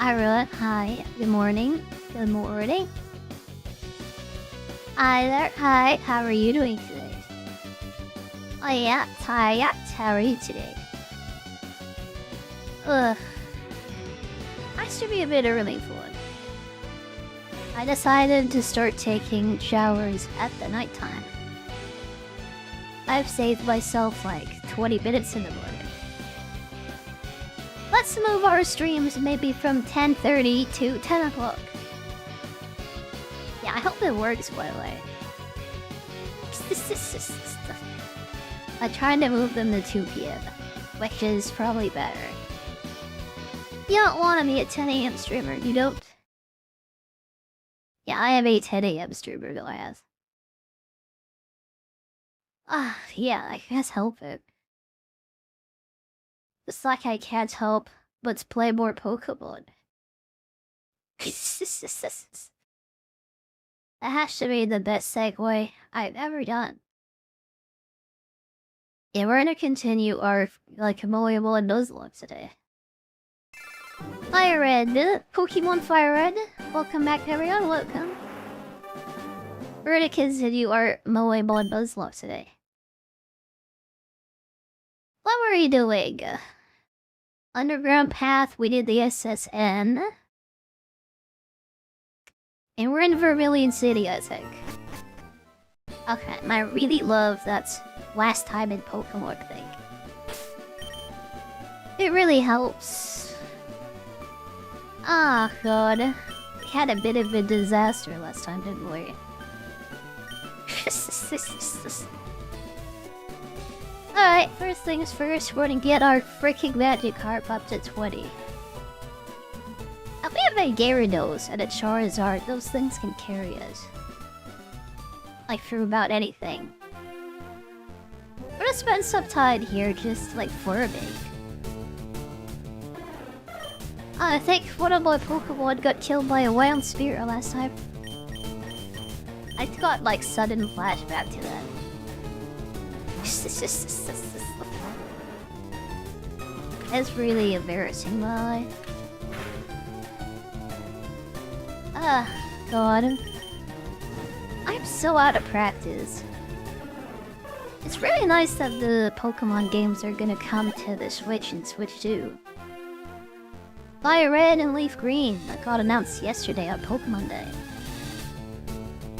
Ira, hi. Good morning. Good morning. Hi there. Hi. How are you doing today? Oh yeah. Hi. Yeah. How are you today? Ugh. I should be a bit early for it. I decided to start taking showers at the nighttime. I've saved myself like 20 minutes in the morning. Let's move our streams maybe from 10:30 to 10 o'clock. Yeah, I hope it works, by the way. I tried to move them to 2 p.m, which is probably better. You don't want to be a 10 a.m. streamer, you don't? Yeah, I am a 10 a.m. streamer, though, I have. Yeah, I can't help it. It's like I can't help but play more Pokémon. That has to be the best segue I've ever done. Yeah, we're gonna continue our, Moemon and Nuzlocke today. FireRed! Pokemon FireRed! Welcome back, everyone, welcome. We're gonna continue our Moemon and Nuzlocke today. What were you doing? Underground Path, we did the SSN. And we're in Vermilion City, I think. Okay, I really love that last time in Pokemon thing. It really helps. Ah, God. We had a bit of a disaster last time, didn't we? Alright, first things first, we're gonna get our freaking magic harp up to 20. If we have a Gyarados and a Charizard, those things can carry us. Like, through about anything. We're gonna spend some time here just, farming. I think one of my Pokemon got killed by a wild spirit last time. I got, sudden flashback to that. It's really embarrassing, my life. God. I'm so out of practice. It's really nice that the Pokemon games are gonna come to the Switch and Switch 2. FireRed and Leaf Green that got announced yesterday on Pokemon Day.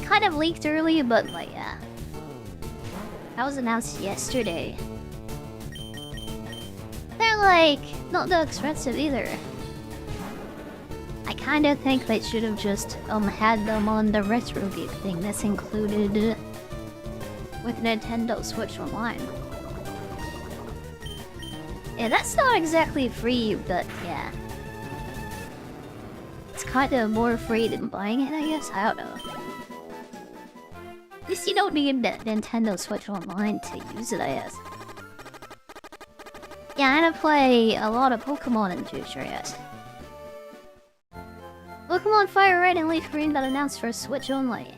Kind of leaked early, but yeah. That was announced yesterday. They're not that expensive either. I kinda think they should have just had them on the Retro Geek thing that's included with Nintendo Switch Online. Yeah, that's not exactly free, but yeah. It's kinda more free than buying it, I guess? I don't know. At least you don't need Nintendo Switch Online to use it, I guess. Yeah, I'm gonna play a lot of Pokemon in the future, yes. Pokemon FireRed and Leaf Green got announced for Switch only.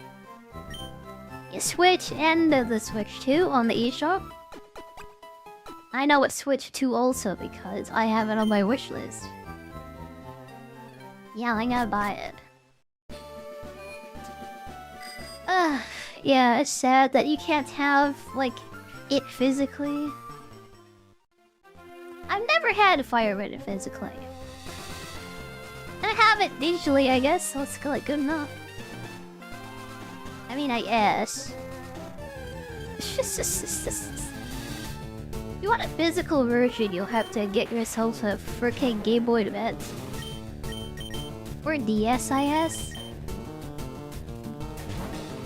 Yeah, Switch and the Switch 2 on the eShop. I know it's Switch 2 also because I have it on my wishlist. Yeah, I gotta buy it. Yeah, it's sad that you can't have, it physically. I've never had FireRed physically. I have it digitally, I guess, so it's good enough. I mean, I guess. If you want a physical version, you'll have to get yourself a freaking Game Boy Advance. Or DSiS.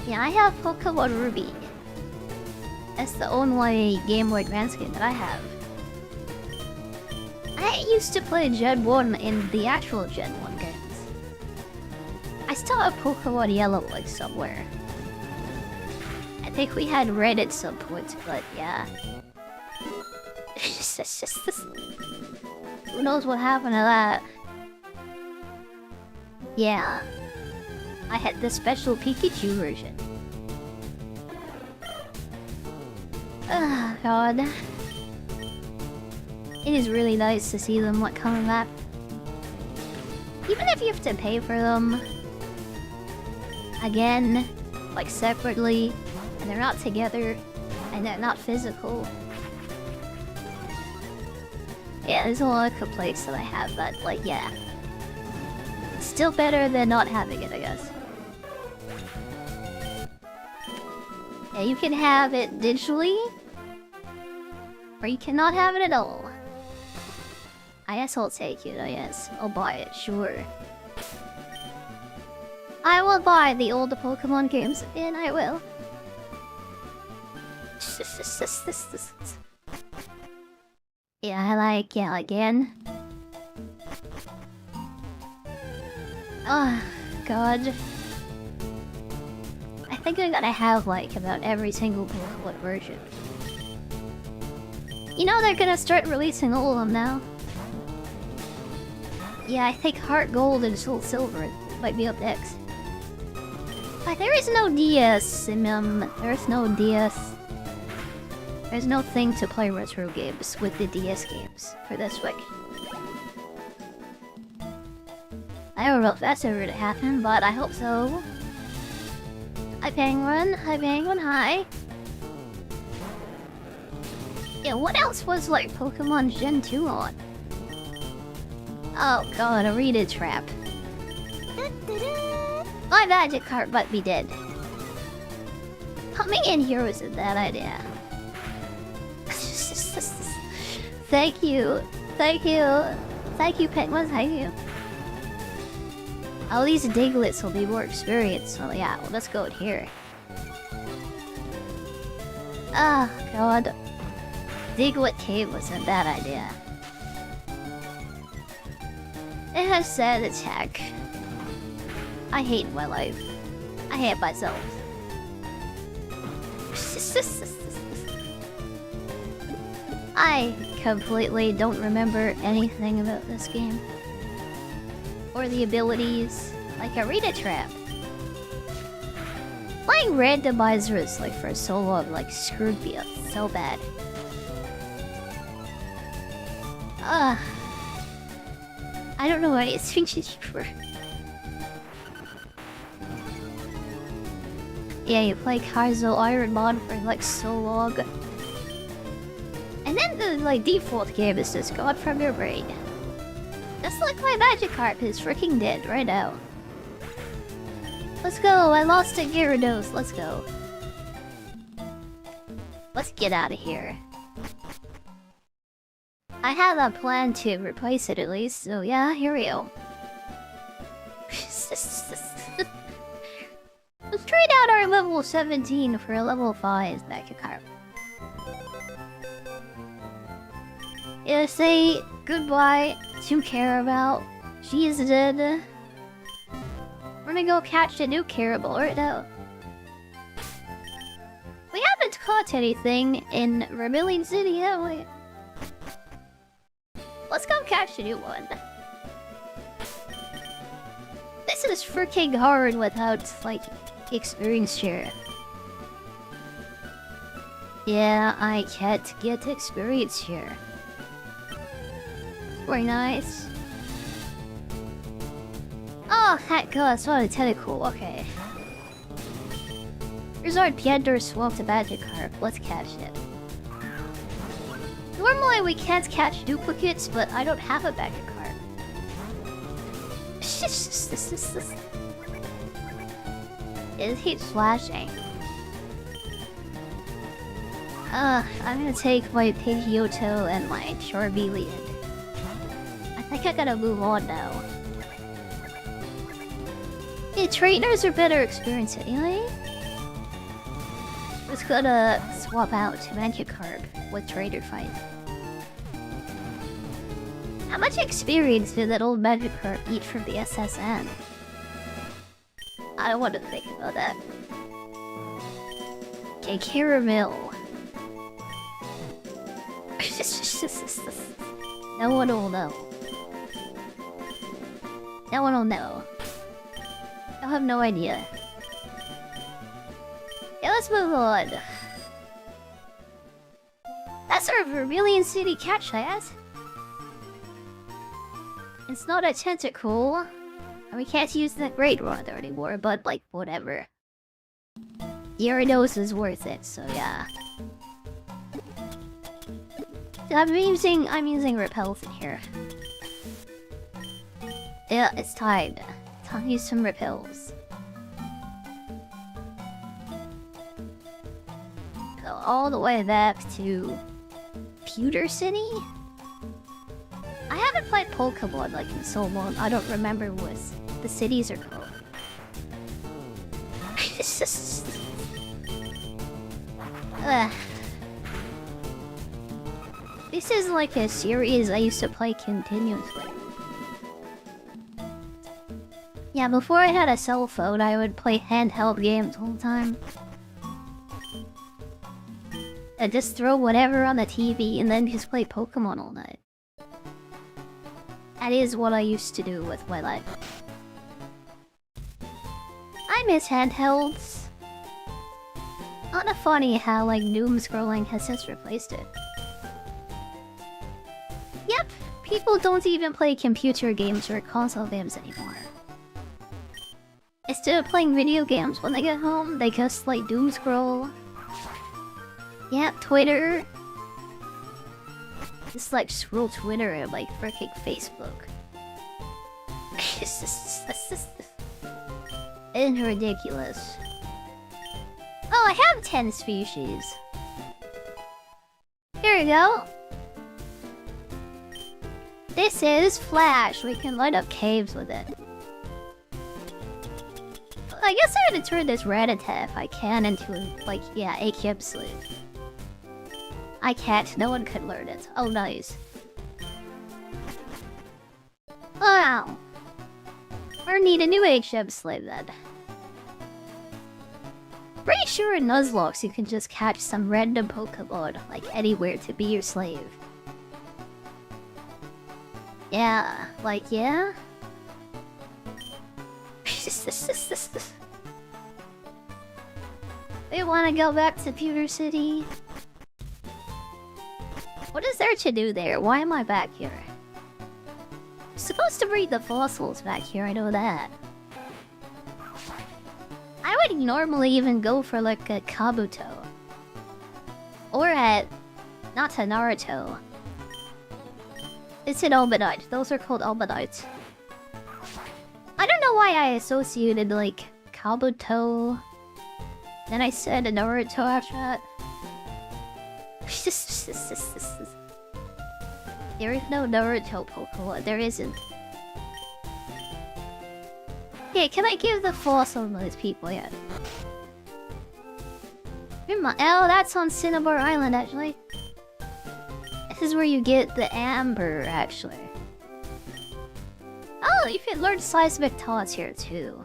Yeah, I have Pokemon Ruby. That's the only Game Boy Advance game that I have. I used to play Gen 1 in the actual Gen 1 games. I still have Pokemon Yellow, somewhere. I think we had Red at some point, but yeah. Who knows what happened to that? Yeah. I had the special Pikachu version. Oh, God. It is really nice to see them coming back. Even if you have to pay for them, again, like separately, and they're not together, and they're not physical. Yeah, there's a lot of complaints that I have, but like, yeah. Still better than not having it, I guess. Yeah, you can have it digitally, or you cannot have it at all. I guess I'll take it, I guess. I'll buy it, sure. I will buy the old Pokemon games, and I will. Yeah, again. Oh, God. I think I'm gonna have, like, about every single Pokemon version. You know they're gonna start releasing all of them now. Yeah, I think Heart Gold and Soul Silver might be up next. But there is no DS, there's no DS. There's no thing to play retro games with the DS games for this week. I don't know if that's ever to happen, but I hope so. Hi Penguin, hi. Yeah, what else was like Pokemon Gen 2 on? Oh god, a Rita trap. My Magikarp might be dead. Coming in here was a bad idea. Thank you, Penguin, thank you. At least Diglets will be more experienced, so yeah, well, let's go in here. Ah, god. Diglett Cave was a bad idea. It has sad attack. I hate my life. I hate myself. I completely don't remember anything about this game. Or the abilities, like a Rita trap. Playing randomizers like for so long like screwed me up so bad. I don't know what it's for. Yeah, you play Kaizo Ironmon for like so long. And then the like default game is just gone from your brain. Just like my Magikarp is freaking dead right now. Let's go, I lost a Gyarados, let's go. Let's get out of here. I have a plan to replace it at least, so yeah, here we go. Let's trade out our level 17 for a level 5 Magikarp. Yeah, say goodbye to Carabao. She is dead. We're gonna go catch a new Carabao right now. We haven't caught anything in Vermilion City, have we? Let's go catch a new one. This is freaking hard without, like, experience share. Yeah, I can't get experience share. Very nice. Oh, heck, that's what a tentacle, okay. Resort Piender swapped a Magikarp. Let's catch it. Normally we can't catch duplicates, but I don't have a Magikarp. It keeps flashing. I'm gonna take my Pidgeotto and my Charmeleon. I think I gotta move on now. Hey, trainers are better experience anyway. Just gotta swap out Magikarp with Trainer Fight. How much experience did that old Magikarp eat from the SSN? I don't want to think about that. Okay, Caramel. No one will know. No one will know. I'll have no idea. Yeah, let's move on. That's our Vermilion City catch, I guess. It's not a tentacle. And we can't use the Great Rod anymore, but like, whatever. Gyarados is worth it, so yeah. I'm using repels in here. Yeah, it's time. Time to use some repels. Go all the way back to Pewter City? I haven't played Pokemon like in so long, I don't remember what the cities are called. It's just... This is like a series I used to play continuously. Yeah, before I had a cell phone, I would play handheld games all the time. I'd just throw whatever on the TV and then just play Pokemon all night. That is what I used to do with my life. I miss handhelds. Kinda funny how like doom scrolling has just replaced it. Yep, people don't even play computer games or console games anymore. Instead of playing video games when they get home, they just like doom scroll. Yeah, Twitter. Just like scroll Twitter and like freaking Facebook. It's ridiculous. Oh, I have 10 species. Here we go. This is Flash. We can light up caves with it. I guess I'm gonna turn this Rattata if I can into, like, yeah, a Kib slave. I can't. No one could learn it. Oh, nice. Wow. We need a new HM slave then. Pretty sure in Nuzlocke you can just catch some random Pokemon, like anywhere, to be your slave. Yeah, like, yeah? We wanna go back to Pewter City? What is there to do there? Why am I back here? I'm supposed to breed the fossils back here, I know that. I would normally even go for like a Kabuto. Or at... not a Naruto. It's an Albinite. Those are called Albinites. I don't know why I associated like Kabuto. Then I said a Naruto after that. There is no Naruto Pokemon. There isn't. Okay, can I give the fossil to those people yet? Oh, that's on Cinnabar Island, actually. This is where you get the amber, actually. Oh, you can learn Seismic Toss here, too.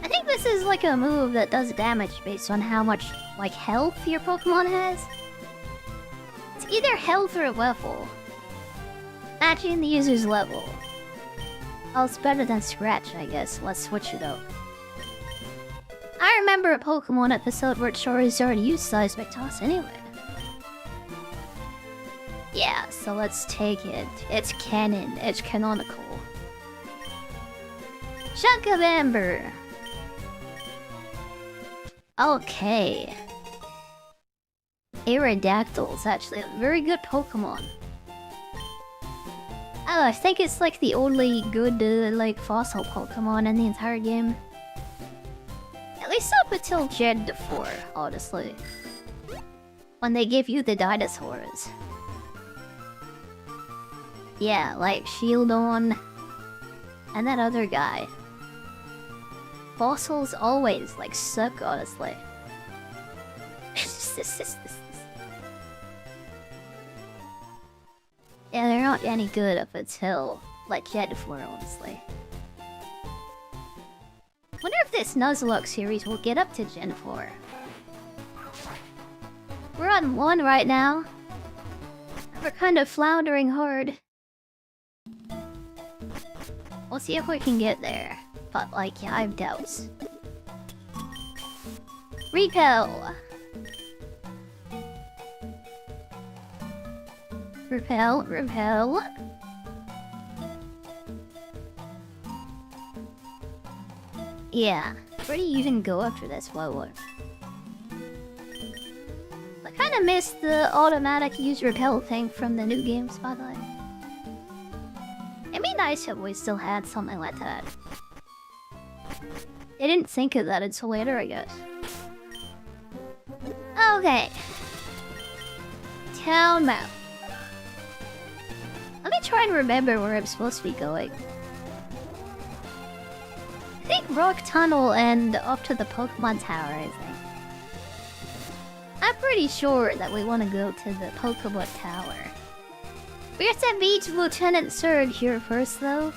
I think this is like a move that does damage based on how much, like, health your Pokemon has. It's either health or level. Matching the user's level. Oh, it's better than Scratch, I guess. Let's switch it up. I remember a Pokemon episode where Charizard used Seismic Toss anyway. Yeah, so let's take it. It's canon. It's canonical. Chunk of Amber. Okay. Aerodactyl's actually a very good Pokemon. Oh, I think it's like the only good, like, fossil Pokemon in the entire game. At least up until Gen 4, honestly. When they give you the dinosaurs. Yeah, like Shieldon. And that other guy. Fossils always, like, suck, honestly. Yeah, they're not any good up until, like, Gen 4, honestly. Wonder if this Nuzlocke series will get up to Gen 4. We're on 1 right now. We're kind of floundering hard. We'll see if we can get there. But, like, yeah, I have doubts. Repel! Repel, repel. Yeah. Where do you even go after this? What? I kinda missed the automatic use repel thing from the new games, by the way. It'd be nice if we still had something like that. I didn't think of that until later, I guess. Okay. Town map. Let me try and remember where I'm supposed to be going. I think Rock Tunnel and up to the Pokemon Tower, I think. I'm pretty sure that we want to go to the Pokemon Tower. We have to meet Lieutenant Surge here first, though.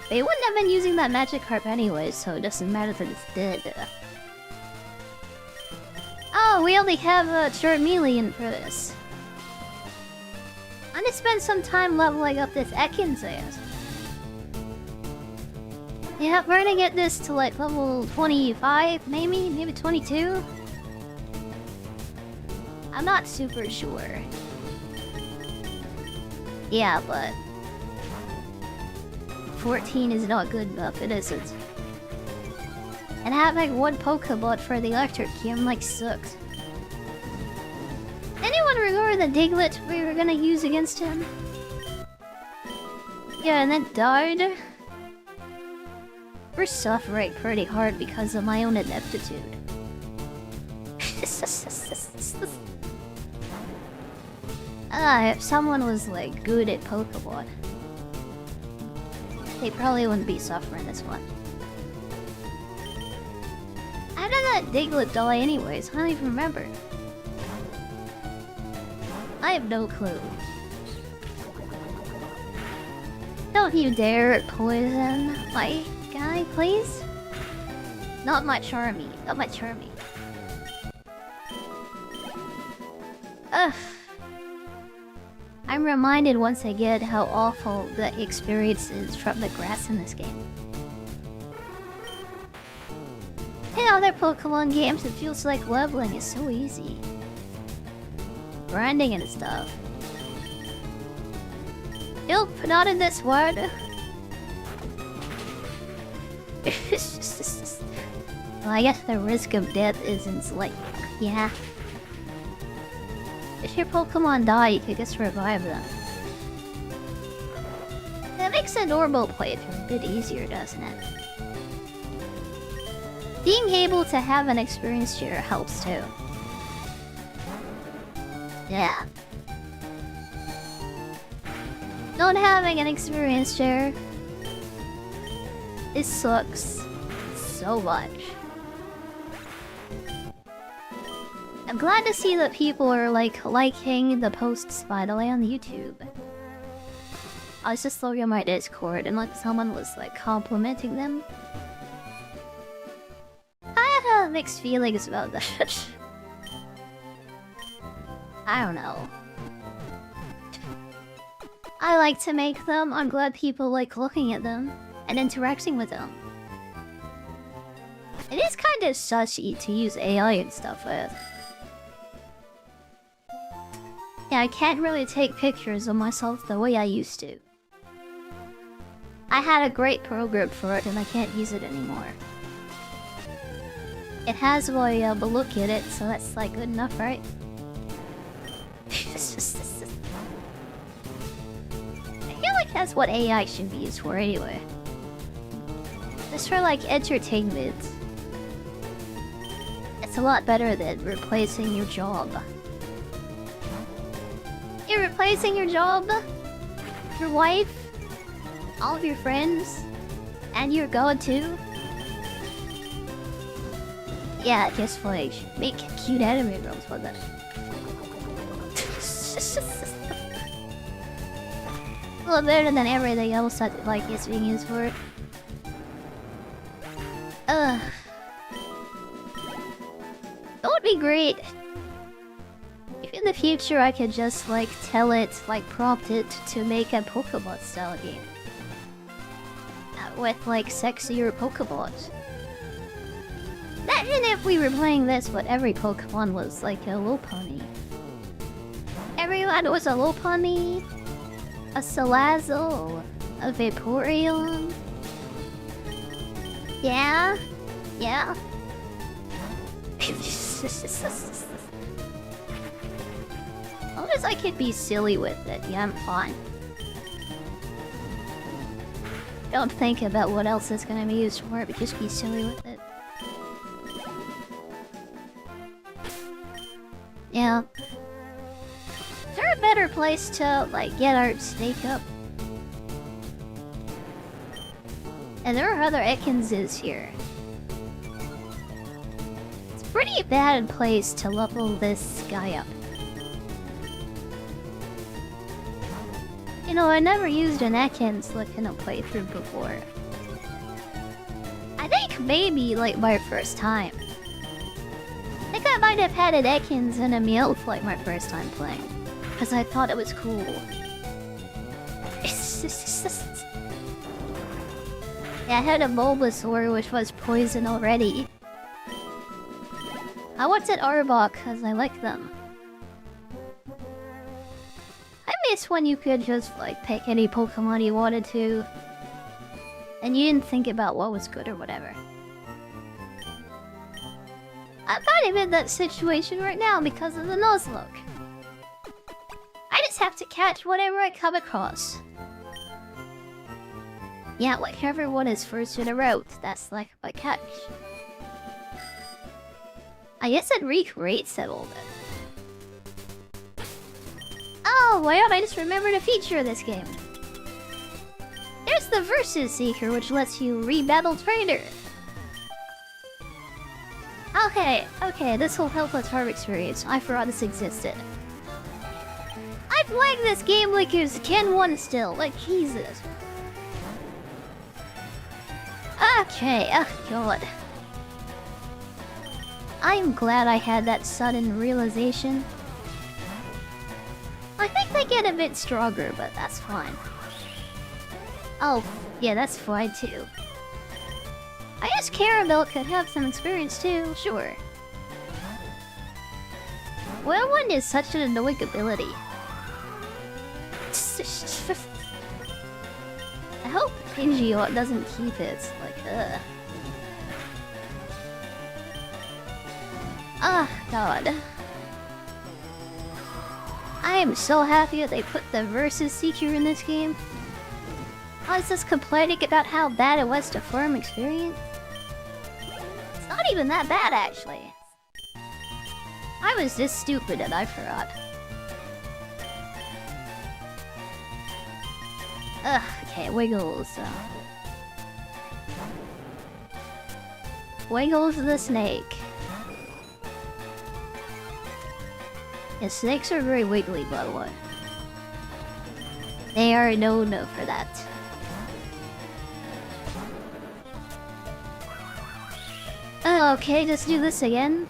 They wouldn't have been using that Magikarp anyway, so it doesn't matter that it's dead. Oh, we only have a Charmeleon for this. I'm gonna spend some time leveling up this Ekans ass. Yeah, we're gonna get this to like level 25, maybe 22. I'm not super sure. Yeah, but 14 is not good enough, it isn't. And having one Pokeball for the electric gym like sucks. Anyone remember the Diglett we were gonna use against him? Yeah, and then died. We're suffering pretty hard because of my own ineptitude. If someone was like good at Pokemon, they probably wouldn't be suffering this one. How did that Diglett die anyways? I don't even remember. I have no clue. Don't you dare poison my guy, please? Not my Charmy. Not my Charmy. Ugh. I'm reminded once again how awful the experience is from the grass in this game. In other Pokemon games, it feels like leveling is so easy. Grinding and stuff. Nope, not in this one. Well, I guess the risk of death isn't like... yeah. If your Pokemon die, you can just revive them. That makes a normal playthrough a bit easier, doesn't it? Being able to have an experience share helps too. Yeah. Not having an experience share... it sucks so much. I'm glad to see that people are liking the posts, by the way, on YouTube. I was just looking at my Discord and someone was complimenting them. I have mixed feelings about that. I don't know. I like to make them. I'm glad people like looking at them and interacting with them. It is kind of sussy to use AI and stuff with. Yeah, I can't really take pictures of myself the way I used to. I had a great program for it and I can't use it anymore. It has a look at it, so that's good enough, right? I feel like that's what AI should be used for anyway. Just for entertainment. It's a lot better than replacing your job. You're replacing your job, your wife, all of your friends, and your god too? Yeah, just make cute anime girls for that. A little better than everything else that is being used for it. That would be great. If in the future I could just tell it, prompt it to make a Pokemon style game. With sexier Pokeballs. Imagine if we were playing this but every Pokemon was a Lopunny. Everyone was a Lopunny, a Salazzle, a Vaporeon. Yeah? Yeah? As long as I could be silly with it, yeah, I'm fine. Don't think about what else it's gonna be used for, but just be silly with it. Yeah. Is there a better place to, like, get our snake up? And there are other Ekinses here. It's a pretty bad place to level this guy up. You know, I never used an Ekans like in a playthrough before. I think maybe like my first time. I think I might have had an Ekans and a Meowth like my first time playing. Because I thought it was cool. Yeah, I had a Bulbasaur which was poison already. I wanted Arbok because I like them. I miss when you could just like pick any Pokemon you wanted to. And you didn't think about what was good or whatever. I'm kind of in that situation right now because of the Nuzlocke. I just have to catch whatever I come across. Yeah, whichever one is first in a route, that's like my catch. I guess it recreates it all then. Oh, wow, I just remembered a feature of this game. There's the Versus Seeker, which lets you re-battle trainer. Okay, this will help with farm experience. I forgot this existed. I played this game like it was Gen 1 still, like Jesus. Okay, oh god. I'm glad I had that sudden realization. I think they get a bit stronger, but that's fine. Oh, yeah, that's fine too. I guess Caramel could have some experience too, sure. Waifumon is such an annoying ability. I hope Pidgeot doesn't keep it, like, ugh. Ah, god. I am so happy that they put the Versus Seeker in this game. I was just complaining about how bad it was to farm experience. It's not even that bad, actually. I was just stupid and I forgot. Ugh, okay, Wiggles. Wiggles the snake. Yeah, snakes are very wiggly, by the way. They are known for that. Okay, just do this again.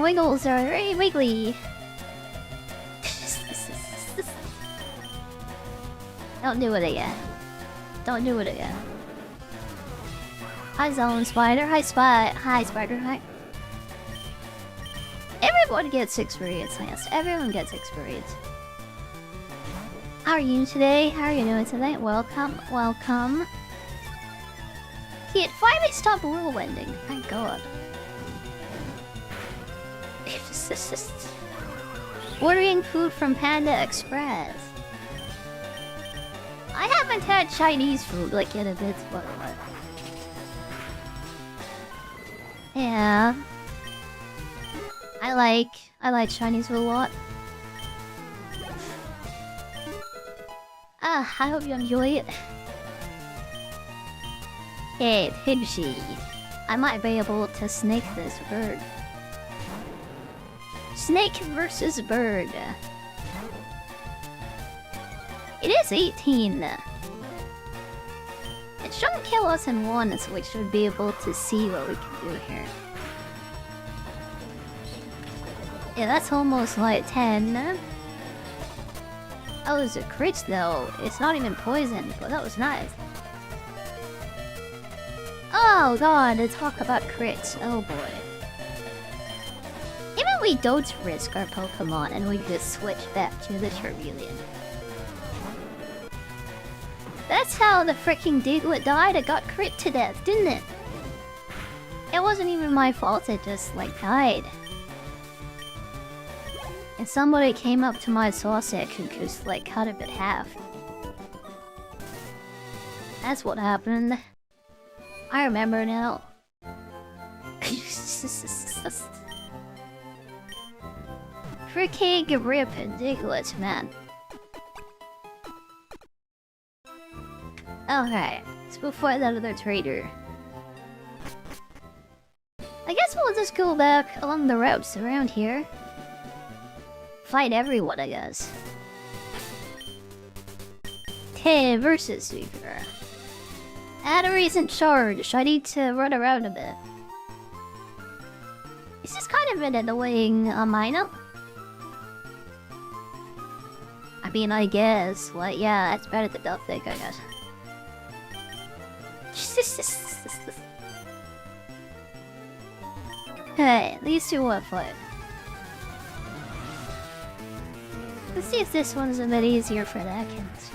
Wiggles are very wiggly. Don't do it again. Don't do it again. Hi, Zone Spider. Hi, Hi, Spider. Hi. Everyone gets experience, yes. Everyone gets experience. How are you today? How are you doing today? Welcome, welcome. It finally stopped whirlwinding. Thank God. Ordering food from Panda Express. I haven't had Chinese food like in a bit, but what? Yeah. I like Chinese food a lot. I hope you enjoy it. Hey, Pidgey. I might be able to snake this bird. Snake versus bird. It is 18. It shouldn't kill us in one, so we should be able to see what we can do here. Yeah, that's almost like 10. Oh, it's a crit though. It's not even poison, but that was nice. Oh god, let's talk about crits. Oh boy. Even we don't risk our Pokemon and we just switch back to the Charmeleon. That's how the freaking Diglett died. It got crit to death, didn't it? It wasn't even my fault, it just, like, died. And somebody came up to my sausage and just, like, cut it in half. That's what happened. I remember now. Freaking rip Diglett, man. Okay, let's go fight that other trader. I guess we'll just go back along the routes around here. Fight everyone, I guess. Okay, versus Sweeper. Add a recent charge. I need to run around a bit. This is kind of an annoying lineup. I mean, I guess. Well, yeah, that's better than nothing, I guess. Hey, these two want fight. Let's see if this one's a bit easier for the Ekans.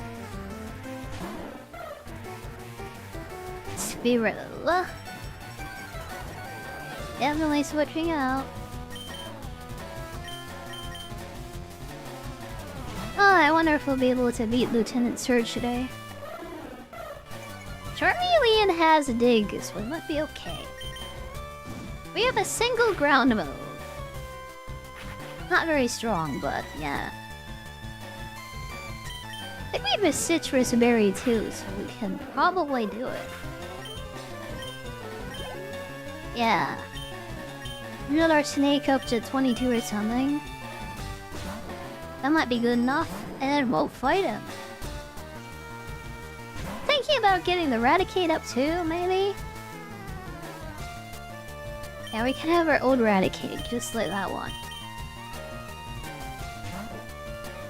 Spirilla. Definitely switching out. Oh, I wonder if we'll be able to beat Lieutenant Surge today. Charmeleon has a dig, so we might be okay. We have a single ground move. Not very strong, but yeah. I think we have a citrus berry too, so we can probably do it. Yeah. We got our snake up to 22 or something. That might be good enough, and we'll fight him. Thinking about getting the Raticate up too, maybe? Yeah, we can have our old Raticate, just like that one.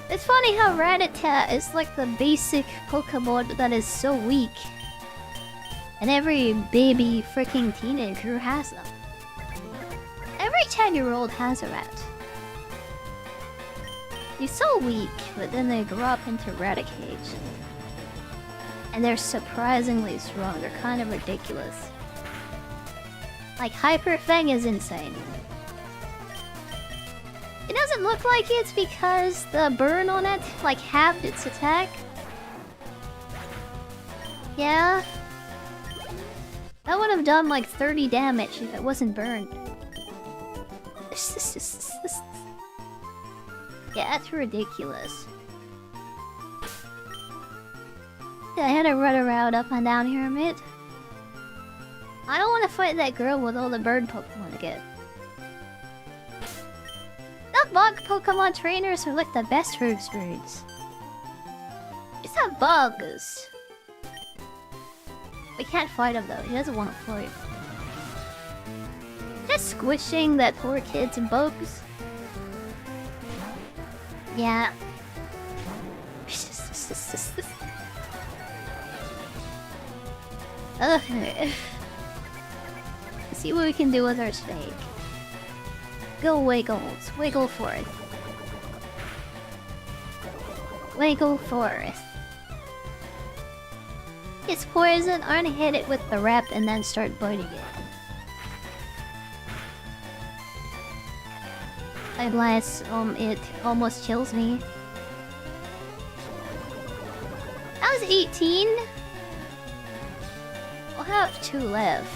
It's funny how Rattata is like the basic Pokemon that is so weak. And every baby freaking teenager has them. Every 10-year-old has a rat. He's so weak, but then they grow up into Raticate. And they're surprisingly strong, they're kind of ridiculous. Like, Hyper Fang is insane. It doesn't look like it's because the burn on it, like, halved its attack. Yeah. That would have done like 30 damage if it wasn't burned. Yeah, that's ridiculous. I had to run around up and down here a bit. I don't want to fight that girl with all the bird Pokemon again. The bug Pokemon trainers are like the best for experience. It's not bugs. We can't fight him though, he doesn't want to fight. Just squishing that poor kid's bugs. Yeah. Okay. Let's see what we can do with our snake. Go Wiggles, wiggle forth. Wiggle forth. It's poison, unhit it with the wrap and then start biting it. Unless it almost kills me. That was 18. We'll have 2 left.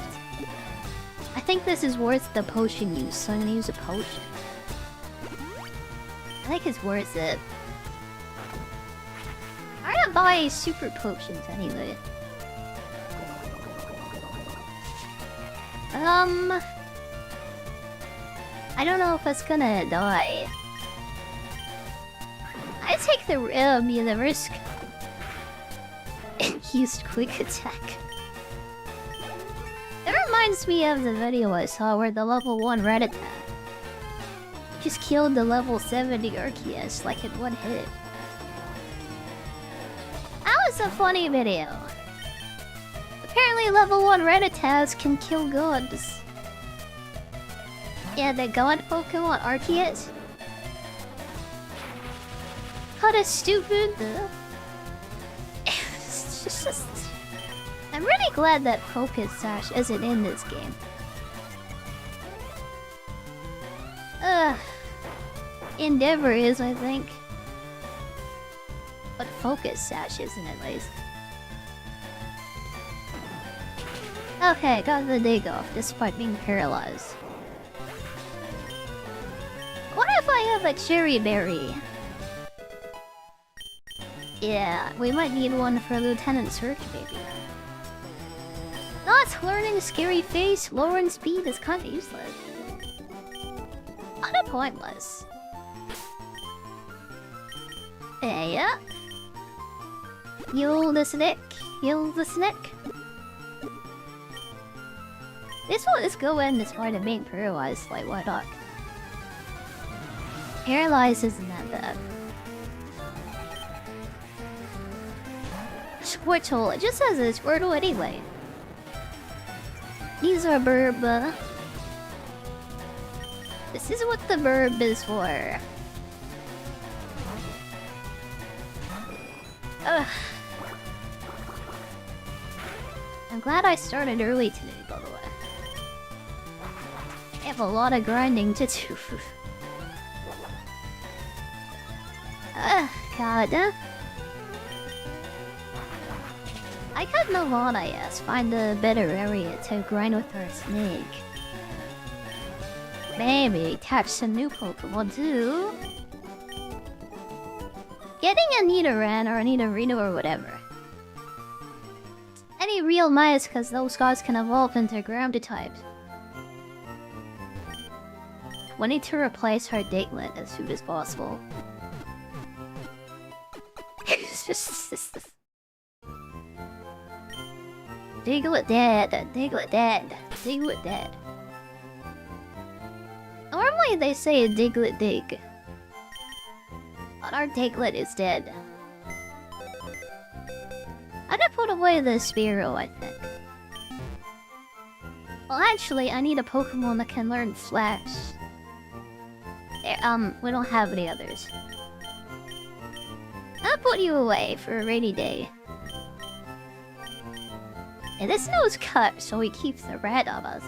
I think this is worth the potion use, so I'm gonna use a potion. I think it's worth it. I'm gonna buy super potions anyway. I don't know if it's gonna die. I take the risk. Used quick attack. It reminds me of the video I saw where the level 1 Rattata just killed the level 70 Arceus like in one hit. That was a funny video. Apparently level 1 Rattatas can kill gods. Yeah, the god Pokemon Arceus. Kinda stupid. I'm really glad that Focus Sash isn't in this game. Endeavor is, I think. But Focus Sash isn't, at least. Okay, got the dig off despite being paralyzed. What if I have a cherry berry? Yeah, we might need one for Lieutenant Search, baby. Not learning Scary Face, lowering speed is kinda useless. Kinda pointless. Yeah. Heal the snake. Heal the snake. This one is go in despite of being paralyzed, like why not? Paralyzed isn't that bad. Squirtle, it just says it's Squirtle anyway. These are burb. This is what the burb is for. Ugh. I'm glad I started early today, by the way. I have a lot of grinding to do. God. I could move on, I guess. Find a better area to grind with our snake. Maybe catch some new Pokemon too. Getting a Nidoran or a Nidorino or whatever. Any real mice, because those guys can evolve into grounded types. We need to replace her Datelet as soon as possible. Diglett dead, Diglett dead, Diglett dead. Normally they say Diglett dig. But our Diglett is dead. I'm gonna put away the Spearow, I think. Well, actually, I need a Pokemon that can learn Flash. We don't have any others. I'll put you away for a rainy day. And this nose cut so he keeps the rat of us.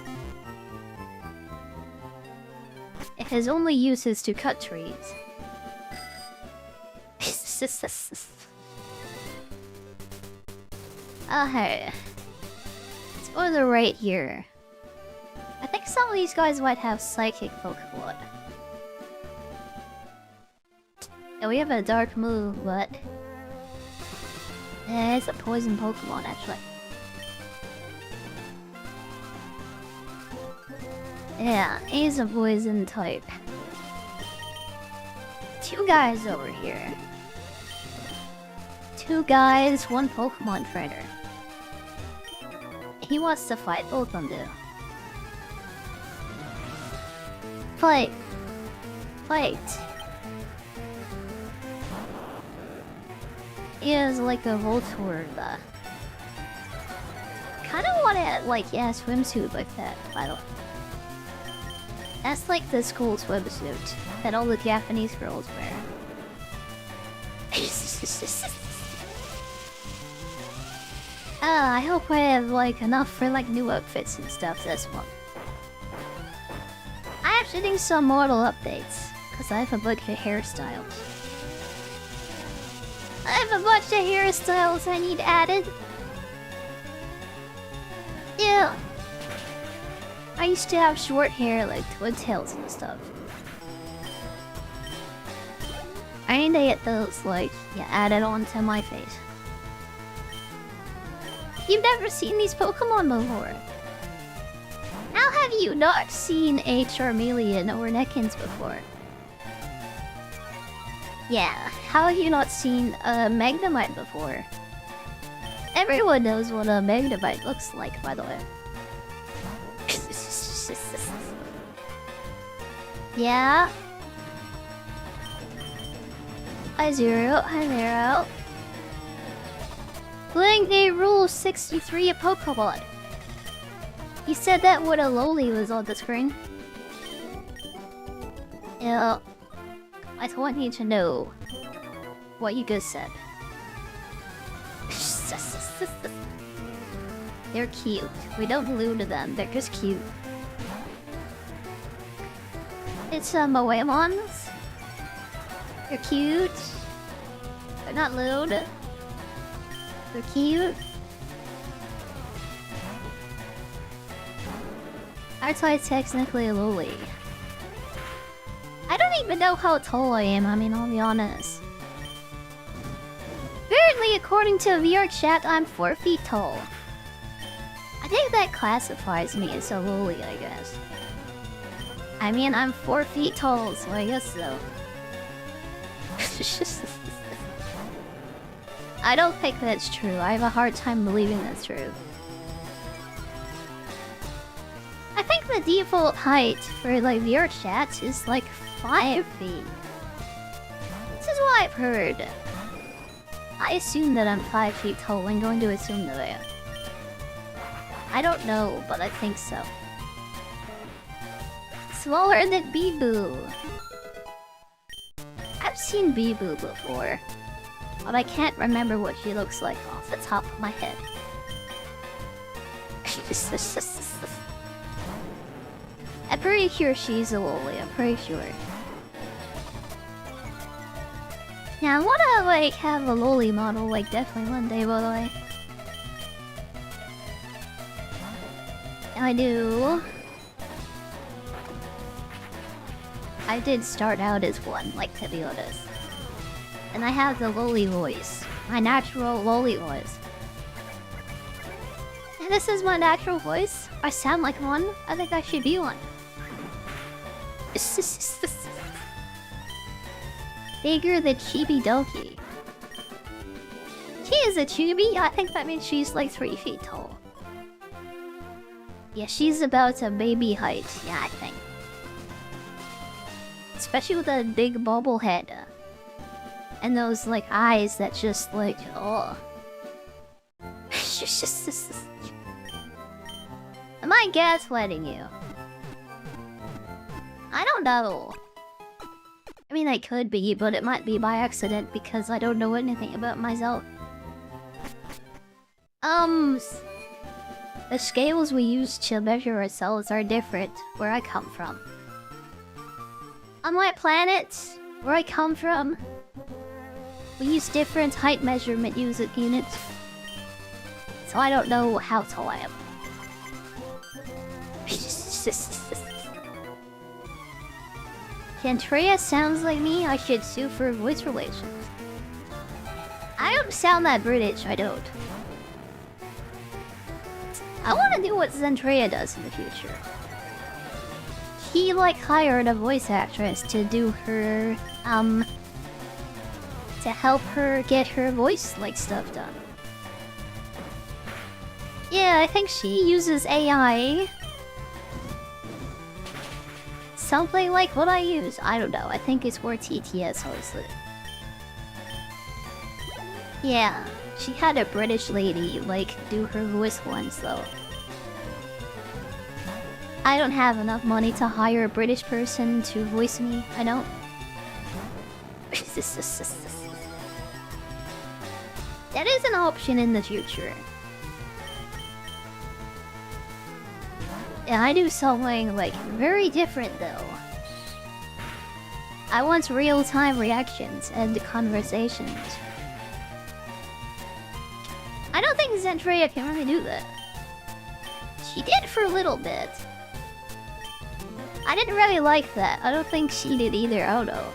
His only use is to cut trees. Okay. Let's go to the right here. I think some of these guys might have psychic Pokemon. Yeah, we have a dark move, but... yeah, it's a poison Pokemon, actually. Yeah, he's a poison type. Two guys over here. Two guys, one Pokemon trainer. He wants to fight both of them, dude. Fight! Fight! He is like a Voltorb. Kinda wanna, like, yeah, swimsuit like that, by the way. That's like the school swimsuit that all the Japanese girls wear. I hope I have like enough for like new outfits and stuff this month. I actually think some model updates, because I have a bunch of hairstyles. I have a bunch of hairstyles I need added. Yeah. I used to have short hair like twin tails and stuff. I need to get those like, yeah, added onto my face. You've never seen these Pokemon before. How have you not seen a Charmeleon or an Ekans before? Yeah, how have you not seen a Magnemite before? Everyone knows what a Magnemite looks like, by the way. Yeah. Hi Zero, hi Zero. Playing Day Rule 63 a Pokemon. You said that when a loli was on the screen. Yeah. I just want you to know what you just said. They're cute. We don't lewd them. They're just cute. It's Moemons. They're cute. They're not lewd. They're cute. That's why it's technically a loli. I don't even know how tall I am, I mean, I'll be honest. Apparently, according to VR chat, I'm 4 feet tall. I think that classifies me as a loli, I guess. I mean, I'm 4 feet tall, so I guess so. I don't think that's true. I have a hard time believing that's true. I think the default height for like VR chats is like 5 feet. This is what I've heard. I assume that I'm 5 feet tall. I'm going to assume that I am. I don't know, but I think so. Smaller than Bee-Boo. I've seen Bee-Boo before, but I can't remember what she looks like off the top of my head. I'm pretty sure she's a loli, I'm pretty sure. Yeah, I wanna like have a loli model like definitely one day, by the way. I do. I did start out as one, like to be honest. And I have the loli voice. My natural loli voice. And this is my natural voice. I sound like one. I think I should be one. Bigger than Chibi Doki. She is a chibi? I think that means she's like 3 feet tall. Yeah, she's about a baby height. Yeah, I think. Especially with a big bobble head. And those like eyes that just like, oh. Am I gaslighting you? I don't know. I mean, I could be, but it might be by accident because I don't know anything about myself. The scales we use to measure ourselves are different where I come from. On my planet, where I come from, we use different height measurement units. So I don't know how tall I am. Andrea sounds like me. I should sue for voice relations. I don't sound that British, I don't. I want to do what Zendrea does in the future. He like hired a voice actress to do her, to help her get her voice like stuff done. Yeah, I think she uses AI. Something like what I use. I don't know. I think it's where TTS hosts it. Yeah, she had a British lady like do her voice once though. I don't have enough money to hire a British person to voice me. I don't. That is an option in the future. Yeah, I do something like very different though. I want real-time reactions and conversations. I don't think Zendrea can really do that. She did for a little bit. I didn't really like that. I don't think she did either. I don't know.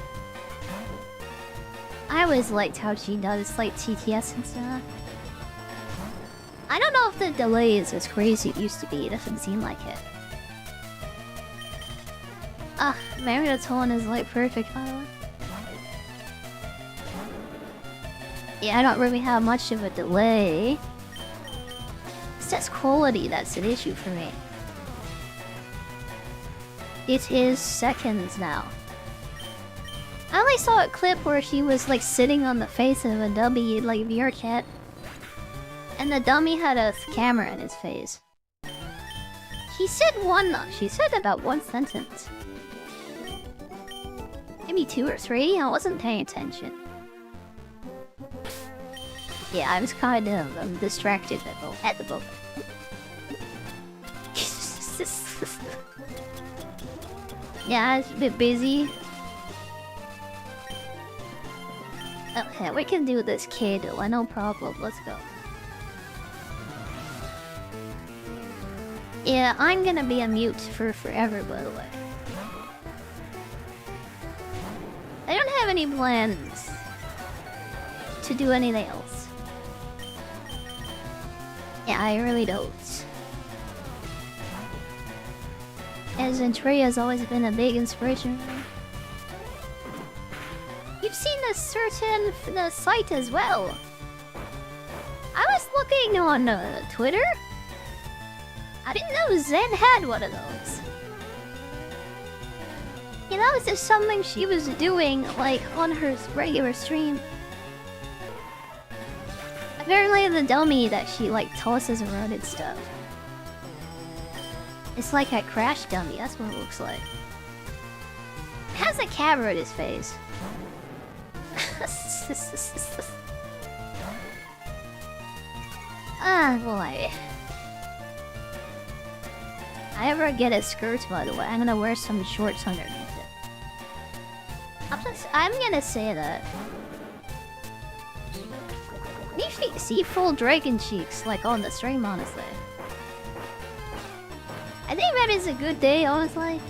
I always liked how she does like TTS and stuff. I don't know if the delay is as crazy as it used to be. It doesn't seem like it. Maybe the tone is like perfect by the way. Yeah, I don't really have much of a delay. It's just quality that's an issue for me. It is seconds now. I only saw a clip where she was like sitting on the face of a dummy like VR chat. And the dummy had a camera in his face. She said about one sentence. Maybe 2 or 3? I wasn't paying attention. Yeah, I was kind of distracted at the moment. Yeah, I was a bit busy. Okay, we can do this, kid. No problem. Let's go. Yeah, I'm gonna be a mute for forever, by the way. I don't have any plans to do anything else. Yeah, I really don't. As Entrea's always been a big inspiration for me. You've seen a certain site as well. I was looking on Twitter. I didn't know Zen had one of those. Yeah, that was just something she was doing, like, on her regular stream. Apparently the dummy that she, like, tosses around and stuff. It's like a crash dummy, that's what it looks like. It has a camera in his face. Ah, boy. If I ever get a skirt, by the way, I'm gonna wear some shorts underneath it. I'm gonna say that. You should see full dragon cheeks, like, on the stream, honestly. I think that is a good day, honestly.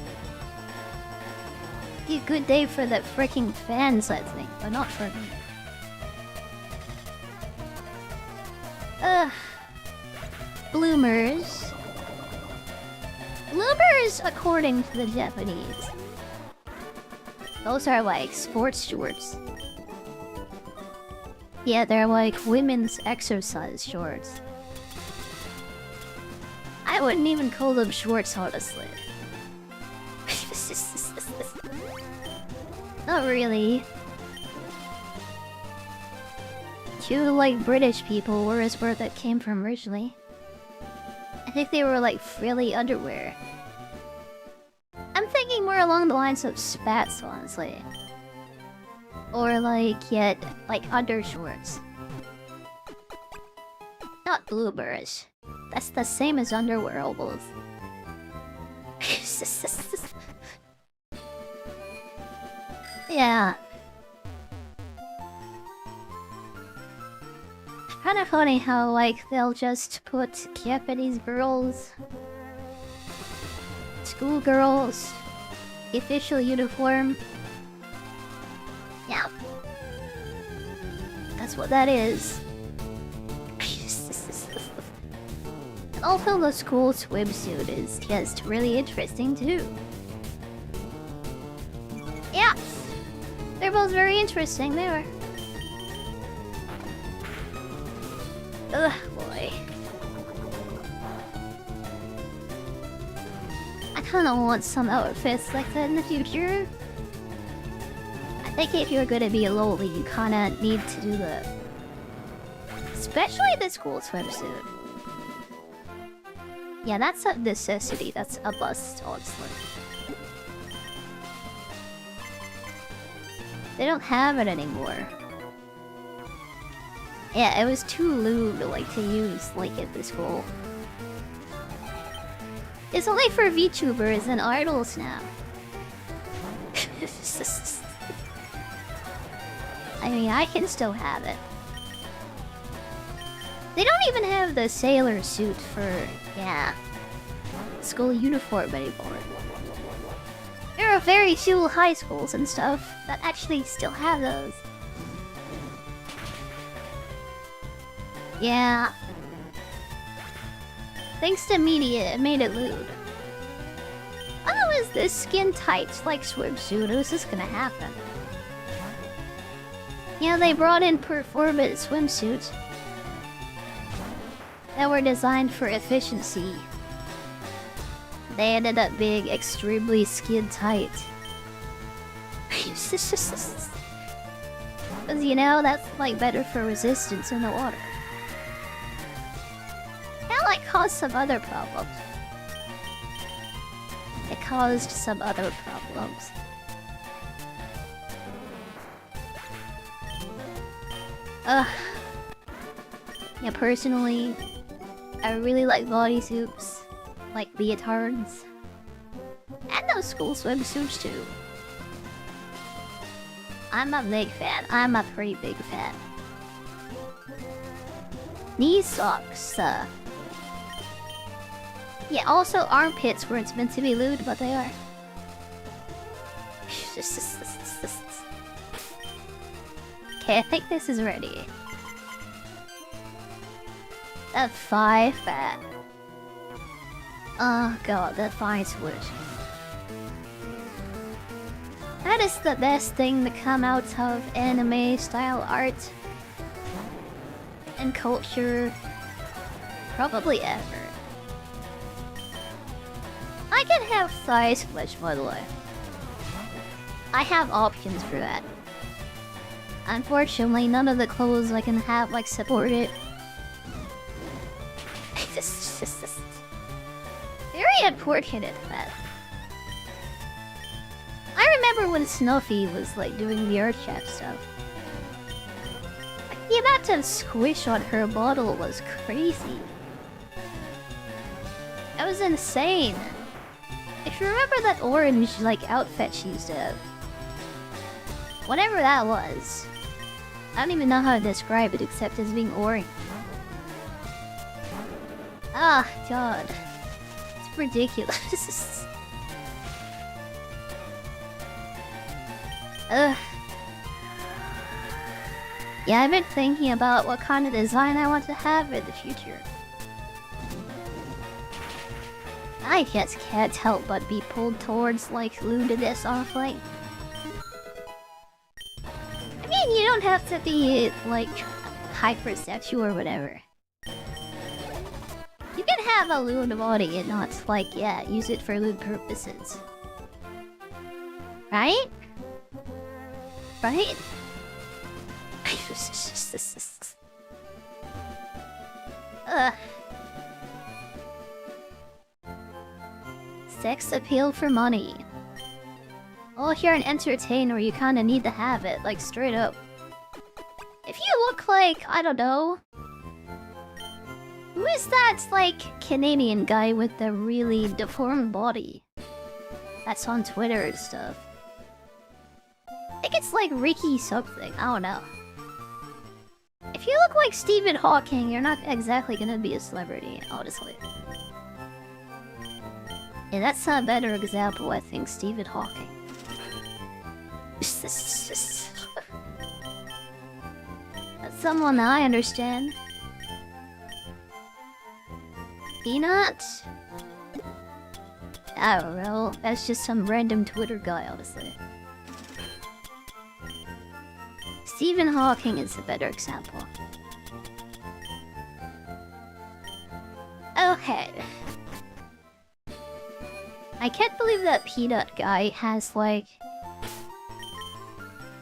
A good day for the freaking fans, I think, but not for me. Bloomers. Bloomers, according to the Japanese. Those are like sports shorts. Yeah, they're like women's exercise shorts. I wouldn't even call them shorts, honestly. Not really. Two, like, British people were as where that came from originally. I think they were, like, frilly underwear. I'm thinking more along the lines of spats, honestly. Or, like, yet, like, undershorts. Not bloomers. That's the same as underwear, almost. Yeah. Kind of funny how, like, they'll just put Japanese girls, schoolgirls, official uniform. Yeah. That's what that is. And also, the school swimsuit is just really interesting, too. Yeah. They're both very interesting, they were. Ugh, boy. I kinda want some outfits like that in the future. I think if you're gonna be a loli, you kinda need to do the... Especially the school swimsuit. Yeah, that's a necessity, that's a must, honestly. They don't have it anymore. Yeah, it was too lewd, like, to use, like, at the school. It's only for VTubers and idols now. I mean, I can still have it. They don't even have the sailor suit for, yeah, school uniform anymore. There are very few high schools and stuff that actually still have those. Yeah. Thanks to media, it made it lewd. Oh, is this skin tight like swimsuit? Is this gonna happen? Yeah, they brought in performance swimsuits that were designed for efficiency. They ended up being extremely skin tight. Because, you know, that's like better for resistance in the water. That like caused some other problems. It caused some other problems. Ugh. Yeah, personally, I really like bodysuits, like leotards, and those school swimsuits too. I'm a big fan. I'm a pretty big fan. Knee socks. Yeah, also armpits where it's meant to be lewd, but they are. Okay, I think this is ready. That thigh fat. Oh god, that thigh switch. That is the best thing to come out of anime style art and culture probably ever. I can have thigh switch, by the way. I have options for that. Unfortunately, none of the clothes I can have like support it. Very unfortunate that. I remember when Snuffy was like doing the art chat stuff. The amount of squish on her bottle was crazy. That was insane. If you remember that orange like outfit she used to have, whatever that was, I don't even know how to describe it except as being orange. Ah, god. It's ridiculous. Ugh. Yeah, I've been thinking about what kind of design I want to have in the future. I just can't help but be pulled towards like lewdness honestly. I mean, you don't have to be like hypersexual or whatever. You can have a lewd body and not like, yeah, use it for lewd purposes. Right? Right? Ugh. Sex appeal for money. Oh, if you're an entertainer, you kinda need to have it, like straight up. If you look like, I don't know... Who is that, like, Canadian guy with the really deformed body? That's on Twitter and stuff. I think it's like Ricky something, I don't know. If you look like Stephen Hawking, you're not exactly gonna be a celebrity, honestly. Yeah, that's a better example, I think, Stephen Hawking. That's someone I understand. Peanut? I don't know, that's just some random Twitter guy, honestly. Stephen Hawking is a better example. Okay. I can't believe that Peanut guy has like...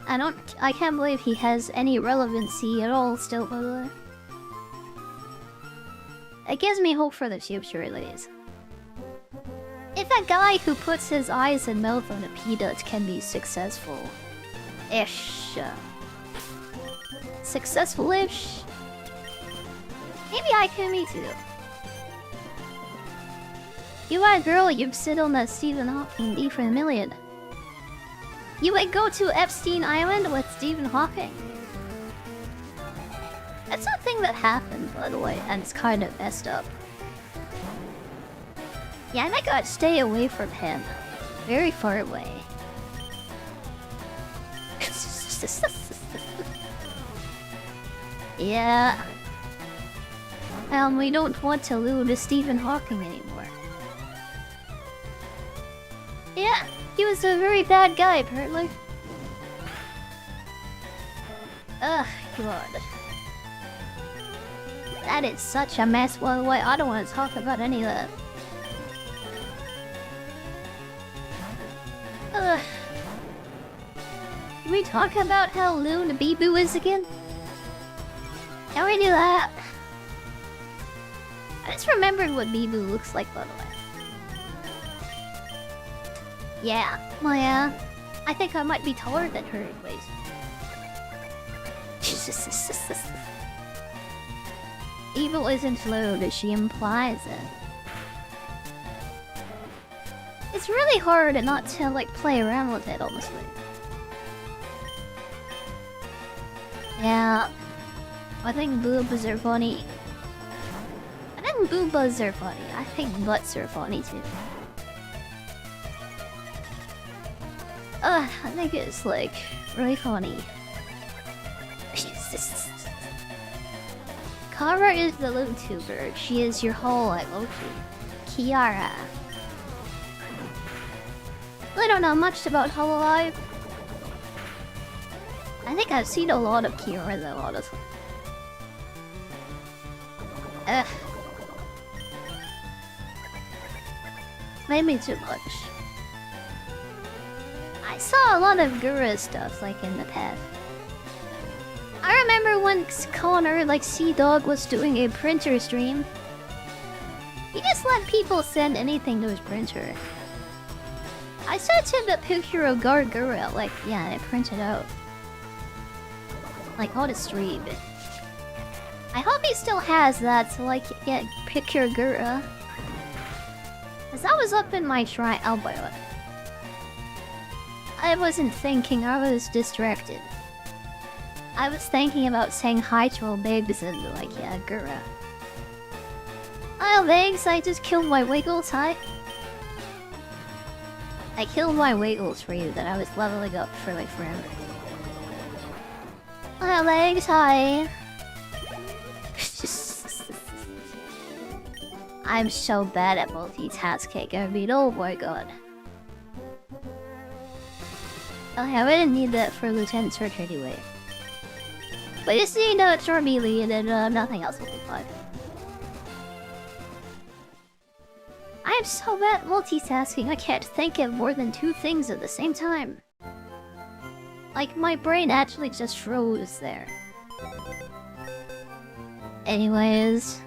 I can't believe he has any relevancy at all still, by the way. It gives me hope for the future, at least. If a guy who puts his eyes and mouth on a peanut can be successful-ish... Successful-ish? Maybe I can be too. You are a girl, you'd sit on the Stephen Hawking D for a million. You would go to Epstein Island with Stephen Hawking. That's a thing that happened, by the way, and it's kind of messed up. Yeah, I think I'd stay away from him. Very far away. Yeah. We don't want to lose Stephen Hawking anymore. Yeah, he was a very bad guy, apparently. Ugh, God. That is such a mess, by the way. I don't want to talk about any of that. Ugh. Can we talk about how Loon Bibu is again? Can we do that? I just remembered what Bibu looks like, by the way. Yeah, well, yeah. I think I might be taller than her, anyways. Evil isn't flowed, she implies it. It's really hard not to like play around with it, honestly. Yeah, I think boobs are funny. I think boobas are funny. I think butts are funny too. I think it's like really funny. Kara is the VTuber. She is your whole like Loki. Kiara. I don't know much about Hololive. I think I've seen a lot of Kiara though, honestly. Maybe too much. I saw a lot of Gura stuff like in the past. I remember when Connor, like Sea-Dog, was doing a printer stream. He just let people send anything to his printer. I sent him a picture of Gargura, like, yeah, and it printed out. Like, on the stream. I hope he still has that, so like, get picture Gura. Cause that was up in my shrine. Oh boy, what? I wasn't thinking, I was distracted. I was thinking about saying hi to old babes and like, yeah, Gura. Hi, old babes, I just killed my Wiggles, hi. I killed my Wiggles for you that I was leveling up for like forever. Hi, legs, hi. I'm so bad at multitasking, I mean, oh my god. Okay, I didn't need that for Lieutenant Search anyway. But just so you know, it's Charmeleon and nothing else will be fun. I am so bad at multitasking, I can't think of more than 2 things at the same time. Like, my brain actually just froze there. Anyways...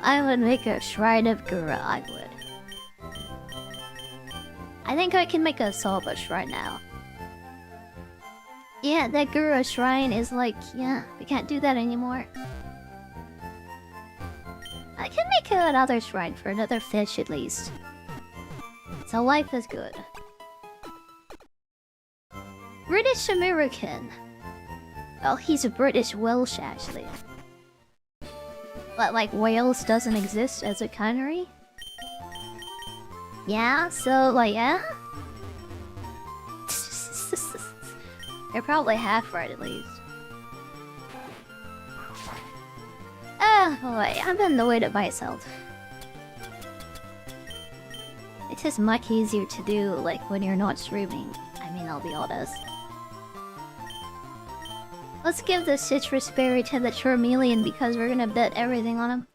I would make a Shrine of Gura, I would. I think I can make a Soba Shrine now. Yeah, that Gura Shrine is like, yeah, we can't do that anymore. I can make another shrine for another fish at least. So life is good. British American. Well, he's a British Welsh actually. But like Wales doesn't exist as a country? Yeah, so like, yeah? You're probably half right at least. Oh boy, I've been annoyed at myself. It's just much easier to do like when you're not streaming. I mean, I'll be honest. Let's give the citrus berry to the Charmeleon because we're gonna bet everything on him.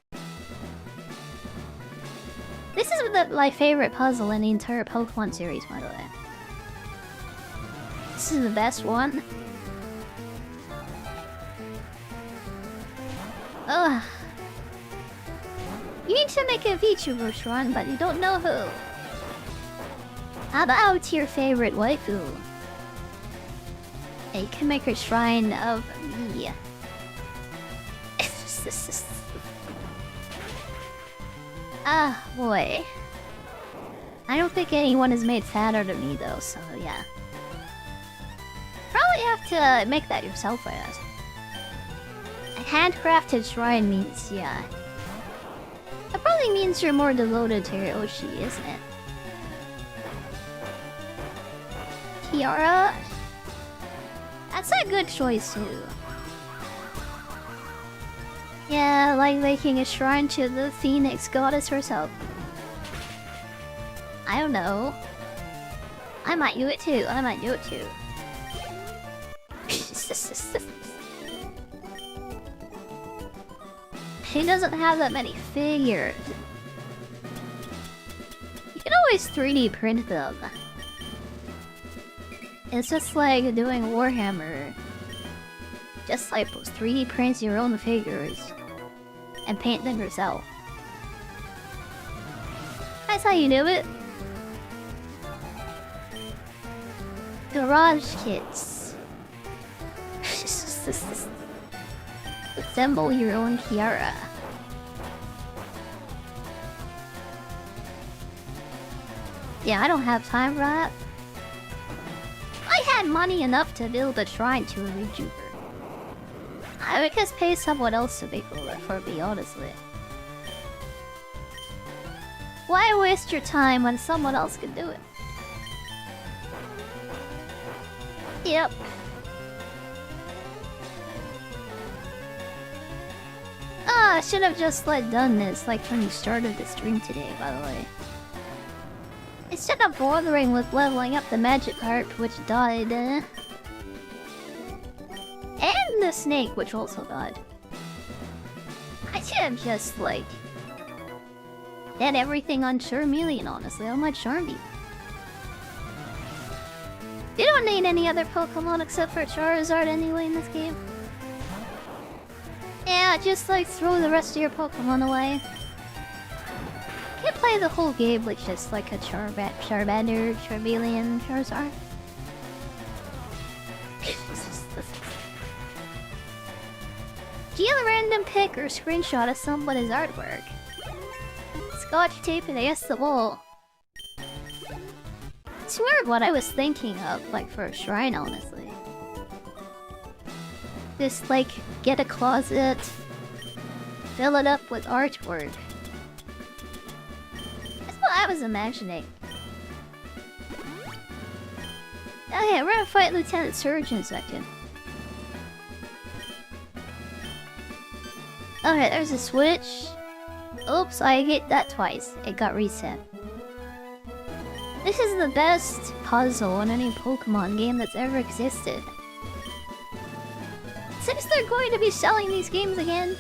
This is my favorite puzzle in the entire Pokemon series, by the way. This is the best one. Ugh. You need to make a VTuber shrine, but you don't know who. How about your favorite waifu? You can make a shrine of me. Ah, boy. I don't think anyone has made fat out of me though, so yeah. Probably have to make that yourself, I guess. A handcrafted shrine means, yeah. That probably means you're more devoted to your Oshi, isn't it? Kiara? That's a good choice too. Yeah, like making a shrine to the Phoenix goddess herself. I don't know. I might do it too. I might do it too. He doesn't have that many figures. You can always 3D print them. It's just like doing Warhammer. Just like 3D print your own figures and paint them yourself. That's how you do it. Garage kits. Assemble your own tiara. Yeah, I don't have time for that. I had money enough to build a shrine to a VTuber. I would just pay someone else to make it for me, honestly. Why waste your time when someone else can do it? Yep. Ah, I should have just done this like when you started the stream today, by the way. Instead of bothering with leveling up the magic heart, which died. And the snake, which also died. I should have just did everything on Charmeleon, honestly. I might charm you. You don't need any other Pokemon except for Charizard anyway in this game. Yeah, just throw the rest of your Pokemon away. You can't play the whole game with just a Charmander, Charmeleon, Charizard. Steal a random pic or screenshot of somebody's artwork. Scotch tape it against the wall. It's weird what I was thinking of, for a shrine, honestly. Just, get a closet, fill it up with artwork. That's what I was imagining. Okay, we're gonna fight Lieutenant Surge in a second. Okay, there's a switch. Oops, I hit that twice. It got reset. This is the best puzzle in any Pokemon game that's ever existed. Since they're going to be selling these games again,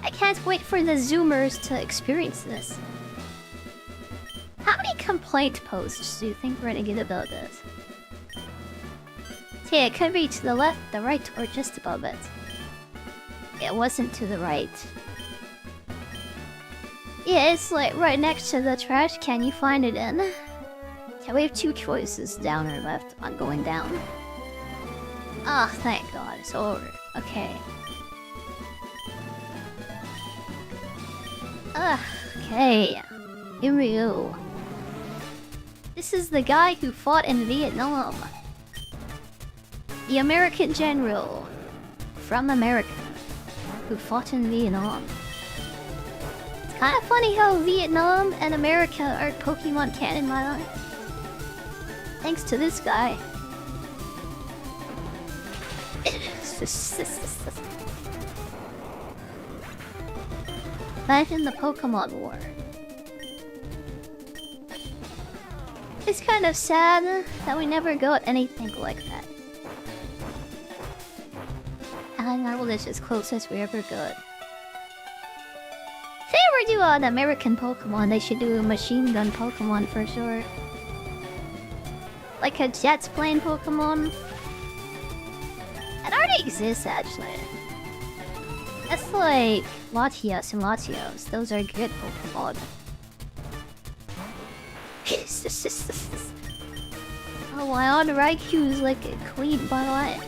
I can't wait for the Zoomers to experience this. How many complaint posts do you think we're gonna get about this? Yeah, it could be to the left, the right, or just above it. It wasn't to the right. Yeah, it's right next to the trash can you find it in. Yeah, we have two choices, down or left, on going down. Ah, oh, thank God, it's over. Okay. Okay. Here we go. This is the guy who fought in Vietnam. The American general from America who fought in Vietnam. It's kind of funny how Vietnam and America are Pokemon canon, by the way. Thanks to this guy. Back in the Pokemon War. It's kind of sad that we never got anything like that. And I will this as close as we ever got. If they ever do an American Pokemon, they should do a machine gun Pokemon for sure. Like a jet plane Pokemon. It already exists actually. That's like Latios and Latios. Those are good Pokemon. Oh, my own Raikou is like a queen, by the way.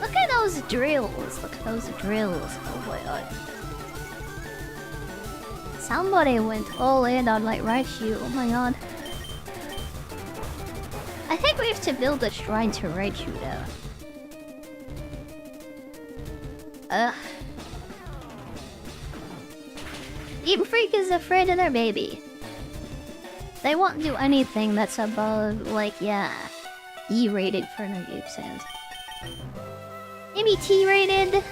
Look at those drills. Look at those drills. Oh my god. Somebody went all in on Raikou. Oh my god. I think we have to build a shrine to Raikou though. Game Freak is afraid of their baby. They won't do anything that's above, E-rated for no game sounds. Maybe T-rated?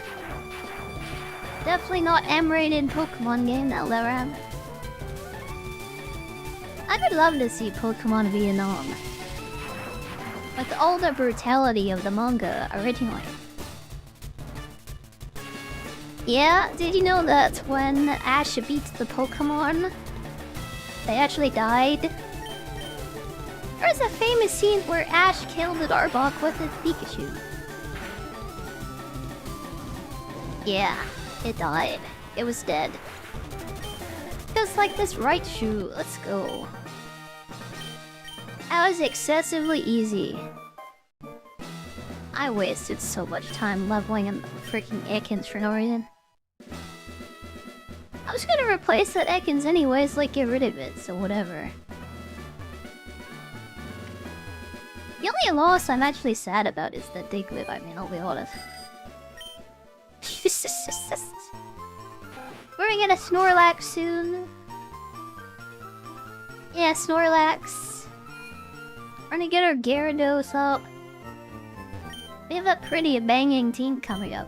Definitely not M-rated Pokemon game, that'll never happen. I would love to see Pokemon Vietnam. With all the brutality of the manga originally. Yeah, did you know that when Ash beat the Pokemon, they actually died? There's a famous scene where Ash killed the Arbok with his Pikachu. Yeah, it died. It was dead. Just like this Raichu. Let's go. That was excessively easy. I wasted so much time leveling in the freaking Ekans for no reason. I was gonna replace that Ekans anyways, like get rid of it, so whatever. The only loss I'm actually sad about is the Diglett, I mean, I'll be honest. We're gonna get a Snorlax soon. Yeah, Snorlax. We're gonna get our Gyarados up. We have a pretty banging team coming up.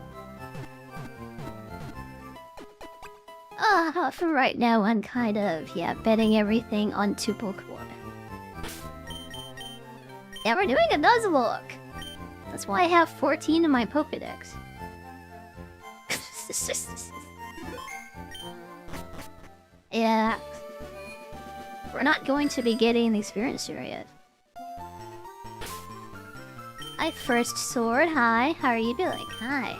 For right now, I'm kind of, betting everything on 2 Pokemon. Yeah, we're doing a Nuzlocke! That's why I have 14 in my Pokédex. Yeah. We're not going to be getting the experience here yet. Hi, First Sword. Hi, how are you doing? Hi.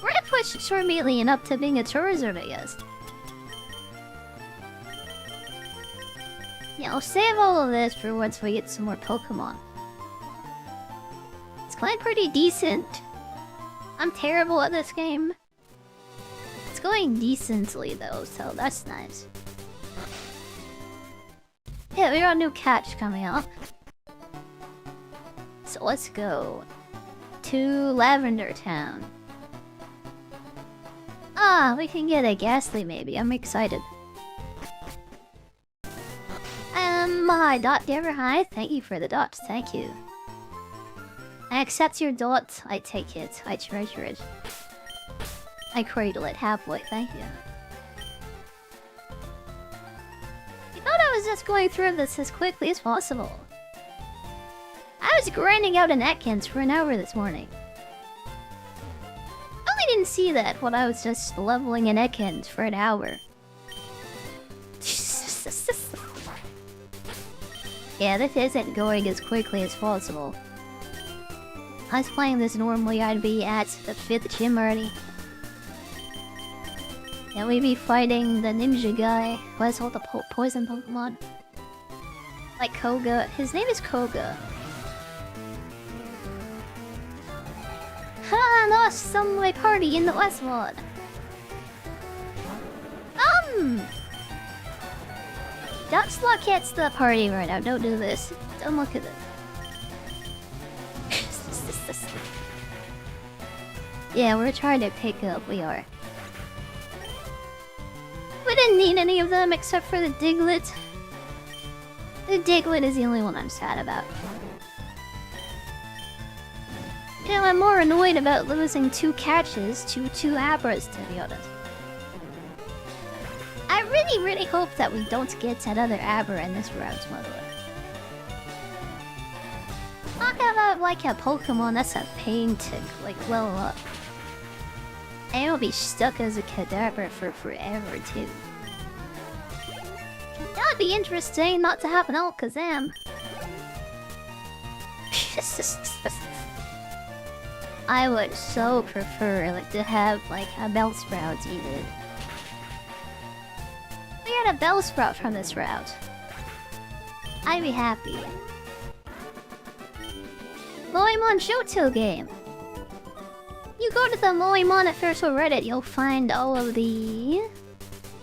We're gonna push Charmeleon up to being a Charizard, I guess. Yeah, I'll save all of this for once we get some more Pokemon. It's going pretty decent. I'm terrible at this game. It's going decently though, so that's nice. Yeah, we got a new catch coming up. So let's go to Lavender Town. We can get a Ghastly maybe. I'm excited. Hi, Dot Giver. Hi, thank you for the dot. Thank you. I accept your dot. I take it. I treasure it. I cradle it halfway. Thank you. I thought I was just going through this as quickly as possible. I was grinding out an Ekans for an hour this morning. I only didn't see that when I was just leveling an Ekans for an hour. Yeah, this isn't going as quickly as possible. I was playing this normally, I'd be at the 5th gym already. Yeah, we'd be fighting the ninja guy who has all the poison Pokemon. Like Koga. His name is Koga. Ha! Lost some of my party in the West VOD. Nuzlocke hits the party right now. Don't do this. Don't look at it. Yeah, we're trying to pick up. We are. We didn't need any of them except for the Diglett. The Diglett is the only one I'm sad about. You know, I'm more annoyed about losing 2 catches to 2 Abras, to be honest. I really hope that we don't get another Aber in this route, by the way. Talk about like a Pokemon that's a pain to like level up. And it'll be stuck as a Kadabra for forever too. That would be interesting not to have an Alakazam. I would so prefer like to have like a Bellsprout even. We had a Bellsprout from this route. I'd be happy. Moemon Shoto game. You go to the Moemon official Reddit, you'll find all of the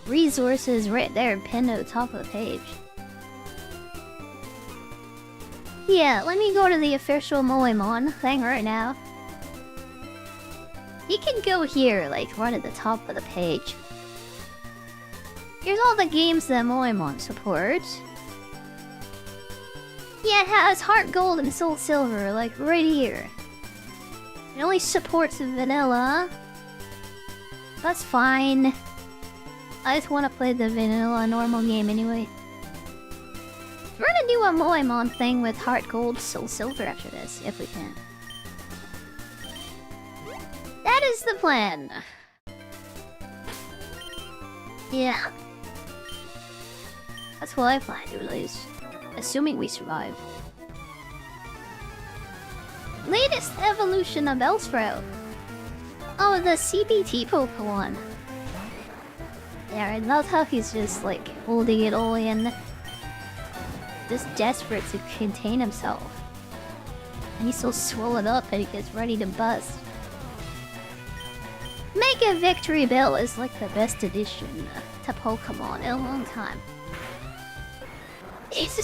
resources right there pinned at the top of the page. Yeah, let me go to the official Moemon thing right now. You can go here, like right at the top of the page. Here's all the games that Moemon supports. Yeah, it has Heart Gold and Soul Silver, like right here. It only supports vanilla. That's fine. I just want to play the vanilla normal game anyway. We're gonna do a Moemon thing with Heart Gold, Soul Silver after this, if we can. That is the plan. Yeah. That's what I plan to at least. Assuming we survive. Latest evolution of Bellsprout. Oh, the CBT Pokemon. Yeah, I love how he's just like holding it all in. Just desperate to contain himself. And he's so swollen up and he gets ready to bust. Mega Victory Bell is like the best addition to Pokemon in a long time. It's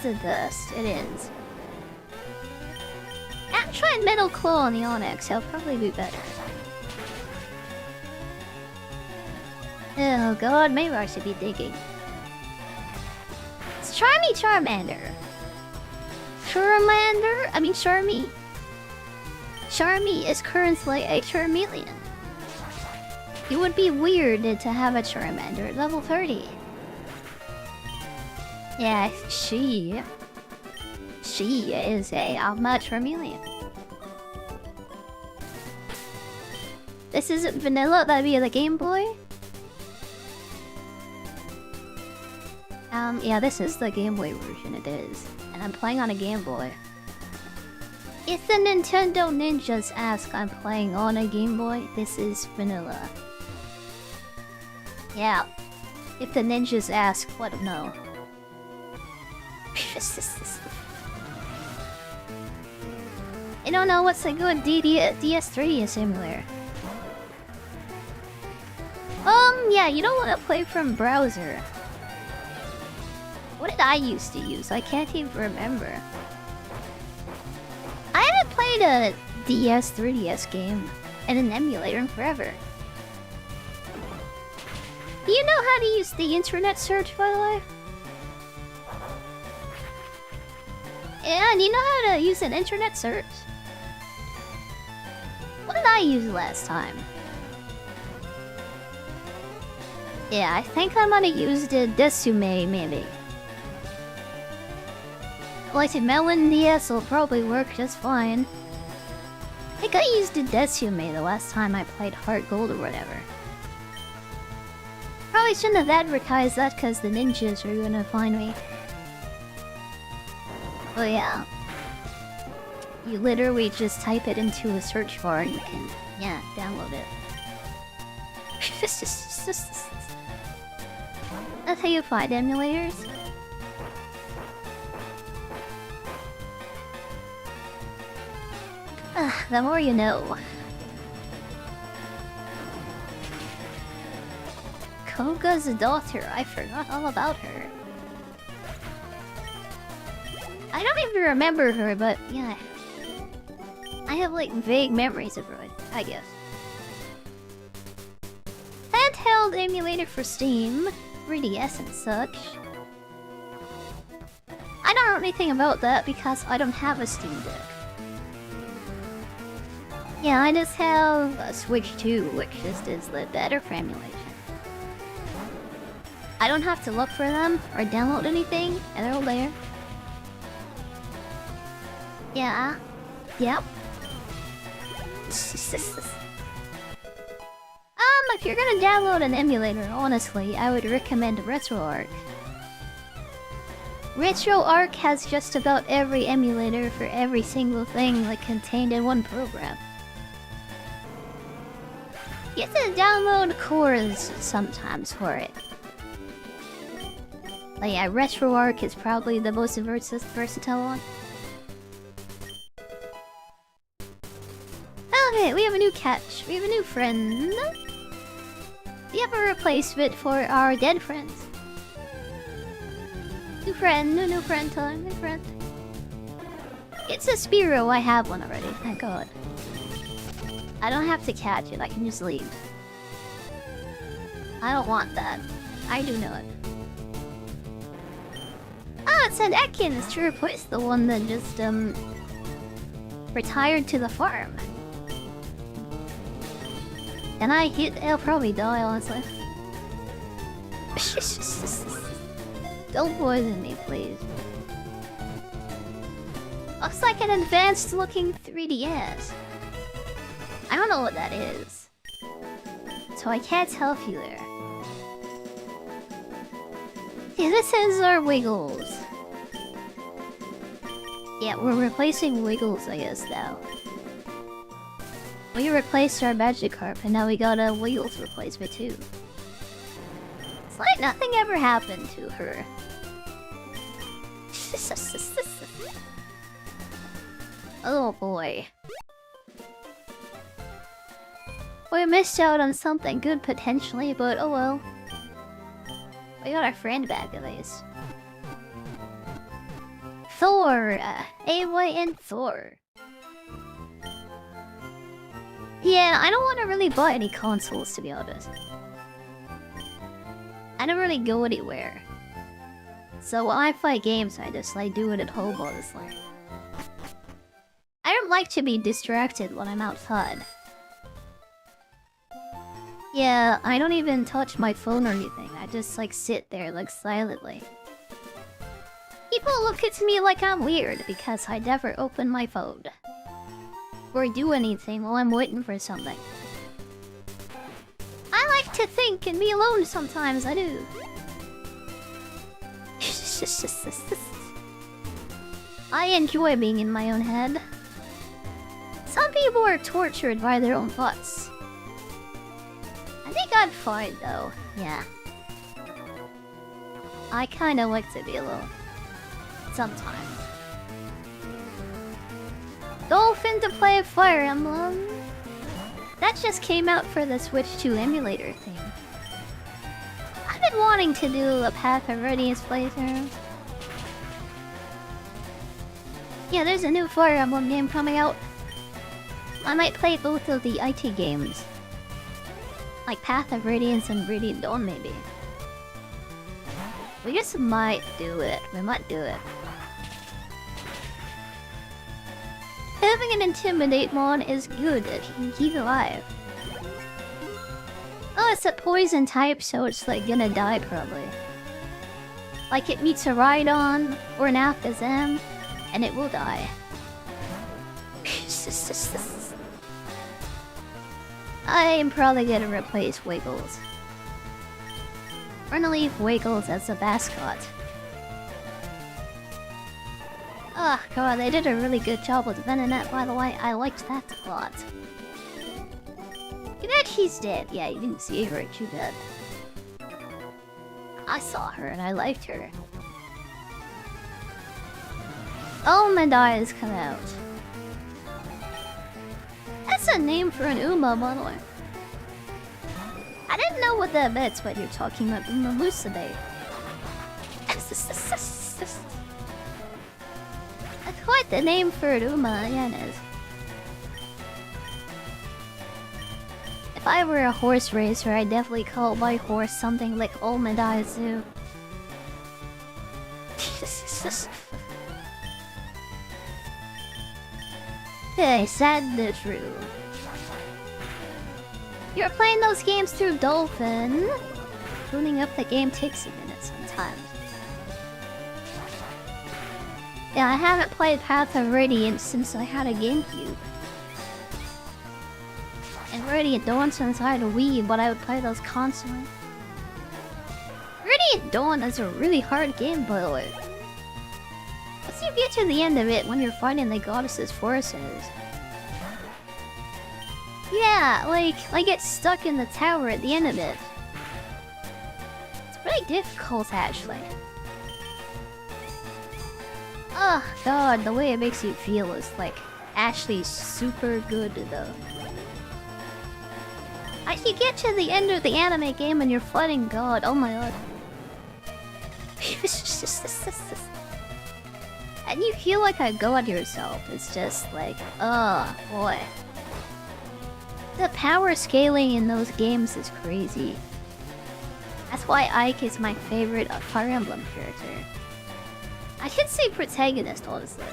the best, it is. I'm trying Metal Claw on the Onyx, it'll probably be better. Oh god, maybe I should be digging. Let's try me Charmander. Charmy. Charmy is currently a Charmeleon. It would be weird to have a Charmander at level 30. Yeah, she is a Alma Charmeleon. This isn't vanilla, that'd be the Game Boy. Yeah, this is the Game Boy version, it is. And I'm playing on a Game Boy. If the Nintendo Ninjas ask I'm playing on a Game Boy, this is vanilla. Yeah. If the ninjas ask, let them know. I don't know what's a good DS3 simulator. Yeah, you don't want to play from browser. What did I used to use? I can't even remember. I haven't played a DS, 3DS game in an emulator in forever. Do you know how to use the internet search, by the way? Yeah, and you know how to use an internet search? What did I use last time? Yeah, I think I might have used a Desume, maybe. Like the Melon DS will probably work just fine. I think I used a Desume the last time I played Heart Gold or whatever. Probably shouldn't have advertised that because the ninjas are gonna find me. But yeah. You literally just type it into a search bar and you can, yeah, download it. That's how you find emulators. The more you know. Koga's daughter, I forgot all about her. I don't even remember her, but yeah. I have like vague memories of her, I guess. Handheld emulator for Steam, 3DS and such. I don't know anything about that because I don't have a Steam Deck. Yeah, I just have a Switch 2, which just is the better for emulation. I don't have to look for them or download anything, and they're all there. Yeah. Yep. If you're gonna download an emulator, honestly, I would recommend RetroArch. RetroArch has just about every emulator for every single thing like contained in one program. You have to download cores sometimes for it. But yeah, RetroArch is probably the most versatile one. Okay, we have a new catch. We have a new friend. We have a replacement for our dead friends. New friend, new friend time, new friend. It's a Spearow, I have one already, thank god. I don't have to catch it, I can just leave. I don't want that. I do not. Ah, it said Ekans to replace the one that just, retired to the farm. And I hit, it'll probably die, honestly. Don't poison me, please. Looks like an advanced looking 3DS. I don't know what that is. So I can't help you there. Yeah, this is our Wiggles. Yeah, we're replacing Wiggles, I guess, now. We replaced our Magikarp, and now we got a Wiggles replacement too. It's like nothing ever happened to her. Oh boy. We missed out on something good potentially, but oh well. We got our friend back at least. Thor! AYN Thor. Yeah, I don't want to really buy any consoles, to be honest. I don't really go anywhere. So when I play games, I just like do it at home, honestly. I don't like to be distracted when I'm outside. Yeah, I don't even touch my phone or anything. I just like sit there like silently. People look at me like I'm weird because I never open my phone. Or do anything while I'm waiting for something. I like to think and be alone sometimes, I do. I enjoy being in my own head. Some people are tortured by their own thoughts. I think I'm fine though, yeah. I kinda like to be alone. Sometimes. Dolphin to play Fire Emblem. That just came out for the Switch 2 emulator thing. I've been wanting to do a Path of Radiance playthrough. Yeah, there's a new Fire Emblem game coming out. I might play both of the IT games. Like Path of Radiance and Radiant Dawn, maybe. We just might do it. We might do it. Having an Intimidate mod is good. It can keep you alive. Oh, it's a poison type, so it's like gonna die probably. Like it meets a Rhydon or an Alakazam, and it will die. I am probably gonna replace Wiggles. We're gonna leave Wiggles as a mascot. Oh god, they did a really good job with Venonat, by the way. I liked that a lot. You bet she's dead. Yeah, you didn't see her, too bad. I saw her and I liked her. Oh, Mandai has come out. That's a name for an Uma, by the way. I didn't know what that meant when you're talking about Uma Musume. That's quite the name for an Uma, yeah, it is. If I were a horse racer, I'd definitely call my horse something like Omedaizu. Hey, sad but true. You're playing those games through Dolphin. Booting up the game takes a minute sometimes. Yeah, I haven't played Path of Radiance since I had a GameCube. And Radiant Dawn since I had a Wii, but I would play those constantly. Radiant Dawn is a really hard game, by the way. Once you get to the end of it, when you're fighting the goddess's forces. Yeah, like, I get stuck in the tower at the end of it. It's really difficult, actually. Oh god, the way it makes you feel is, like, actually super good, though. Like, you get to the end of the anime game and you're fighting God, oh my god. And you feel like a god yourself, it's just like, oh boy. The power scaling in those games is crazy. That's why Ike is my favorite Fire Emblem character. I should say protagonist, honestly.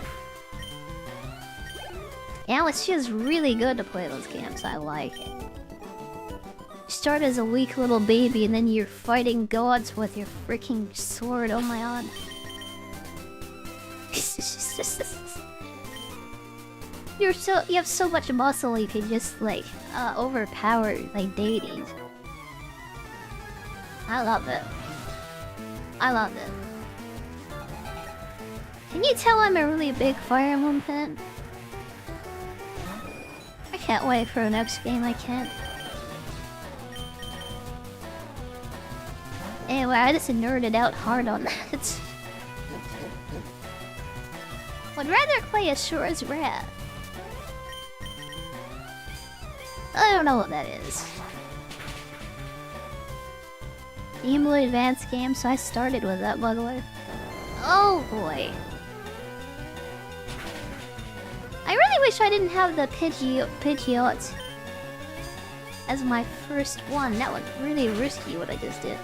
Yeah, it's just really good to play those games, I like it. You start as a weak little baby and then you're fighting gods with your freaking sword, oh my god. You have so much muscle you can just like overpower like deities. I love it. I love it. Can you tell I'm a really big Fire Emblem fan? I can't wait for the next game, I can't. Anyway, I just nerded out hard on that. Would rather play Asura's Wrath. I don't know what that is. Game Boy Advance game, so I started with that, by the way. Oh boy. I really wish I didn't have the Pidgeot as my first one. That was really risky what I just did.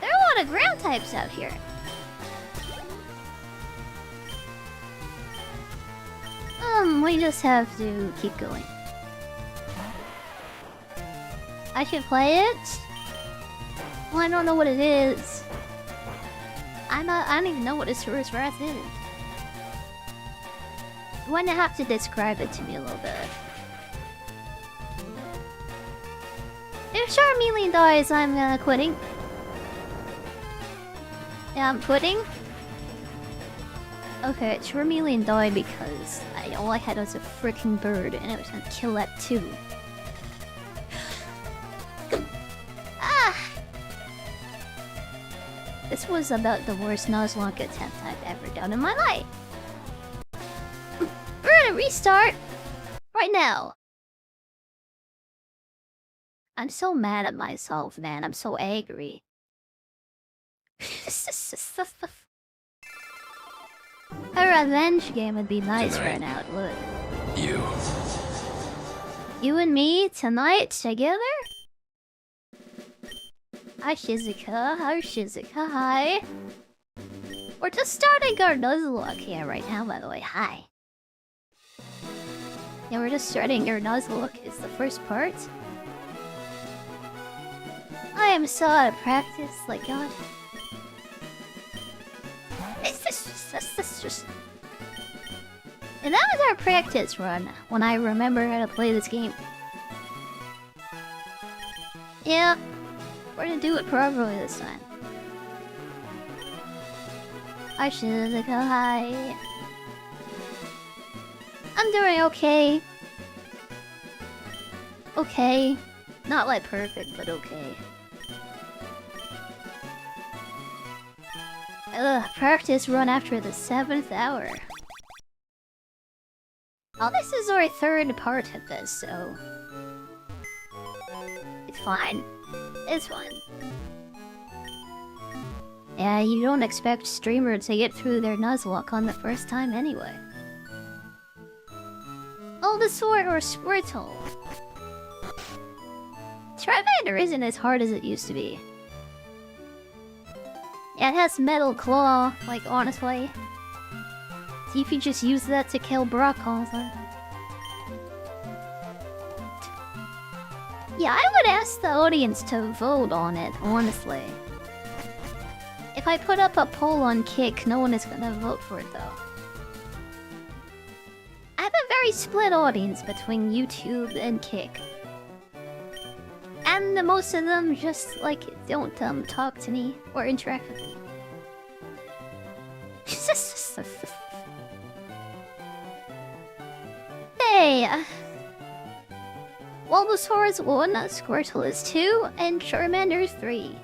There are a lot of ground types out here. We just have to keep going. I should play it? Well, I don't know what it is. I don't even know what Asura's Wrath is. You want to have to describe it to me a little bit. If Charmeleon dies, I'm quitting. Yeah, I'm quitting. Okay, Charmeleon died because all I had was a freaking bird and I was gonna kill that too. Ah! This was about the worst Nuzlocke attempt I've ever done in my life. We're gonna restart right now. I'm so mad at myself, man. I'm so angry. A revenge game would be nice right now, it would. You and me tonight together? Hi Shizuka, hi. We're just starting our Nuzlocke here right now, by the way, hi. Yeah, we're just starting our Nuzlocke, it's the first part. I am so out of practice, like god. And that was our practice run, when I remember how to play this game. Yeah, we're gonna do it properly this time. I should go hi. I'm doing okay. Okay. Not like perfect, but okay. Practice run after the 7th hour. Oh, this is our 3rd part of this, so... It's fine. It's fine. Yeah, you don't expect streamers to get through their Nuzlocke on the first time anyway. Bulbasaur or Squirtle? Charmander isn't as hard as it used to be. Yeah, it has Metal Claw, like, honestly. See if you just use that to kill Brock also. Yeah, I would ask the audience to vote on it, honestly. If I put up a poll on Kick, no one is gonna vote for it, though. I have a very split audience between YouTube and Kick. And most of them just, like, don't talk to me or interact with me. Hey! Bulbasaur is 1, Squirtle is 2, and Charmander is 3.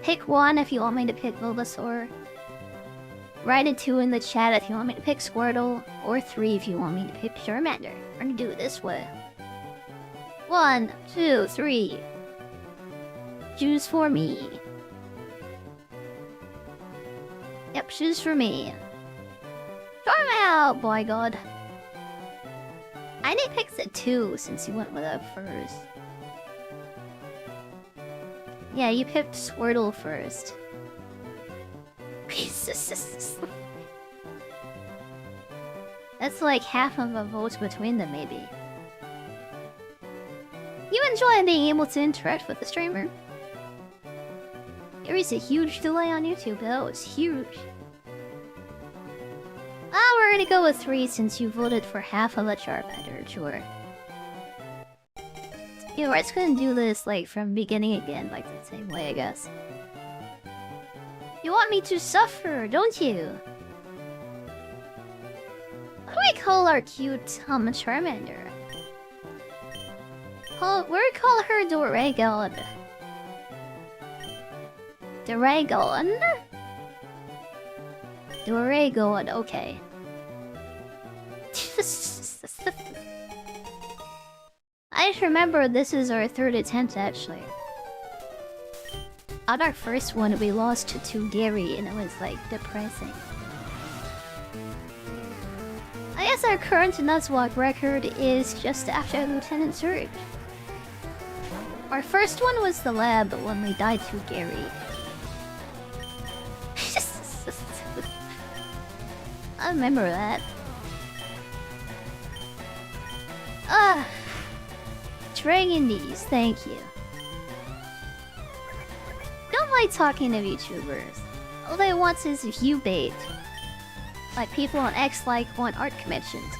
Pick 1 if you want me to pick Bulbasaur. Write a 2 in the chat if you want me to pick Squirtle, or 3 if you want me to pick Charmander. We're gonna do it this way. 1, 2, 3. Choose for me. Yep, choose for me. Charmander! Boy, god. I didn't pick the 2 since you went with it first. Yeah, you picked Squirtle first. That's like half of a vote between them, maybe. You enjoy being able to interact with the streamer. There is a huge delay on YouTube, though. It's huge. We're gonna go with 3 since you voted for half of a Charmander, sure. Yeah, we're just gonna do this, like, from beginning again, like the same way, I guess. You want me to suffer, don't you? What do we call our cute, Charmander? we call her Doragon. Doragon? Doragon, okay. I just remember this is our third attempt, actually. On our first one, we lost to Gary, and it was, like, depressing. I guess our current Nuzlocke record is just after Lieutenant Surge. Our first one was the lab when we died to Gary. I remember that. Dragonese, thank you. Don't like talking to VTubers. All they want is view bait. Like people on X want art commissions.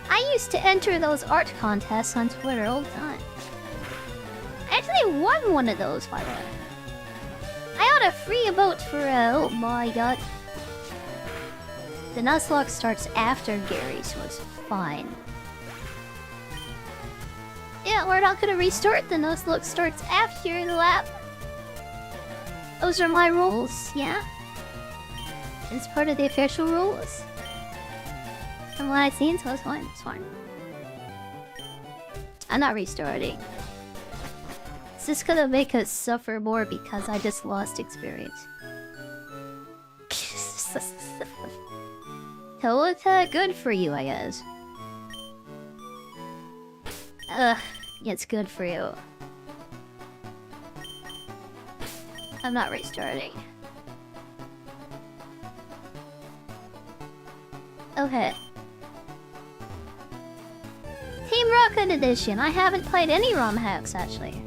I used to enter those art contests on Twitter all the time. I actually won one of those, by the way. I got a free emote for oh my god. The Nuzlocke starts after Gary, so it's fine. Yeah, we're not gonna restart. The Nuzlocke starts after the lab. Those are my rules, yeah? It's part of the official rules. From what I've seen, so it's fine, it's fine. I'm not restarting. It's just gonna make us suffer more because I just lost experience. So it's good for you, I guess. It's good for you. I'm not restarting. Okay. Team Rocket Edition. I haven't played any ROM hacks, actually.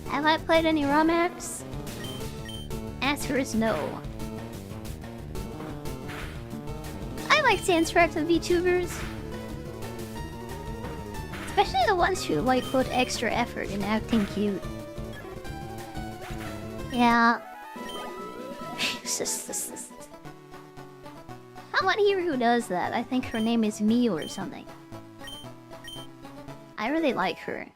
Have I played any ROM hacks? Answer is no. I like to interact with VTubers. Especially the ones who like put extra effort in acting cute. Yeah. Someone here who does that. I think her name is Miu or something. I really like her.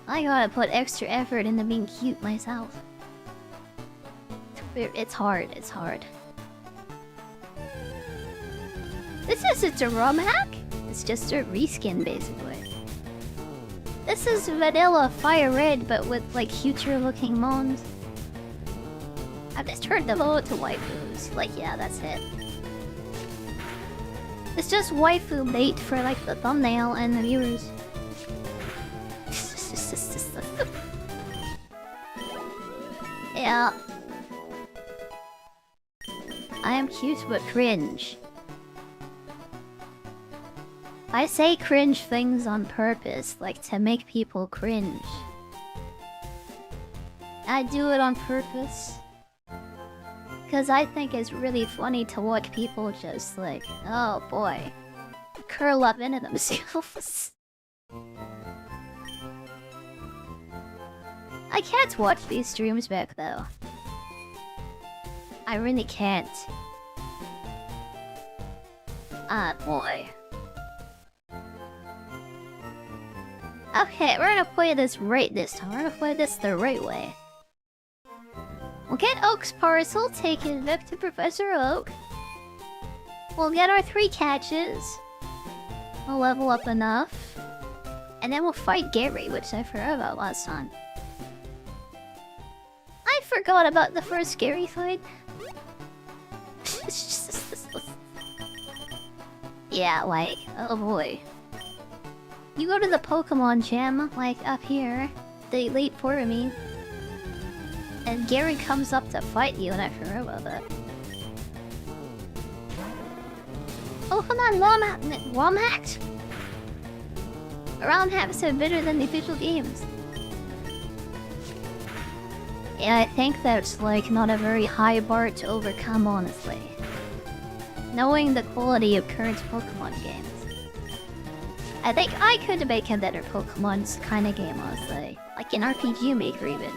I gotta put extra effort into being cute myself. It's hard, it's hard. This isn't a ROM hack? It's just a reskin, basically. This is vanilla FireRed, but with, like, cuter looking mons. I've just turned them all to waifus. Like, yeah, that's it. It's just waifu bait for, like, the thumbnail and the viewers. Yeah. I am cute but cringe. I say cringe things on purpose, like to make people cringe. I do it on purpose. Because I think it's really funny to watch people just like, oh boy, curl up into themselves. I can't watch these streams back though. I really can't. Ah, boy. Okay, we're gonna play this right this time. We're gonna play this the right way. We'll get Oak's parcel, take it back to Professor Oak. We'll get our 3 catches. We'll level up enough. And then we'll fight Gary, which I forgot about last time. I forgot about the first Gary fight. Yeah, like, oh boy. You go to the Pokemon gym, like up here, the Elite Four, I mean, and Gary comes up to fight you, and I forgot about that. Pokemon ROM hacked? ROM hacks are better than the official games. Yeah, I think that's like not a very high bar to overcome, honestly. Knowing the quality of current Pokemon games. I think I could make a better Pokemon's kind of game, honestly. Like an RPG Maker, even.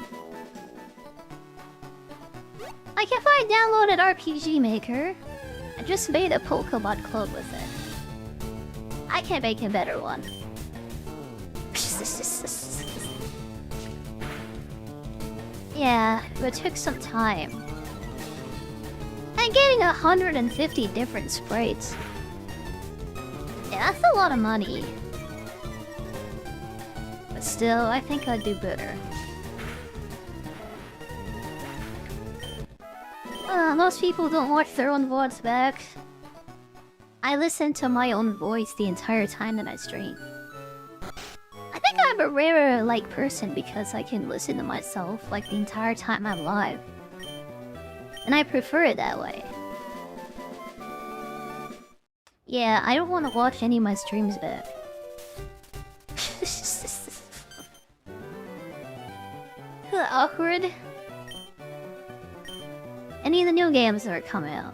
Like if I downloaded RPG Maker, I just made a Pokemon club with it. I can make a better one. Yeah, it took some time. And getting 150 different sprites. Yeah, that's a lot of money. But still, I think I'd do better. Most people don't watch their own VODs back. I listen to my own voice the entire time that I stream. I think I'm a rare person because I can listen to myself the entire time I'm live. And I prefer it that way. Yeah, I don't want to watch any of my streams back. Awkward. Any of the new games that are coming out?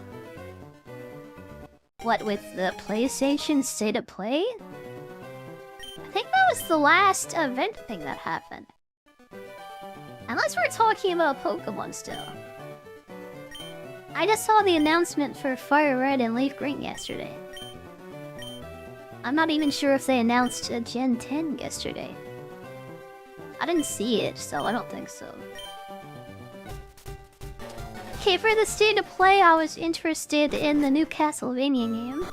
What, with the PlayStation State of Play? I think that was the last event thing that happened. Unless we're talking about Pokemon still. I just saw the announcement for FireRed and Leaf Green yesterday. I'm not even sure if they announced a Gen 10 yesterday. I didn't see it, so I don't think so. Okay, for the State of Play, I was interested in the new Castlevania game.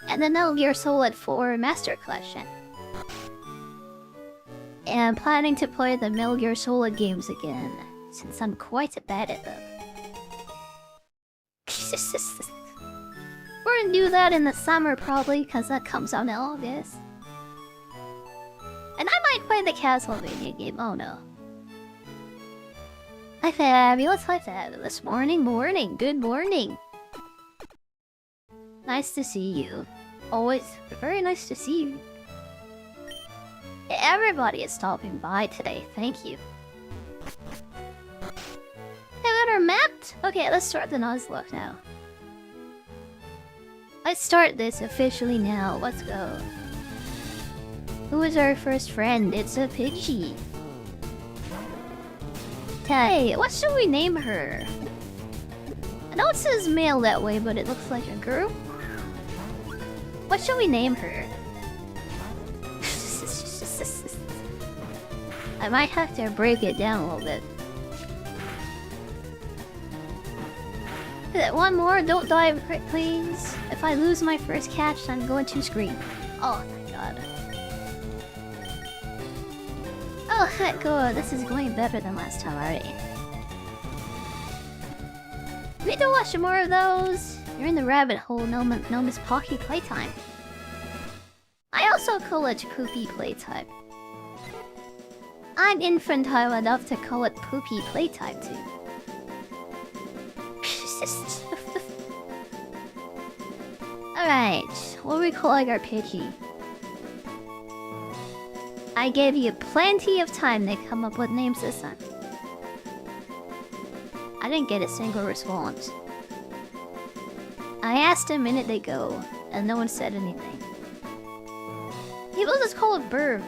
And the Metal Gear Solid 4 Master Collection. And I'm planning to play the Metal Gear Solid games again, since I'm quite bad at them. We're gonna do that in the summer probably, because that comes out in August. And I might play the Castlevania game, oh no. Hi Fabulous, hi Fabulous. Morning, good morning. Nice to see you. Always very nice to see you. Everybody is stopping by today, thank you. Have better mapped? Okay, let's start the Nuzlocke now. Let's start this officially now, let's go. Who is our first friend? It's a Pidgey. Hey, what should we name her? I know it says male that way, but it looks like a girl. What should we name her? I might have to break it down a little bit. One more, don't die please. If I lose my first catch, I'm going to scream. Oh my god. Oh heck, good. This is going better than last time already. We need to watch more of those. You're in the rabbit hole, known as Pocky Playtime. I also call it Poopy Playtime. I'm infantile enough to call it Poopy Playtime too. Alright, what are we calling our Pidgey? I gave you plenty of time to come up with names this time. I didn't get a single response. I asked a minute ago, and no one said anything. People just call it Burb.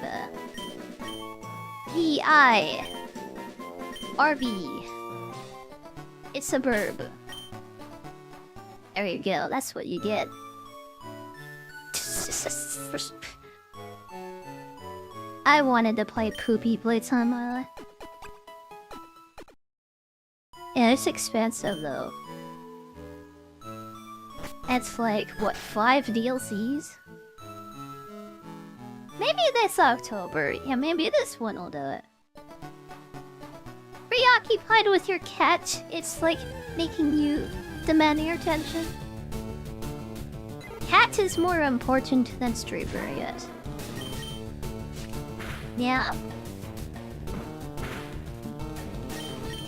B-I-R-B. It's a burb. There you go, that's what you get. I wanted to play Poopy Playtime, my life. Yeah, it's expensive though. It's like, what, 5 DLCs? Maybe this October. Yeah, maybe this one will do it. Preoccupied with your cat, it's like making you demand your attention. Cat is more important than Strawberry yet. Yeah.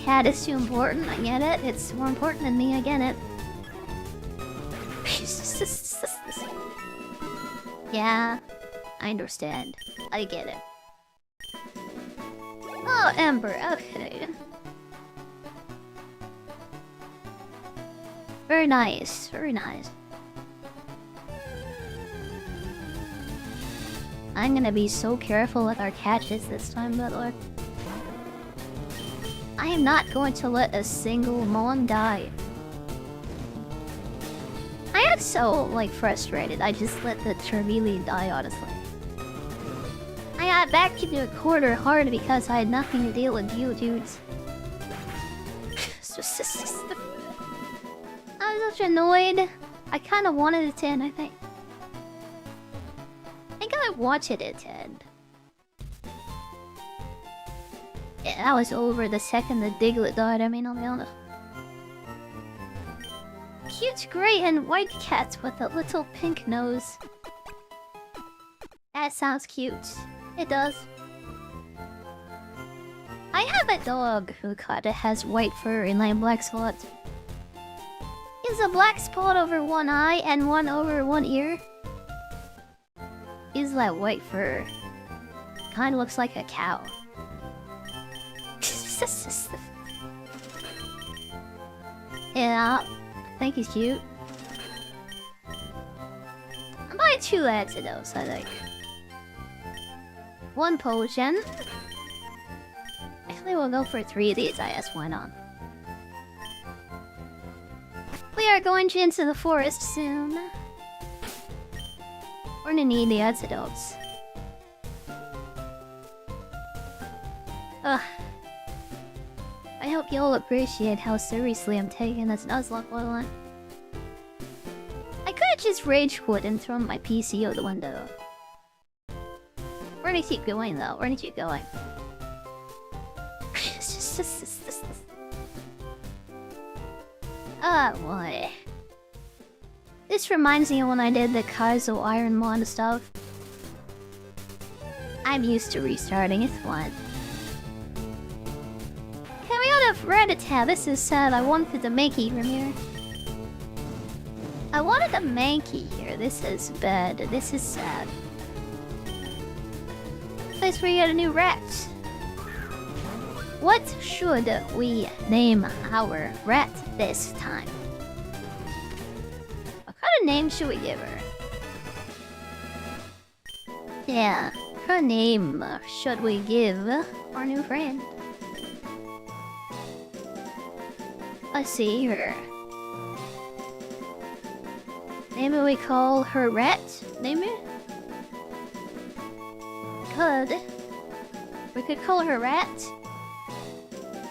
Cat is too important, I get it. It's more important than me, I get it. Yeah, I understand. I get it. Oh, Ember, okay. Very nice, very nice. I'm gonna be so careful with our catches this time, by the way. I am not going to let a single Moemon die. so, like, frustrated. I just let the Charmeleon die, honestly. I got back into a corner hard because I had nothing to deal with you dudes. I was such annoyed. I kind of wanted it to end, I think. I think I watched it at 10. Yeah, I was over the second the Diglett died, I mean, I'll be honest. Cute grey and white cats with a little pink nose. That sounds cute. It does. I have a dog who kinda has white fur and like black spots. He has a black spot over one eye and one over one ear. He's like white fur. Kinda looks like a cow. Yeah, I think he's cute. I'm buying 2 antidotes, I think. 1 potion. Actually, we'll go for 3 of these, I guess, why not? We are going into the forest soon. We're gonna need the antidotes. Ugh. I hope you'll appreciate how seriously I'm taking this Nuzlocke line. I could've just rage quit and thrown my PC out the window. We're gonna keep going though, we're gonna keep going. Oh boy. This reminds me of when I did the Kaizo Ironmon stuff. I'm used to restarting, it's fun. Okay, we got a Rattata. This is sad. I wanted the Mankey from here. I wanted the Mankey here. This is bad. This is sad. Place where you get a new rat. What should we name our rat this time? What kind of name should we give her? Yeah, what kind of name should we give our new friend? Let's see her. Maybe we call her Rat? Maybe? We could call her Rat.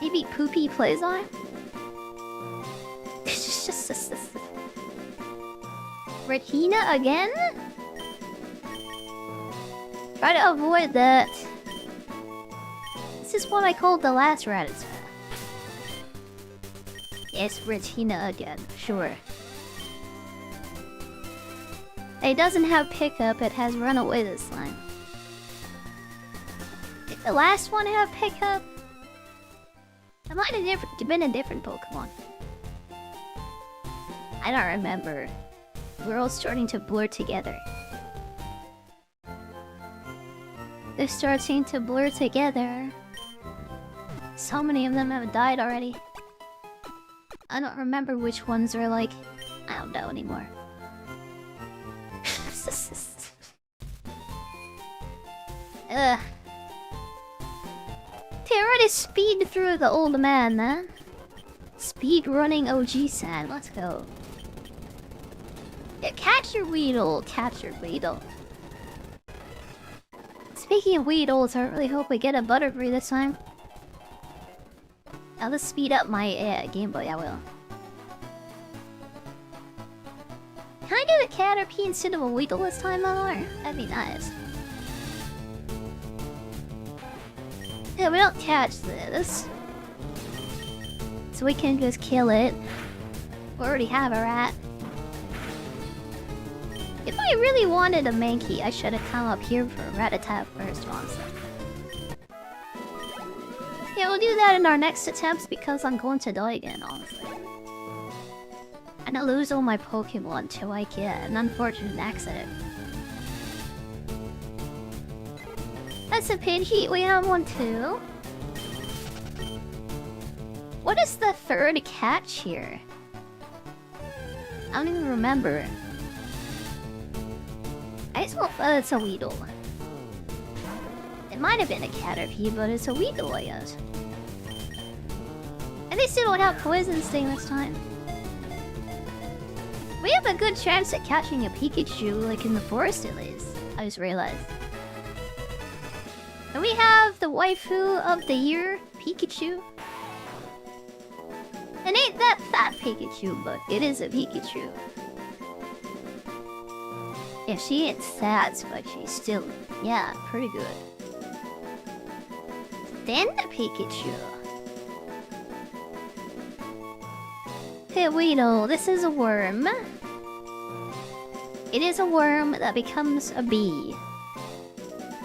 Maybe Poopy plays on. Retina again? Try to avoid that. This is what I called the last Rattata. Yes, Retina again, sure. It doesn't have pickup, it has runaway this time. Did the last one have pickup? It might have been a different Pokemon. I don't remember. We're all starting to blur together. They're starting to blur together. So many of them have died already. I don't remember which ones are like... I don't know anymore. Ugh. They already speed through the old man, man. Speed running OG-san, let's go. Yeah, catch your Weedle, catch your Weedle. Speaking of Weedles, I really hope we get a Butterfree this time. I'll just speed up my Game Boy, I will. Can I get a Caterpie instead of a Weedle this time, or? That'd be nice. Yeah, we don't catch this. So we can just kill it. We already have a rat. If I really wanted a Mankey, I should have come up here for a Rattata first, honestly. Yeah, we'll do that in our next attempts because I'm going to die again, honestly. And I lose all my Pokemon till I get an unfortunate accident. That's a Pidgey, we have one too. What is the third catch here? I don't even remember. I just hope it's a Weedle. It might have been a Caterpie, but it's a Weedle, I guess. At least it don't have Poison Sting this time. We have a good chance at catching a Pikachu, like in the forest at least. I just realized. And we have the waifu of the year, Pikachu. It ain't that fat Pikachu, but it is a Pikachu. Yeah, she ain't fat, but she's still, yeah, pretty good. Then the Pikachu. Okay, Weedle, this is a worm. It is a worm that becomes a bee.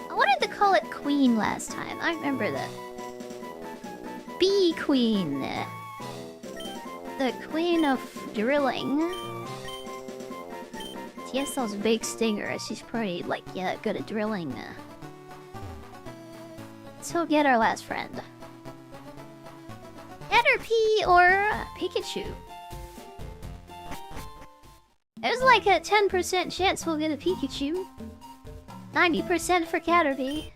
I wanted to call it Queen last time. I remember that. Bee Queen. The Queen of Drilling. She has those big stingers. She's pretty, like, yeah, good at drilling. So get our last friend. Caterpie or Pikachu. There's like a 10% chance we'll get a Pikachu. 90% for Caterpie.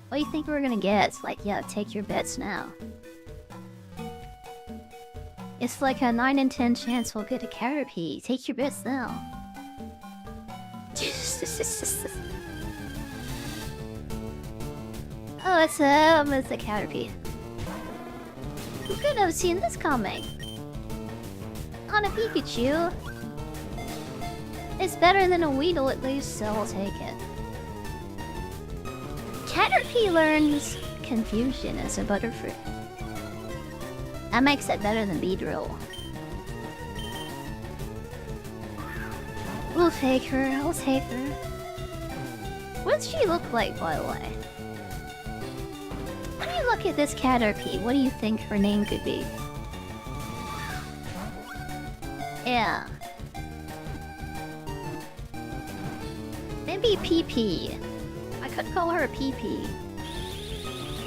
What do you think we're gonna get? Like, yeah, take your bets now. It's like a 9 in 10 chance we'll get a Caterpie. Take your bets now. Oh, it's a Caterpie. Who could have seen this coming? On a Pikachu. It's better than a Weedle at least, so I'll take it. Caterpie learns Confusion as a Butterfree. That makes it better than Beedrill. We'll take her, I'll take her. What does she look like, by the way? When you look at this Caterpie, what do you think her name could be? Yeah. Maybe PP. I could call her PP.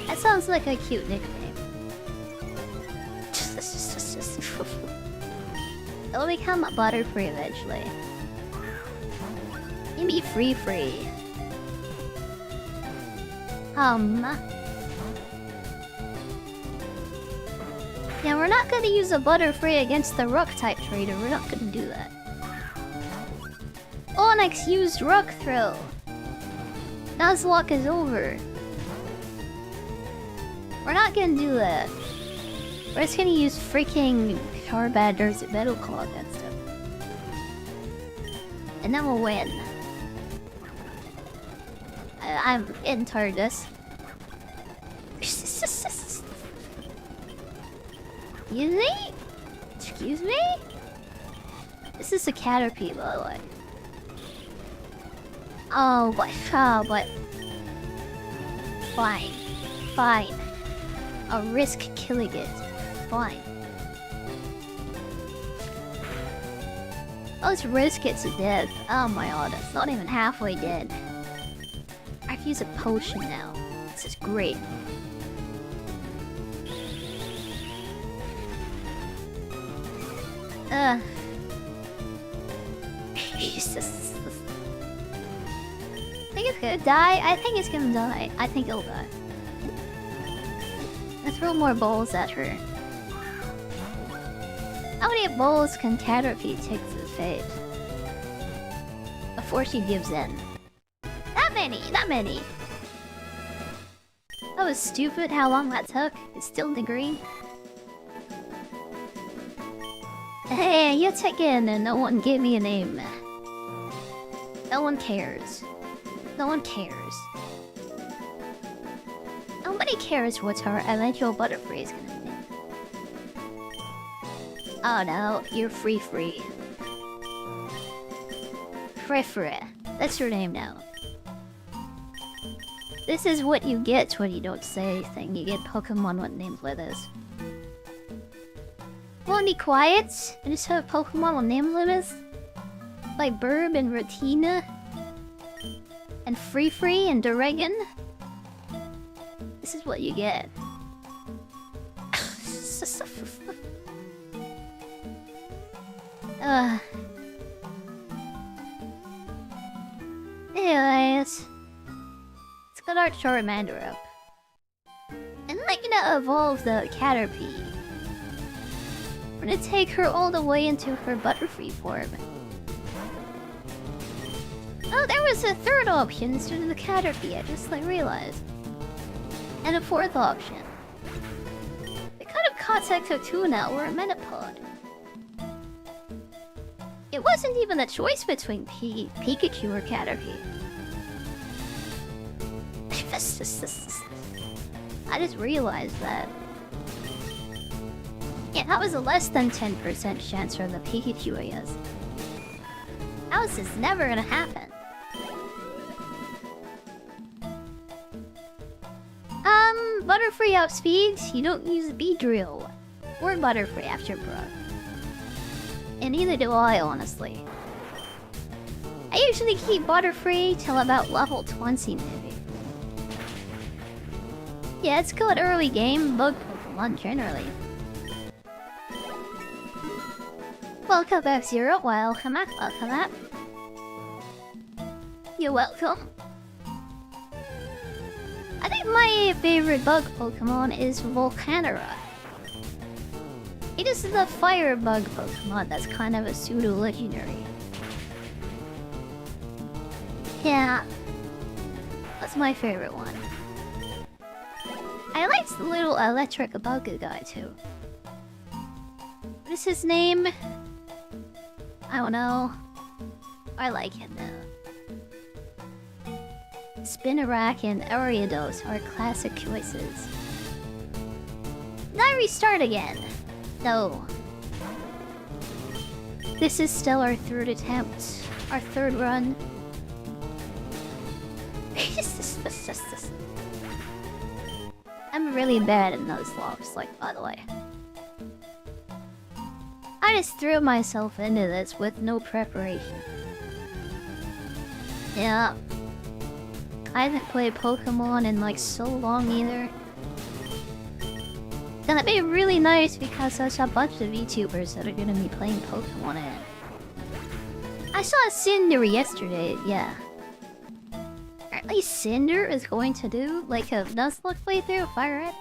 That sounds like a cute nickname. It'll become a Butterfree eventually. Maybe Free. Yeah, we're not gonna use a Butterfree against the Rock-type trader. We're not gonna do that. Onyx used Rock Throw. Nuzlocke is over. We're not gonna do that. We're just gonna use freaking Charbander's Metal Claw against him. And then we'll win. I'm getting tired of this. Excuse me? Excuse me? This is a Caterpie, by the way. Oh, but... Fine. I'll risk killing it. Fine. Let's risk it to death. Oh my god, it's not even halfway dead. I have to use a potion now. This is great. Jesus. I think it's gonna die. I think it's gonna die. I think it'll die. Let's throw more balls at her. How many balls can Caterpie take to the face before she gives in? That many! That was stupid how long that took. It's still in the green. Hey, you took in and no one gave me a name. No one cares. No one cares. Nobody cares what our eventual Butterfree is gonna be. Oh no, you're Free. Free. That's your name now. This is what you get when you don't say anything. You get Pokemon with names like this. Won't be quiet and just have Pokemon with name limits? Like Burb and Ratina? And Free and Duregon? This is what you get. Anyways, let's get our Charmander up. And like, you know, evolve the Caterpie. I'm gonna take her all the way into her Butterfree form. Oh, there was a third option instead of the Caterpie, I just realized. And a fourth option. They could have caught Sectotuna or a Metapod. It wasn't even a choice between Pikachu or Caterpie. I just realized that. Yeah, that was a less than 10% chance from the Pikachu, I guess. How is this never gonna happen? Butterfree outspeeds, you don't use Beedrill or Butterfree after Brook. And neither do I, honestly. I usually keep Butterfree till about level 20, maybe. Yeah, it's good early game, bug Pokemon generally. Welcome back, Zero. Welcome back, welcome back. You're welcome. I think my favorite bug Pokemon is Volcanora. It is the fire bug Pokemon that's kind of a pseudo-legendary. Yeah, that's my favorite one. I liked the little electric bug guy too. What is his name? I don't know. I like him though. Spinarak and Ariados are classic choices. Now restart again. No. This is still our third attempt. Our third run. I'm really bad at Nuzlocke, by the way. I just threw myself into this with no preparation. Yeah. I haven't played Pokemon in so long either. It's gonna be really nice because there's a bunch of VTubers that are gonna be playing Pokemon in it. I saw Cinder yesterday, yeah. Or at least Cinder is going to do a Nuzlocke playthrough, FireRed.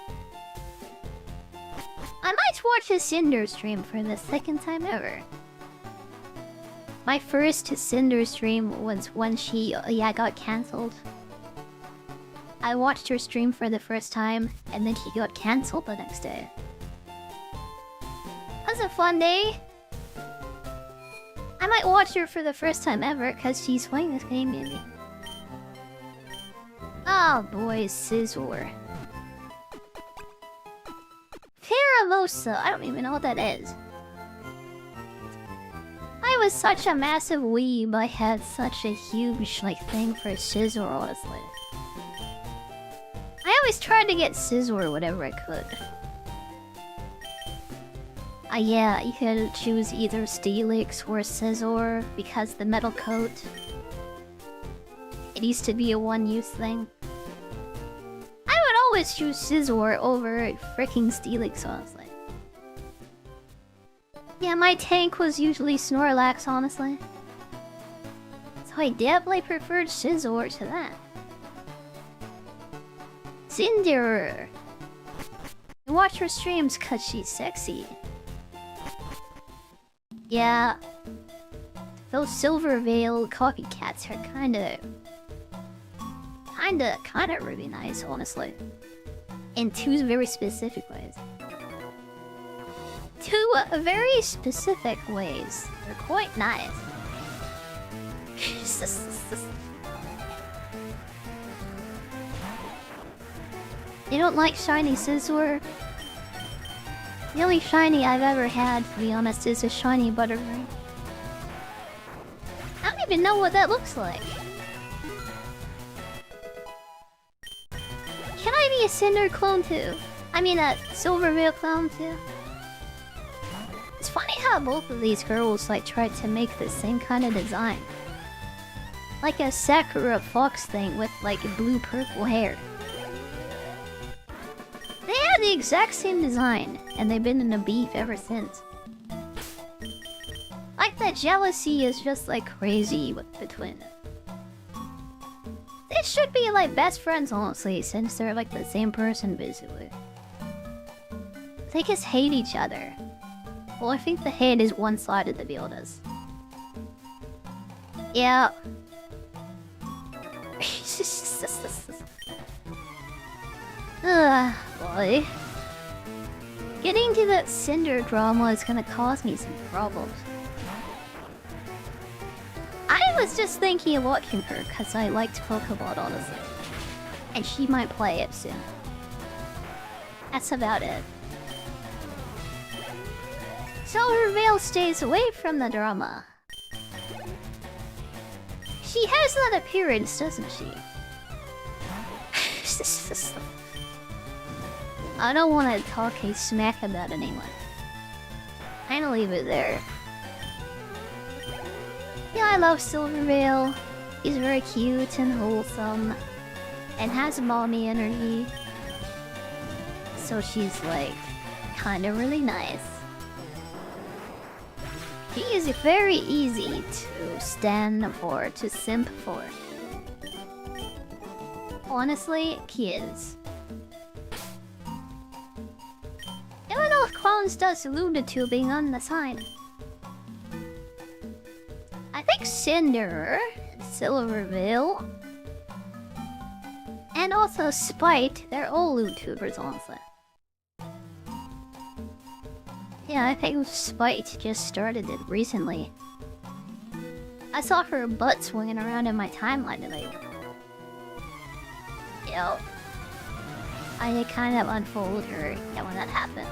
I might watch a Cinder stream for the second time ever. My first Cinder stream was when she got cancelled. I watched her stream for the first time, and then she got cancelled the next day. That was a fun day. I might watch her for the first time ever, because she's playing this game, maybe. Oh boy, Scizor. Paramosa, I don't even know what that is. I was such a massive weeb, I had such a huge, thing for Scizor, honestly. I always tried to get Scizor whenever I could. Yeah, you could choose either Steelix or Scizor because the metal coat. It used to be a one-use thing. I would always choose Scizor over freaking Steelix, honestly. Yeah, my tank was usually Snorlax, honestly. So I definitely preferred Scizor to that. Cinder! I watch her streams cause she's sexy. Yeah. Those Silver Veil copycats are kinda really nice, honestly. In two very specific ways. Two very specific ways. They're quite nice. You don't like shiny Scizor? The only shiny I've ever had, to be honest, is a shiny Butterfree. I don't even know what that looks like. Can I be a Cinder clone too? I mean a Silver Veil clone too? It's funny how both of these girls tried to make the same kind of design. Like a Sakura Fox thing with blue-purple hair. They had the exact same design, and they've been in a beef ever since. That jealousy is just crazy with the twins. They should be best friends, honestly, since they're the same person, basically. They just hate each other. Well, I think the head is one side of the builders. Yeah. Boy. Getting to that Cinder drama is gonna cause me some problems. I was just thinking of watching her because I liked Pokemon, honestly. And she might play it soon. That's about it. Silver Veil stays away from the drama. She has that appearance, doesn't she? I don't want to talk a smack about anyone. I'll leave it there. Yeah, I love Silver Veil. He's very cute and wholesome. And has mommy energy. So she's like, kinda really nice. He is very easy to stand for, to simp for. Honestly, kids. Even though Clones does allude to being on the side. I think Cinder, Silverville, and also Spite, they're all YouTubers, honestly. Yeah, I think Spite just started it recently. I saw her butt swinging around in my timeline today. Yo. I kind of unfollowed her when that happened.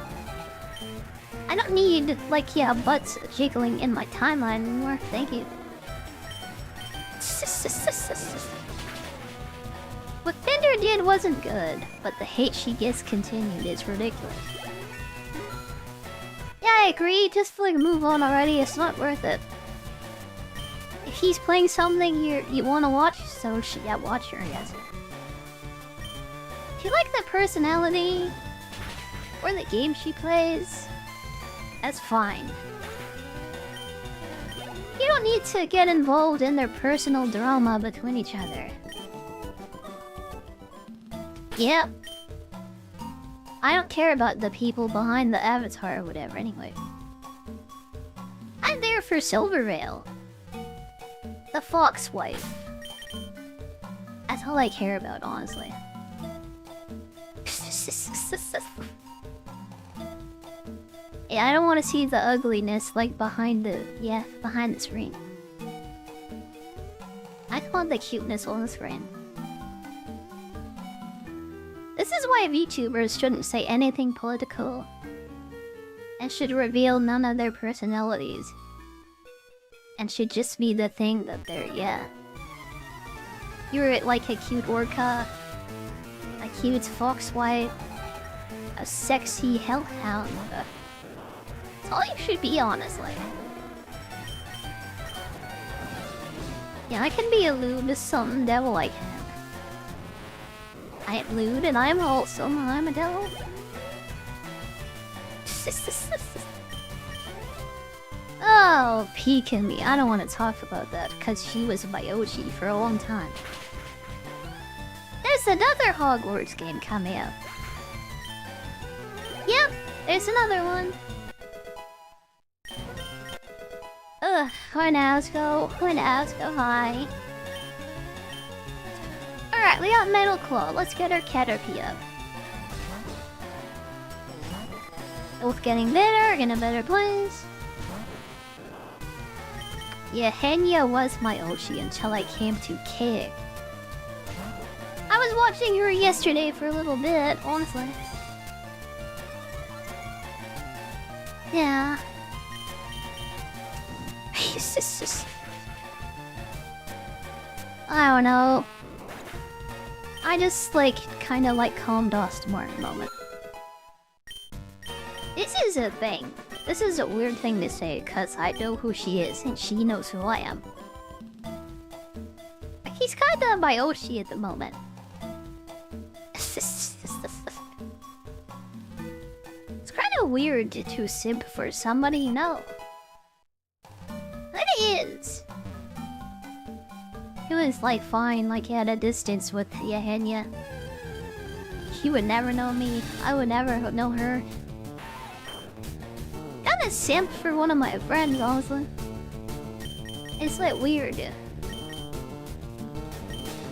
I don't need, like, yeah, butts jiggling in my timeline anymore, thank you. What Fender did wasn't good, but the hate she gets continued is ridiculous. Yeah, I agree, just like move on already, it's not worth it. If he's playing something you want to watch, so yeah, watch her, I guess. If you like the personality, or the game she plays, that's fine. You don't need to get involved in their personal drama between each other. Yep. I don't care about the people behind the avatar or whatever, anyway. I'm there for Silvervale. The fox wife. That's all I care about, honestly. Yeah, I don't want to see the ugliness, like, behind the screen. I want the cuteness on the screen. This is why VTubers shouldn't say anything political. And should reveal none of their personalities. And should just be the thing that they're, yeah. You're like a cute orca, a cute foxwife, a sexy hellhound. That's all you should be, honestly. Yeah, I can be a lewd to some devil I can. I am lewd and I am wholesome and I'm a devil. Oh, peeking me. I don't want to talk about that because she was my OG for a long time. There's another Hogwarts game coming out. Yep, there's another one. Ugh, Hornowsko, hi. Alright, we got Metal Claw. Let's get our Caterpie up. Both getting better, in a better place. Yeah, Henya was my Oshi until I came to Kick. I was watching her yesterday for a little bit, honestly. Yeah. I don't know. I just, like, kinda like Calm Dust more at the moment. This is a thing. This is a weird thing to say, cause I know who she is, and she knows who I am. He's kinda my Oshi at the moment. It's kinda weird to simp for somebody you know. It is. He was like fine, like at a distance with Yahenya. She would never know me. I would never know her. That simp for one of my friends, honestly. It's like weird.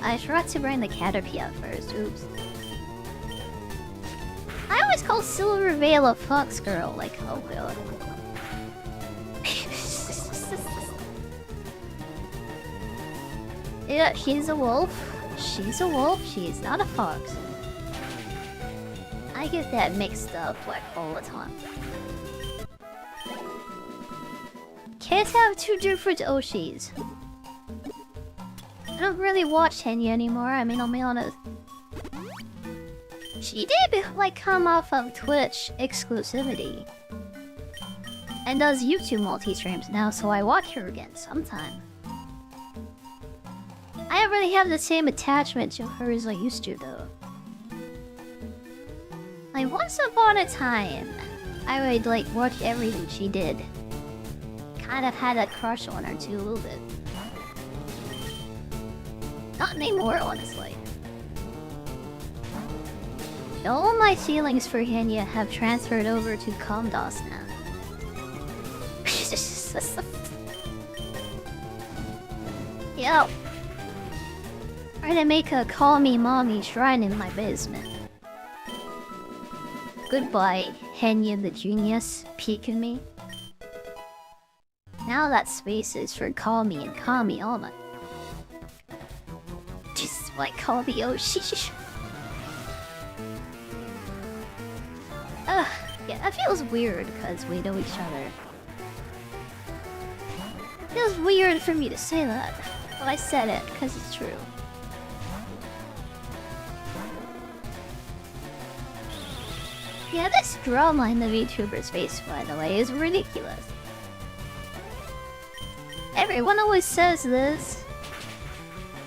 I forgot to bring the Caterpie out first, oops. I always call Silver Veil a fox girl, like, oh god. Yeah, she's a wolf. She's a wolf, she's not a fox. I get that mixed up, like, all the time. Can't have two different Oshis. I don't really watch Henya anymore, I mean, I'll be honest. She did, like, come off of Twitch exclusivity. And does YouTube multi-streams now, so I watch her again sometime. I don't really have the same attachment to her as I used to, though. Like, once upon a time, I would, like, watch everything she did. Kind of had a crush on her, too, a little bit. Not anymore, honestly. All my feelings for Henya have transferred over to Comdos now. Yo. Try to make a call me mommy shrine in my basement. Goodbye, Henya the genius, peeking me. Now that space is for call me and call me all night. Just like call me Oshi. Yeah, that feels weird because we know each other. Feels weird for me to say that, but I said it because it's true. Yeah, this drama in the VTuber's face, by the way, is ridiculous. Everyone always says this.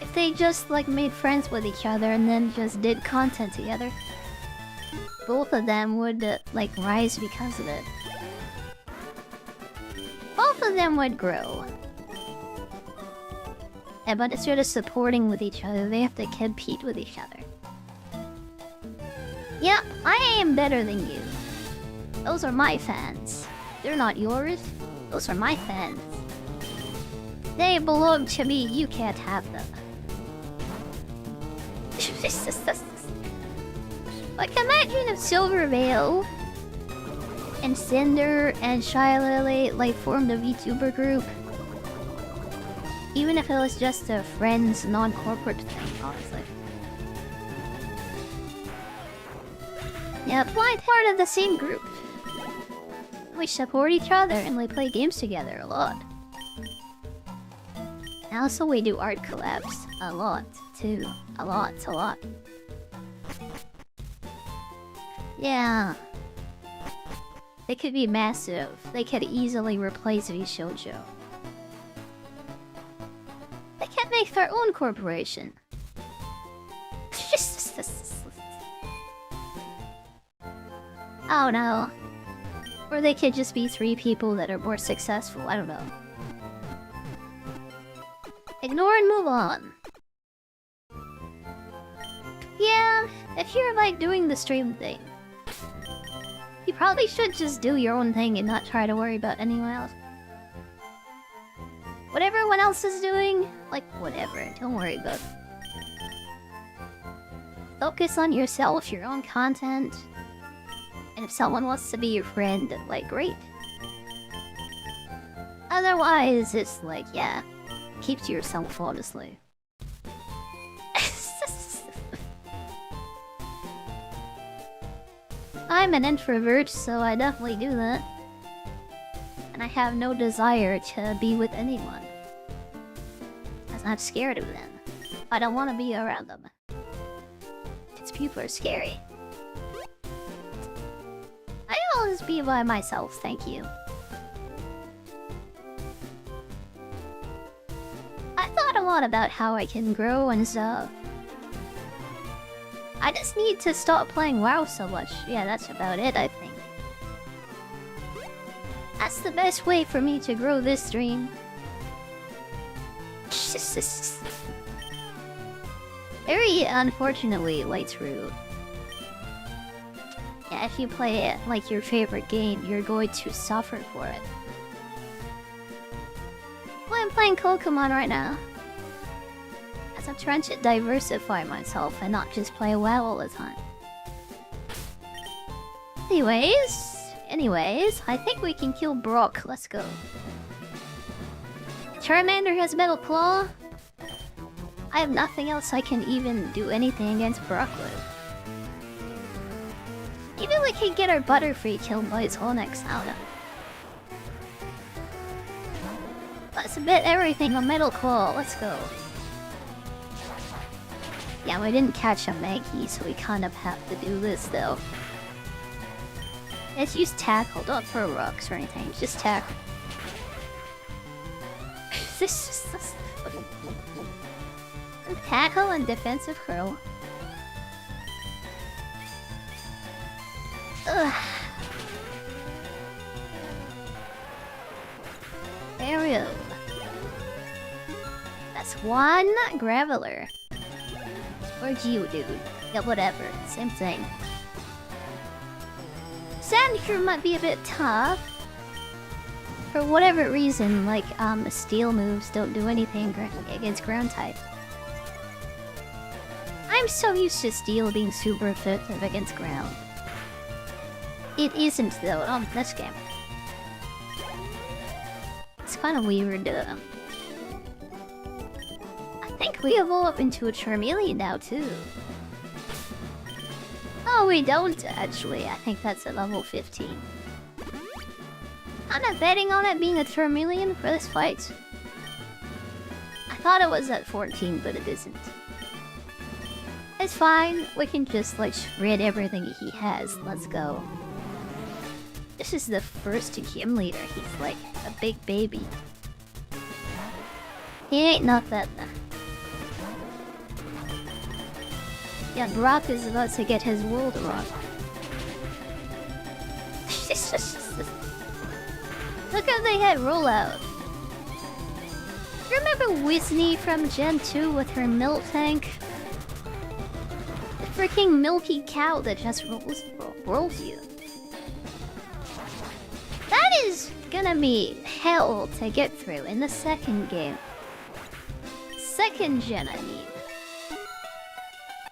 If they just, like, made friends with each other and then just did content together, both of them would, like, rise because of it. Both of them would grow. Yeah, but instead of supporting with each other, they have to compete with each other. Yeah, I am better than you. Those are my fans. They're not yours. Those are my fans. They belong to me, you can't have them. Like, imagine if Silver Veil and Cinder and Shy Lily, like, formed a VTuber group. Even if it was just a friends, non-corporate thing, honestly. Yeah, we're part of the same group. We support each other and we play games together a lot. And also we do art collabs a lot, too. A lot. Yeah. They could be massive. They could easily replace VShoujo. They can make their own corporation. Oh no. Or they could just be 3 people that are more successful, I don't know. Ignore and move on. Yeah, if you're like doing the stream thing, you probably should just do your own thing and not try to worry about anyone else. What everyone else is doing, like whatever, don't worry about it. Focus on yourself, your own content. And if someone wants to be your friend, like, great. Otherwise, it's like, yeah, keep to yourself, honestly. I'm an introvert, so I definitely do that. And I have no desire to be with anyone. Because I'm scared of them. I don't want to be around them. Because people are scary. I'll just be by myself, thank you. I thought a lot about how I can grow and stuff. I just need to stop playing WoW so much. Yeah, that's about it, I think. That's the best way for me to grow this stream. Very unfortunately, Light's rude. Yeah, if you play it like your favorite game, you're going to suffer for it. Well, I'm playing Pokemon right now. As I'm trying to diversify myself and not just play WoW all the time. Anyways, I think we can kill Brock. Let's go. Charmander has Metal Claw. I have nothing else I can even do anything against Brock with. Maybe we can get our Butterfree killed by his whole next Sauna. Let's bet everything on Metal Claw. Let's go. Yeah, we didn't catch a Maggie, so we kind of have to do this though. Let's use Tackle. Don't throw rocks or anything. Just Tackle. Tackle and defensive curl. Ugh. Aerial. That's one Graveler. Or Geodude. Yeah, whatever. Same thing. Sandshrew might be a bit tough. For whatever reason, like, steel moves don't do anything against ground type. I'm so used to steel being super effective against ground. It isn't though, this game. It's kind of weird. I think we evolve into a Charmeleon now too. Oh, we don't actually. I think that's at level 15. I'm not betting on it being a Charmeleon for this fight. I thought it was at 14, but it isn't. It's fine. We can just like shred everything he has. Let's go. This is the first gym leader. He's like a big baby. He ain't nothing. Yeah, Brock is about to get his world rock. Look how they had rollout. Remember Whitney from Gen 2 with her milk tank? The freaking milky cow that just rolls you. That is gonna be hell to get through in the second game. Second gen, I mean.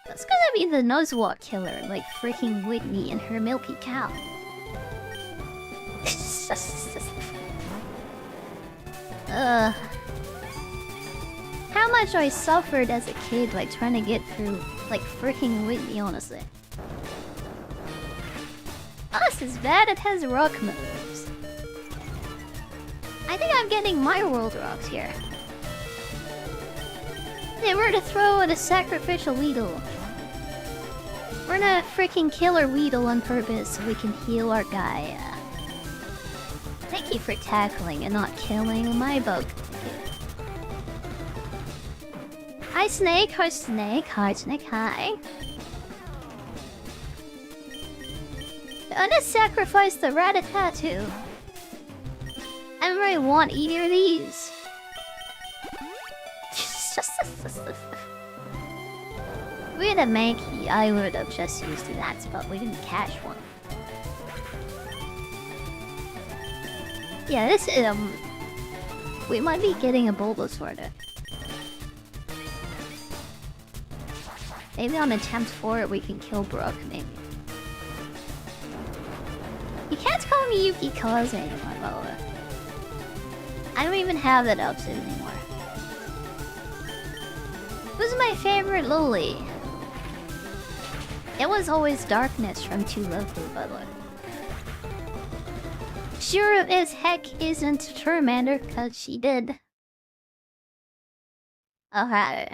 That's gonna be the Nuzlocke killer, like freaking Whitney and her milky cow. How much I suffered as a kid, like trying to get through, like freaking Whitney, honestly. Oh, this is bad. It has rock moves. I think I'm getting my world rocks here. They were to throw in a sacrificial Weedle. We're gonna freaking kill our Weedle on purpose so we can heal our guy. Thank you for tackling and not killing my bug. Hi Snake, hi Snake, hi Snake, hi. I'm gonna sacrifice the Rattata too. I don't really want either of these. We had a Mankey, I would have just used that, but we didn't catch one. Yeah, this we might be getting a Bulbasaur. Maybe on attempt 4 we can kill Brook, maybe. You can't call me Yuki Kaze anymore, by the way. I don't even have that outfit anymore. Who's my favorite Lily? It was always Darkness from Too Lovely, by the way. Sure as heck isn't Charmander, cause she did. Alright.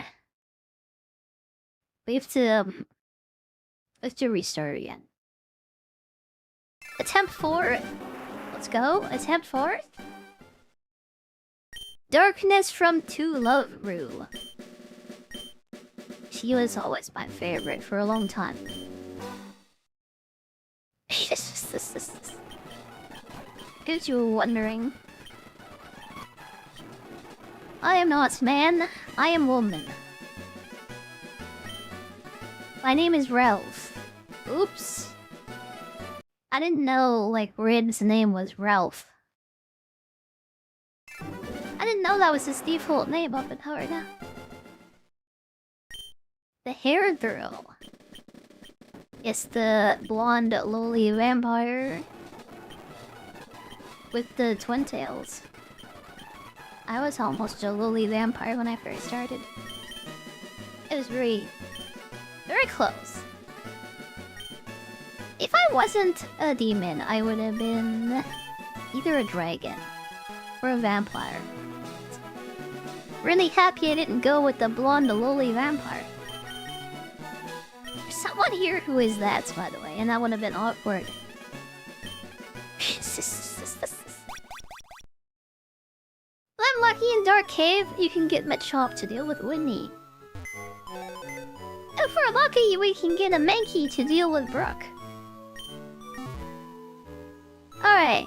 We have to restart again. Attempt 4. Let's go. Attempt 4. Darkness from Too Lovely. She was always my favorite for a long time. If you were wondering. I am not man, I am woman. My name is Ralph. Oops. I didn't know, like, Red's name was Ralph. I didn't know that was his default name up until right now. The hair girl. It's the blonde lowly vampire with the twin tails. I was almost a lowly vampire when I first started. It was very close. If I wasn't a demon, I would have been either a dragon or a vampire. Really happy I didn't go with the blonde lowly vampire. There's someone here who is that, by the way, and that would have been awkward. I'm lucky in Dark Cave, you can get Machop to deal with Whitney. And for lucky, we can get a Mankey to deal with Brooke. Alright.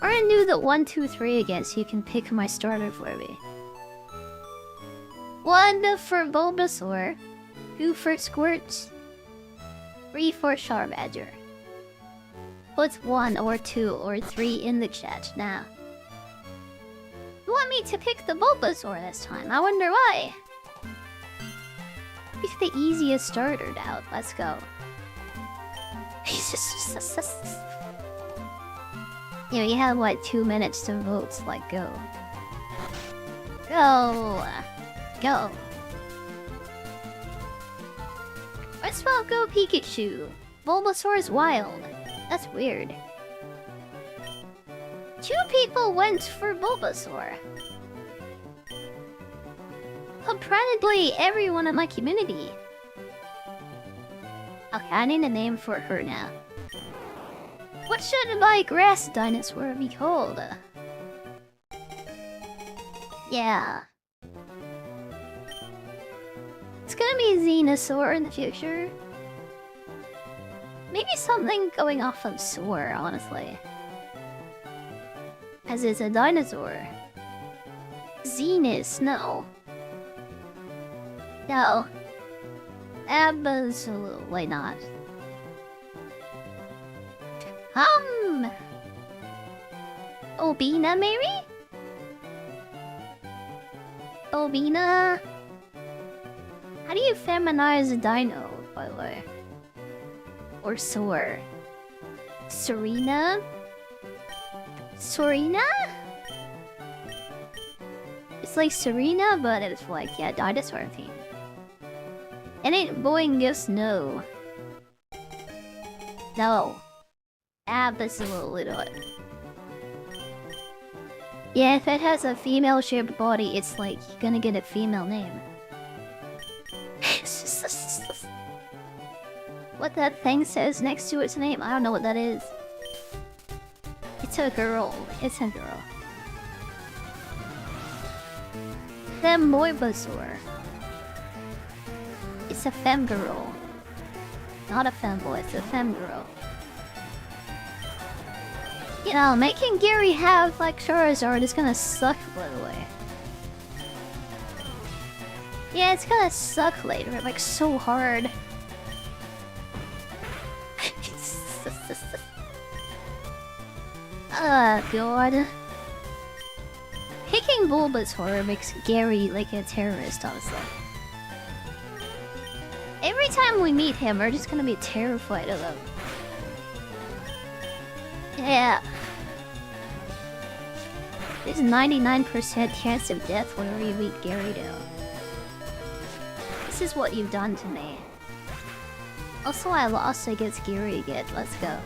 Or I knew that 1, 2, 3 again, so you can pick my starter for me. 1 for Bulbasaur, 2 for Squirt, 3 for Charmander. Put 1 or 2 or 3 in the chat now. You want me to pick the Bulbasaur this time? I wonder why. Pick the easiest starter out. Let's go. Yeah, you have like 2 minutes to vote, so like go. Go! Go! Let's well go Pikachu. Bulbasaur is wild. That's weird. 2 people went for Bulbasaur. Apparently everyone in my community. Okay, I need a name for her now. What should my grass dinosaur be called? Yeah. It's gonna be Venusaur in the future. Maybe something going off of Soar, honestly. As it's a dinosaur. Zenus, no. No. Absolutely not. Obina, maybe? Obina? How do you feminize a dino, by the way? Or Soar? Serena? Serena? It's like Serena, but it's like, yeah, dinosaur theme. It ain't Boingus, no. No. Absolutely not. Yeah, if it has a female-shaped body, it's like, you're gonna get a female name. What that thing says next to its name, I don't know what that is. It's a girl. It's a girl. The Moibasaur. It's a femgirl. Not a femboy, it's a femgirl. You know, making Gary have like Charizard is gonna suck, by the way. Yeah, it's gonna suck later, like so hard. God. Picking Bulbasaur makes Gary like a terrorist, honestly. Every time we meet him, we're just gonna be terrified of him. Yeah. There's a 99% chance of death whenever you meet Gyarados. This is what you've done to me. Also, I lost against Gary again. Let's go.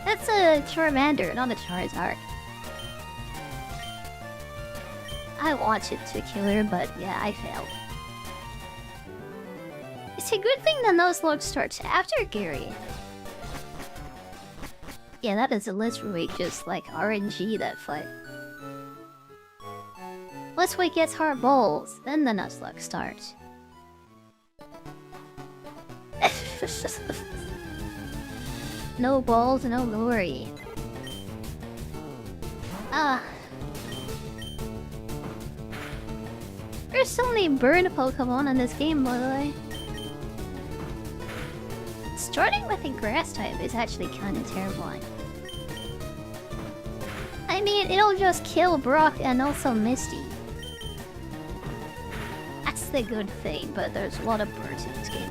That's a Charmander, not a Charizard. I wanted to kill her, but yeah, I failed. It's a good thing the Nuzlocke starts after Gary. Yeah, that is literally just like RNG, that fight. Once we get our balls, then the Nuzlocke starts. No balls, no glory. There's so many bird Pokemon in this game, by the way. starting with a grass type is actually kind of terrifying. I mean, it'll just kill Brock and also Misty. That's the good thing, but there's a lot of birds in this game.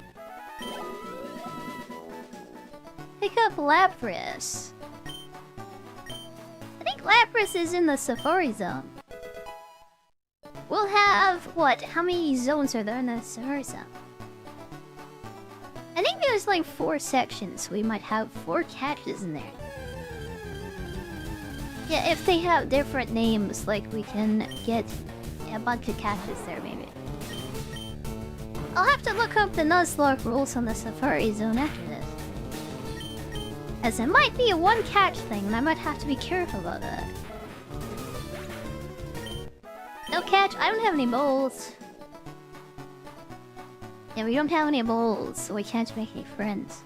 Pick up Lapras. I think Lapras is in the Safari Zone. We'll have, what, how many zones are there in the Safari Zone? I think there's like 4 sections, so we might have 4 catches in there. Yeah, if they have different names, like we can get a bunch of catches there, maybe. I'll have to look up the Nuzlocke rules on the Safari Zone after this. As it might be a 1 catch thing, and I might have to be careful about that. No catch, I don't have any bowls. Yeah, we don't have any bowls, so we can't make any friends.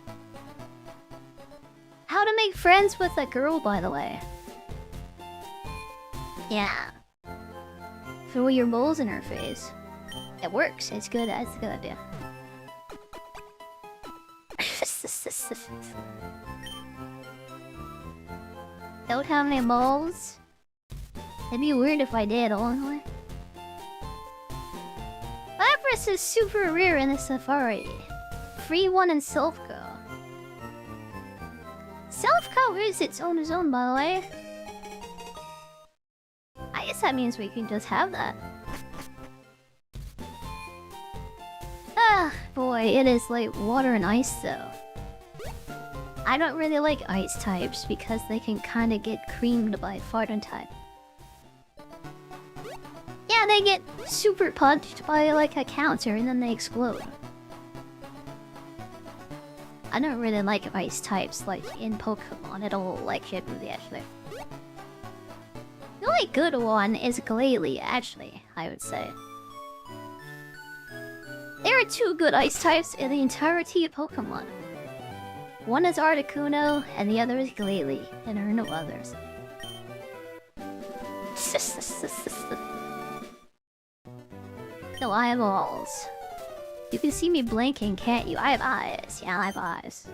How to make friends with a girl, by the way. Yeah. Throw your bowls in her face. It works, it's good, that's a good idea. Don't have any bowls? It'd be weird if I did, honestly. Lapras is super rare in the Safari. Free one in Selfco. Selfco is its own zone, by the way. I guess that means we can just have that. Ah, boy, it is like water and ice, though. I don't really like ice types because they can kind of get creamed by fire type. Yeah, they get super punched by like a counter and then they explode. I don't really like ice types like in Pokemon at all, like it really actually. The only good one is Glalie, actually, I would say. There are 2 good ice types in the entirety of Pokemon. One is Articuno, and the other is Glalie, and there are no others. No eyeballs. You can see me blinking, can't you? I have eyes. Yeah, I have eyes.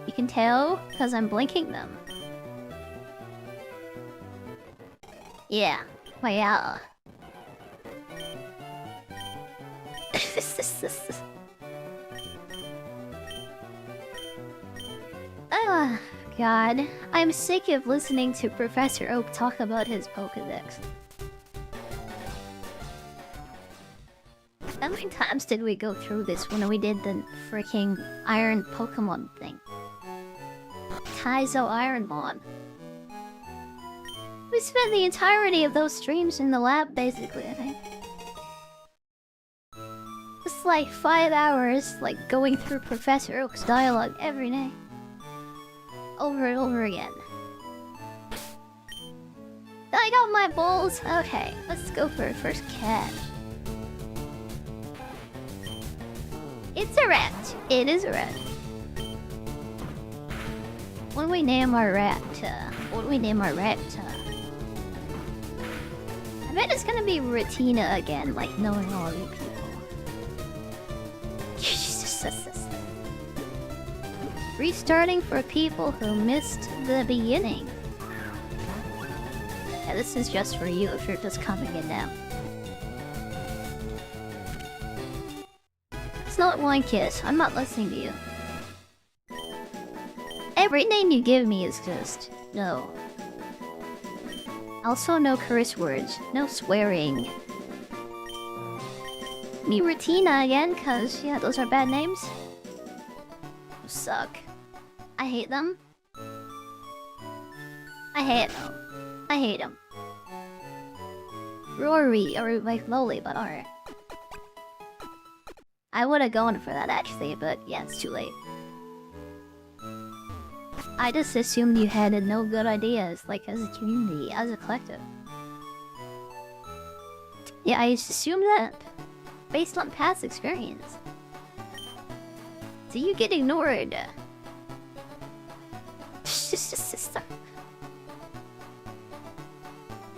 You can tell, because I'm blinking them. Yeah. Well, yeah. Oh, God. I'm sick of listening to Professor Oak talk about his Pokédex. How many times did we go through this when we did the freaking Iron Pokemon thing? Kaizo Ironmon. We spent the entirety of those streams in the lab, basically, I think. It's like 5 hours, like, going through Professor Oak's dialogue every day. Over and over again. I got my bowls. Okay, let's go for a first catch. It's a rat. It is a rat. What do we name our rat? What do we name our rat? I bet it's gonna be Retina again, like knowing all you people. Restarting for people who missed the beginning. Yeah, this is just for you if you're just coming in now. It's not one kiss. I'm not listening to you. Every name you give me is just no. Also, no curse words, no swearing. Me Retina again, cause yeah, those are bad names. Those suck. I hate them. I hate them. I hate them. Rory, or like Loli, but alright. I would have gone for that actually, but yeah, it's too late. I just assumed you had no good ideas, like as a community, as a collective. Yeah, I assumed that based on past experience. So you get ignored.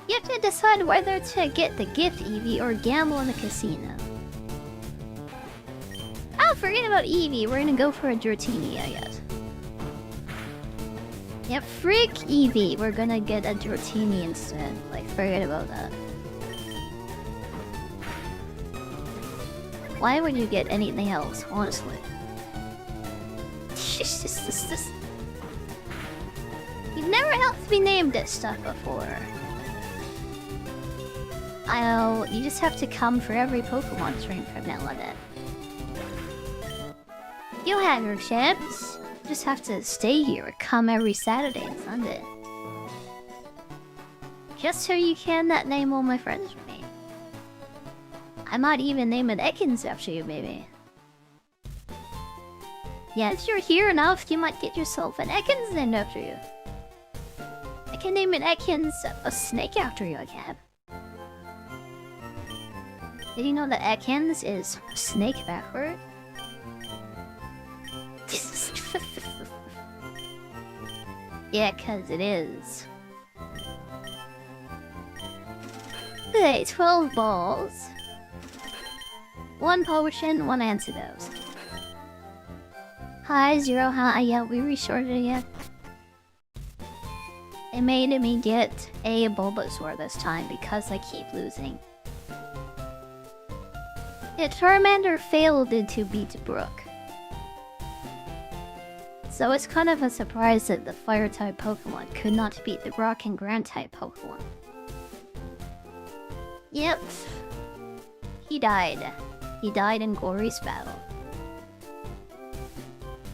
You have to decide whether to get the gift Eevee or gamble in the casino. I'll forget about Eevee. We're gonna go for a Dratini, I guess. Yeah, freak Eevee. We're gonna get a Dratini instead. Like, forget about that. Why would you get anything else, honestly? You've never helped me name this stuff before. You just have to come for every Pokemon stream from now on in. You'll have your chance. You just have to stay here or come every Saturday and Sunday. Just so you can name all my friends for me. I might even name an Ekans after you, maybe. Yeah, if you're here enough, you might get yourself an Ekans named after you. I can name an Ekans a snake after you, I can. Did you know that Ekans is snake backward? Yeah, cause it is. Okay, 12 balls. 1 potion, 1 antidote. Hi, Zero, hi, yeah, we resorted again. They made me get a Bulbasaur this time because I keep losing. Yeah, Charmander failed to beat Brook. So it's kind of a surprise that the Fire-type Pokemon could not beat the Rock and Ground-type Pokemon. Yep. He died. He died in Gory's battle.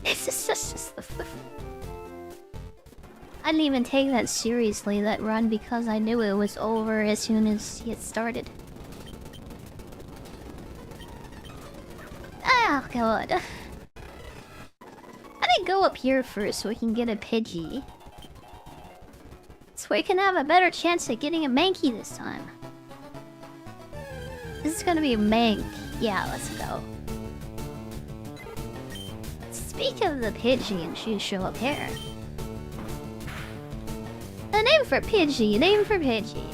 It's just I didn't even take that seriously, that run, because I knew it was over as soon as it started. Oh god. I didn't go up here first so we can get a Pidgey. So we can have a better chance at getting a Mankey this time. This is gonna be a Mank. Yeah, let's go. Speak of the Pidgey and she show up here. A name for Pidgey, name for Pidgey.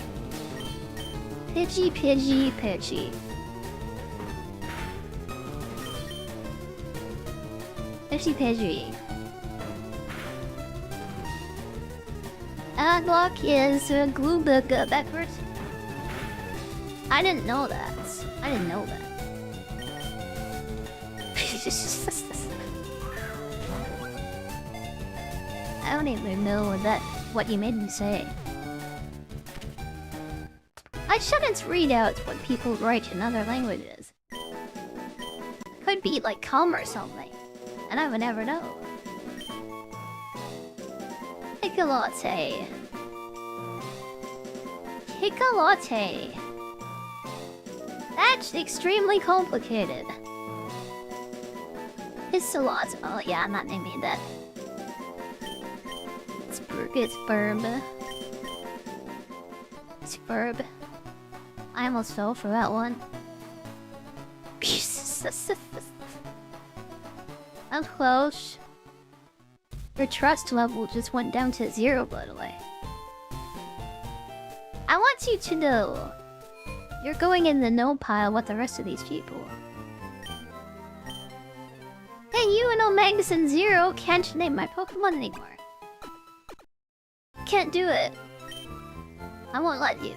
Pidgey, Pidgey, Pidgey. Pidgey, Pidgey. Nuzlocke is glue book backwards. I didn't know that. I didn't know that. I don't even know what you made me say. I shouldn't read out what people write in other languages. It could be like cum or something, and I would never know. Take a latte. Take a latte. That's extremely complicated. It's a lot. Oh yeah, I'm not naming that. It's Burb. It's Burb. I almost fell for that one. I'm close. Your trust level just went down to 0, by the way. I want you to know you're going in the no pile with the rest of these people. Hey, you and Omegas and Zero can't name my Pokemon anymore. Can't do it. I won't let you.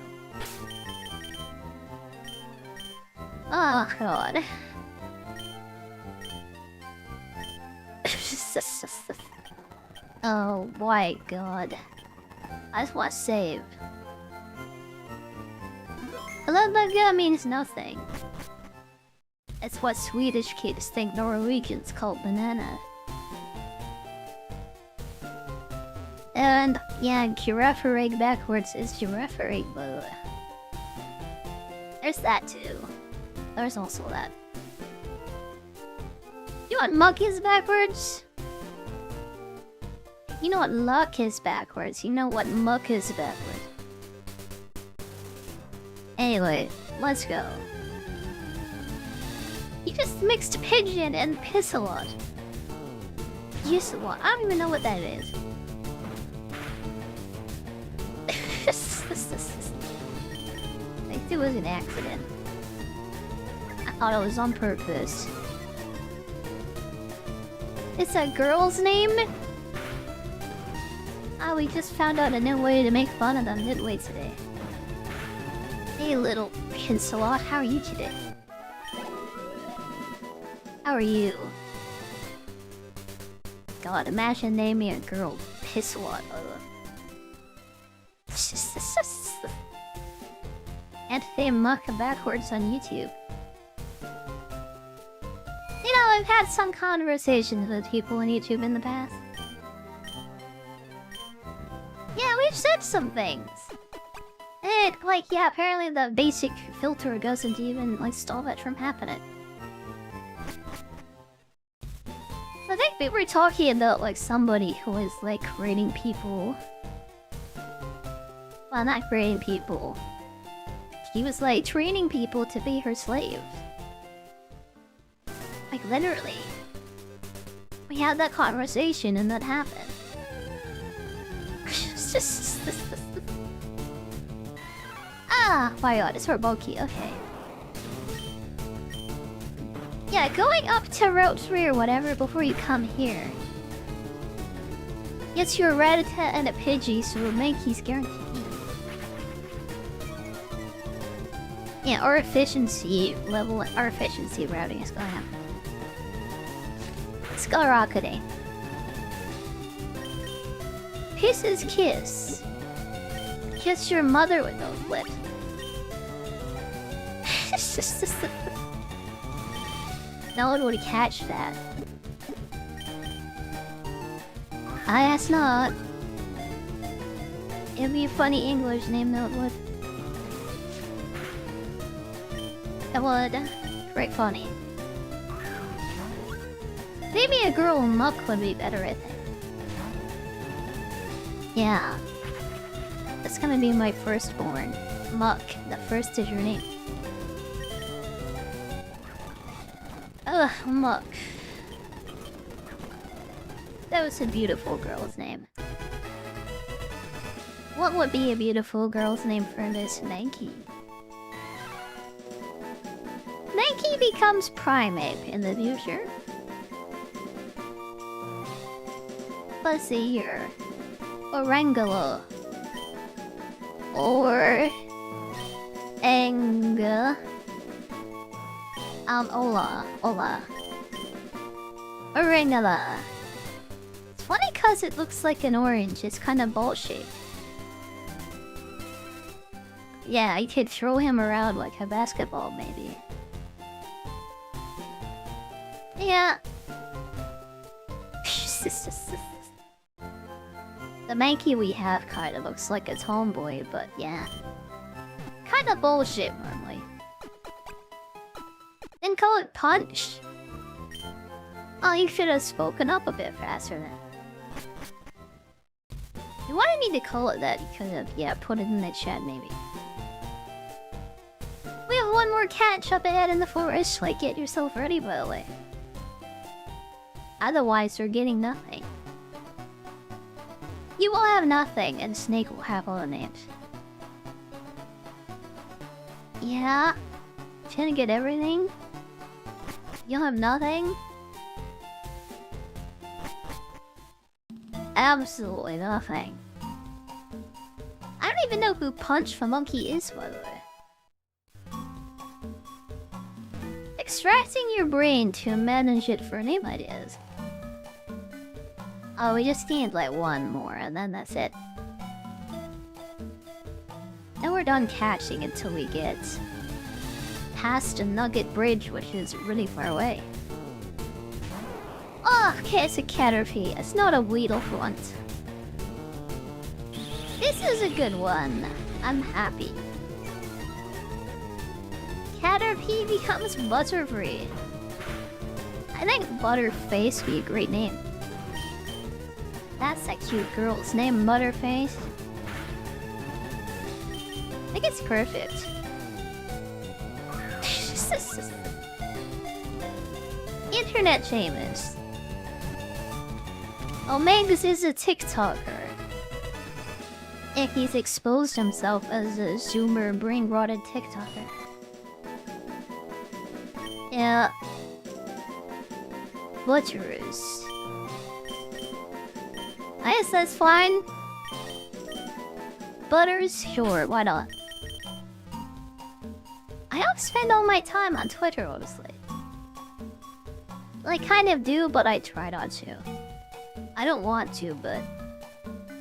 Oh god. Oh my god. I just want to save. Alabaga means nothing. It's what Swedish kids think Norwegians call banana. And yeah, Kuroha backwards is Kuroha, but there's that too. There's also that. You know what muck is backwards? You know what luck is backwards. You know what muck is backwards. Anyway, let's go. You just mixed pigeon and Pissalot. Pissalot. I don't even know what that is. I think it was an accident. I thought it was on purpose. It's a girl's name? Ah, we just found out a new way to make fun of them, didn't we, today? Hey, little Pincelot, how are you today? How are you? God, imagine naming a girl Pincelot. And they muck backwards on YouTube. You know, I've had some conversations with people on YouTube in the past. Yeah, we've said some things. And, like, yeah, apparently the basic filter doesn't even, like, stop it from happening. I think we were talking about, like, somebody who was, like, rating people. Well, not rating people. He was, like, training people to be her slaves. Like, literally. We had that conversation and that happened. Ah, my god, it's her bulky, okay. Yeah, going up to Route 3 or whatever before you come here. Gets your Rattata and a Pidgey, so Mankey's guaranteed. Yeah, our efficiency level, our efficiency routing is going up. Skyrocketing. Kisses kiss. Kiss your mother with those lips. No one would catch that. I ask not. It'd be a funny English name though, it would. It would. Very funny. Maybe a girl Muck would be better, I think. Yeah. That's gonna be my firstborn. Muck. The first is your name. Ugh, Muck. That was a beautiful girl's name. What would be a beautiful girl's name for Miss Mankey? Mankey becomes Primeape in the future. Fuzzier. Orangula. Or... Anga. Ola. Orangula. It's funny cause it looks like an orange, it's kinda ball-shaped. Yeah, you could throw him around like a basketball, maybe. Yeah. The Mankey we have kinda looks like a tomboy, but yeah. Kinda bullshit normally. Then call it Punch. Oh, you should have spoken up a bit faster then. You wanted me to call it that, you could have, yeah, put it in the chat maybe. We have one more catch up ahead in the forest, like get yourself ready by the way. Otherwise, you're getting nothing. You will have nothing, and Snake will have all the names. Yeah? Trying to get everything? You'll have nothing? Absolutely nothing. I don't even know who Punch the Monkey is, by the way. Extracting your brain to manage it for name ideas. Oh, we just need like one more, and then that's it. Then we're done catching until we get past the Nugget Bridge, which is really far away. Oh, okay, it's a Caterpie. It's not a Weedlehunt. This is a good one. I'm happy. Caterpie becomes Butterfree. I think Butterface would be a great name. That's a cute girl's name, Butterface. I think it's perfect. Internet famous. Omegas is a TikToker. And he's exposed himself as a Zoomer brain-rotted TikToker. Yeah. Butchers. Ice, that's fine. Butters, sure, why not? I don't spend all my time on Twitter, honestly. I kind of do, but I try not to. I don't want to, but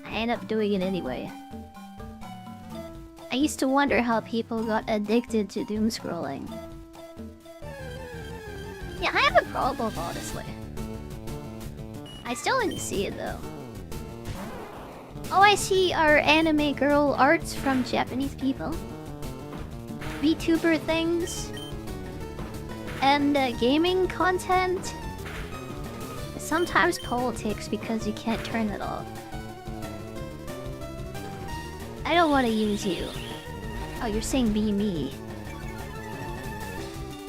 I end up doing it anyway. I used to wonder how people got addicted to doom scrolling. Yeah, I have a problem, honestly. I still didn't see it, though. All I see are anime girl arts from Japanese people. VTuber things. And gaming content. Sometimes politics because you can't turn it off. I don't want to use you. Oh, you're saying be me.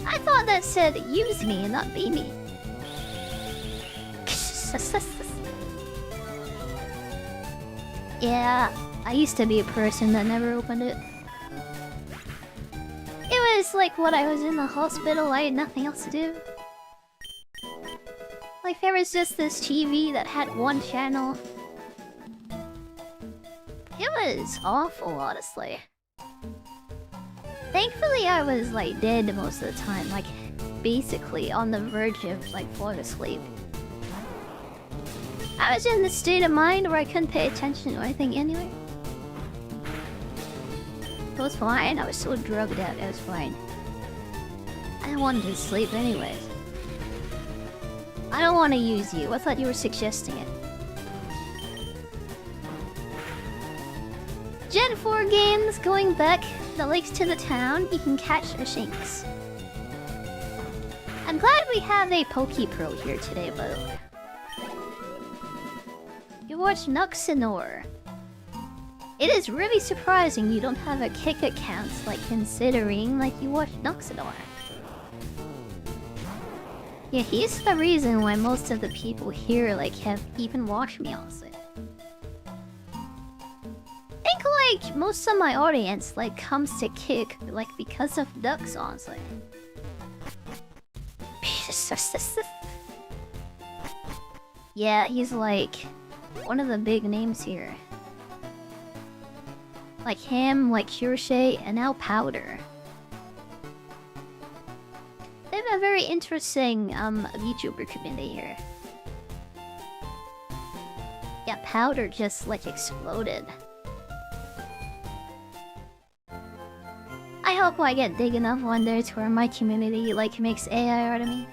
I thought that said use me and not be me. Yeah, I used to be a person that never opened it. It was like when I was in the hospital, I had nothing else to do. Like there was just this TV that had one channel. It was awful, honestly. Thankfully, I was like dead most of the time, like basically on the verge of like falling asleep. I was in the state of mind where I couldn't pay attention to anything anyway. It was fine, I was so drugged out, it was fine. I wanted to sleep anyways. I don't want to use you, I thought you were suggesting it. Gen 4 games, going back the lakes to the town, you can catch a Shinx. I'm glad we have a Pokepro here today, by the way. You watch Nuxinor. It is really surprising you don't have a Kick account, like considering like you watch Nuxinor. Yeah, he's the reason why most of the people here like have even watched me also. I think like most of my audience like comes to Kick like because of Ducks, honestly. Yeah, he's like one of the big names here. Like him, like Kiroshe, and now Powder. They have a very interesting VTuber community here. Yeah, Powder just like exploded. I hope I get big enough one day to where my community like makes AI art of me.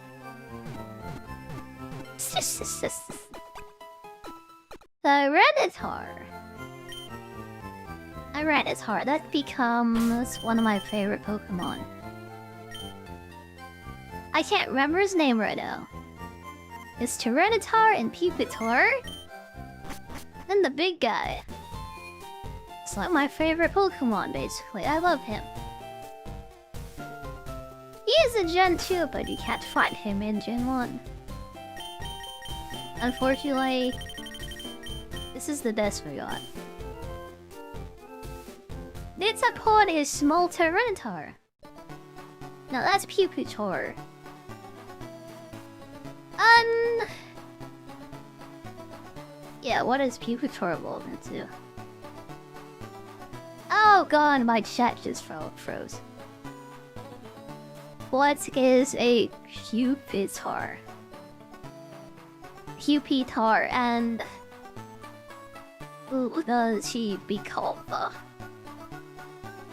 Tyranitar. That becomes one of my favorite Pokemon. I can't remember his name right now. It's Tyranitar and Pupitar. Then the big guy. It's like my favorite Pokemon, basically. I love him. He is a Gen 2, but you can't find him in Gen 1. Unfortunately, this is the best we got. Nitzapod is small Tyranitar. Now that's Pupitar. Yeah, what is Pupitar evolve into? Oh god, my chat just froze. What is a Pupitar? Pupitar, and who does he become?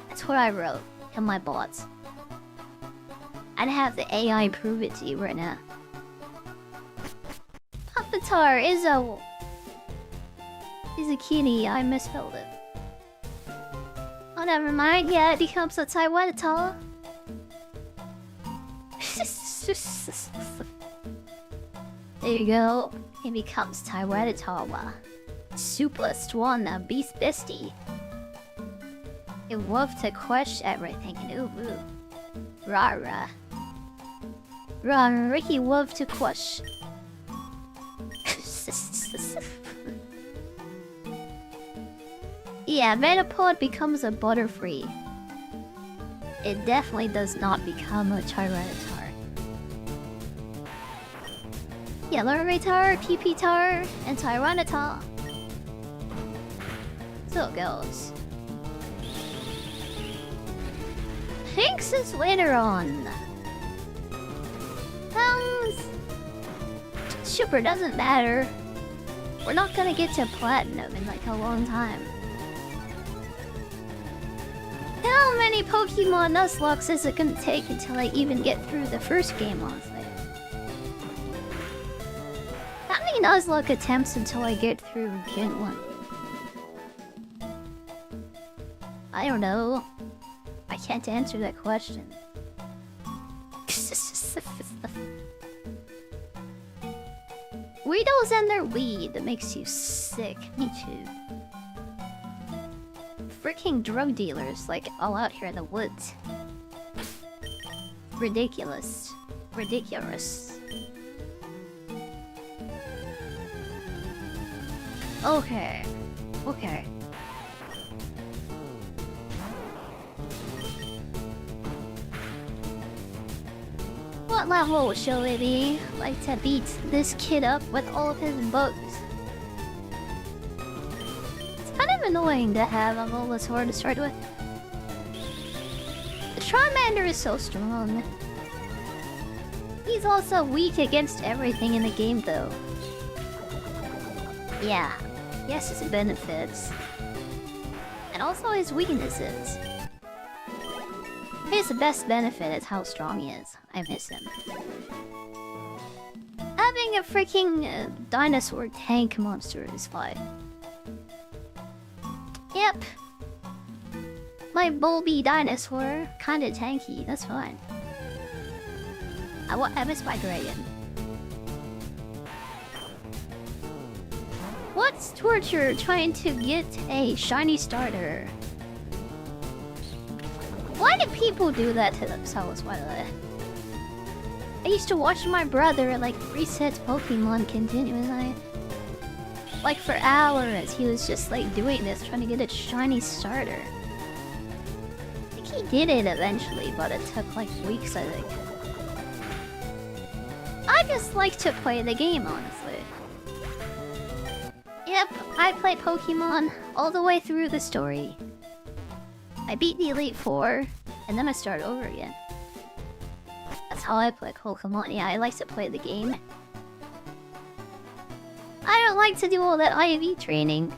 That's what I wrote in my bots. I'd have the AI prove it to you right now. Pupitar is a kitty. I misspelled it. Oh, never mind. Yeah, it becomes a Tyranitar. There you go. It becomes Tyranitar. Super strong beast bestie. It loved to crush everything. Ooh, ooh. Rah. Ricky loved to crush. Yeah, Metapod becomes a Butterfree. It definitely does not become a Tyranitar. Yeah, Larvitar, Pupitar, and Tyranitar. still goes. Thanks is later on. Super doesn't matter. We're not gonna get to platinum in like a long time. How many Pokemon Nuzlocke is it gonna take until I even get through the first game, honestly? How many Nuzlocke attempts until I get through Gen 1? I don't know. I can't answer that question. Weirdos and their weed that makes you sick. Me too. Freaking drug dealers, like, all out here in the woods. Ridiculous. Ridiculous. Okay. Okay. What level shall we be? Like to beat this kid up with all of his bugs. It's kind of annoying to have a Bulbasaur to start with. The Charmander is so strong. He's also weak against everything in the game though. Yeah, he has his benefits. And also his weaknesses. His best benefit is how strong he is. I miss him. Having a freaking dinosaur tank monster is fine. Yep. My Bulby dinosaur, kinda tanky, that's fine. I miss my dragon. What's torture trying to get a shiny starter? Why do people do that to themselves, by the way? I used to watch my brother, like, reset Pokemon continuously. Like, for hours, he was just, like, doing this, trying to get a shiny starter. I think he did it eventually, but it took, like, weeks, I think. I just like to play the game, honestly. Yep, I play Pokemon all the way through the story. I beat the Elite Four, and then I start over again. That's how I play Pokemon. Yeah, I like to play the game. I don't like to do all that IV training.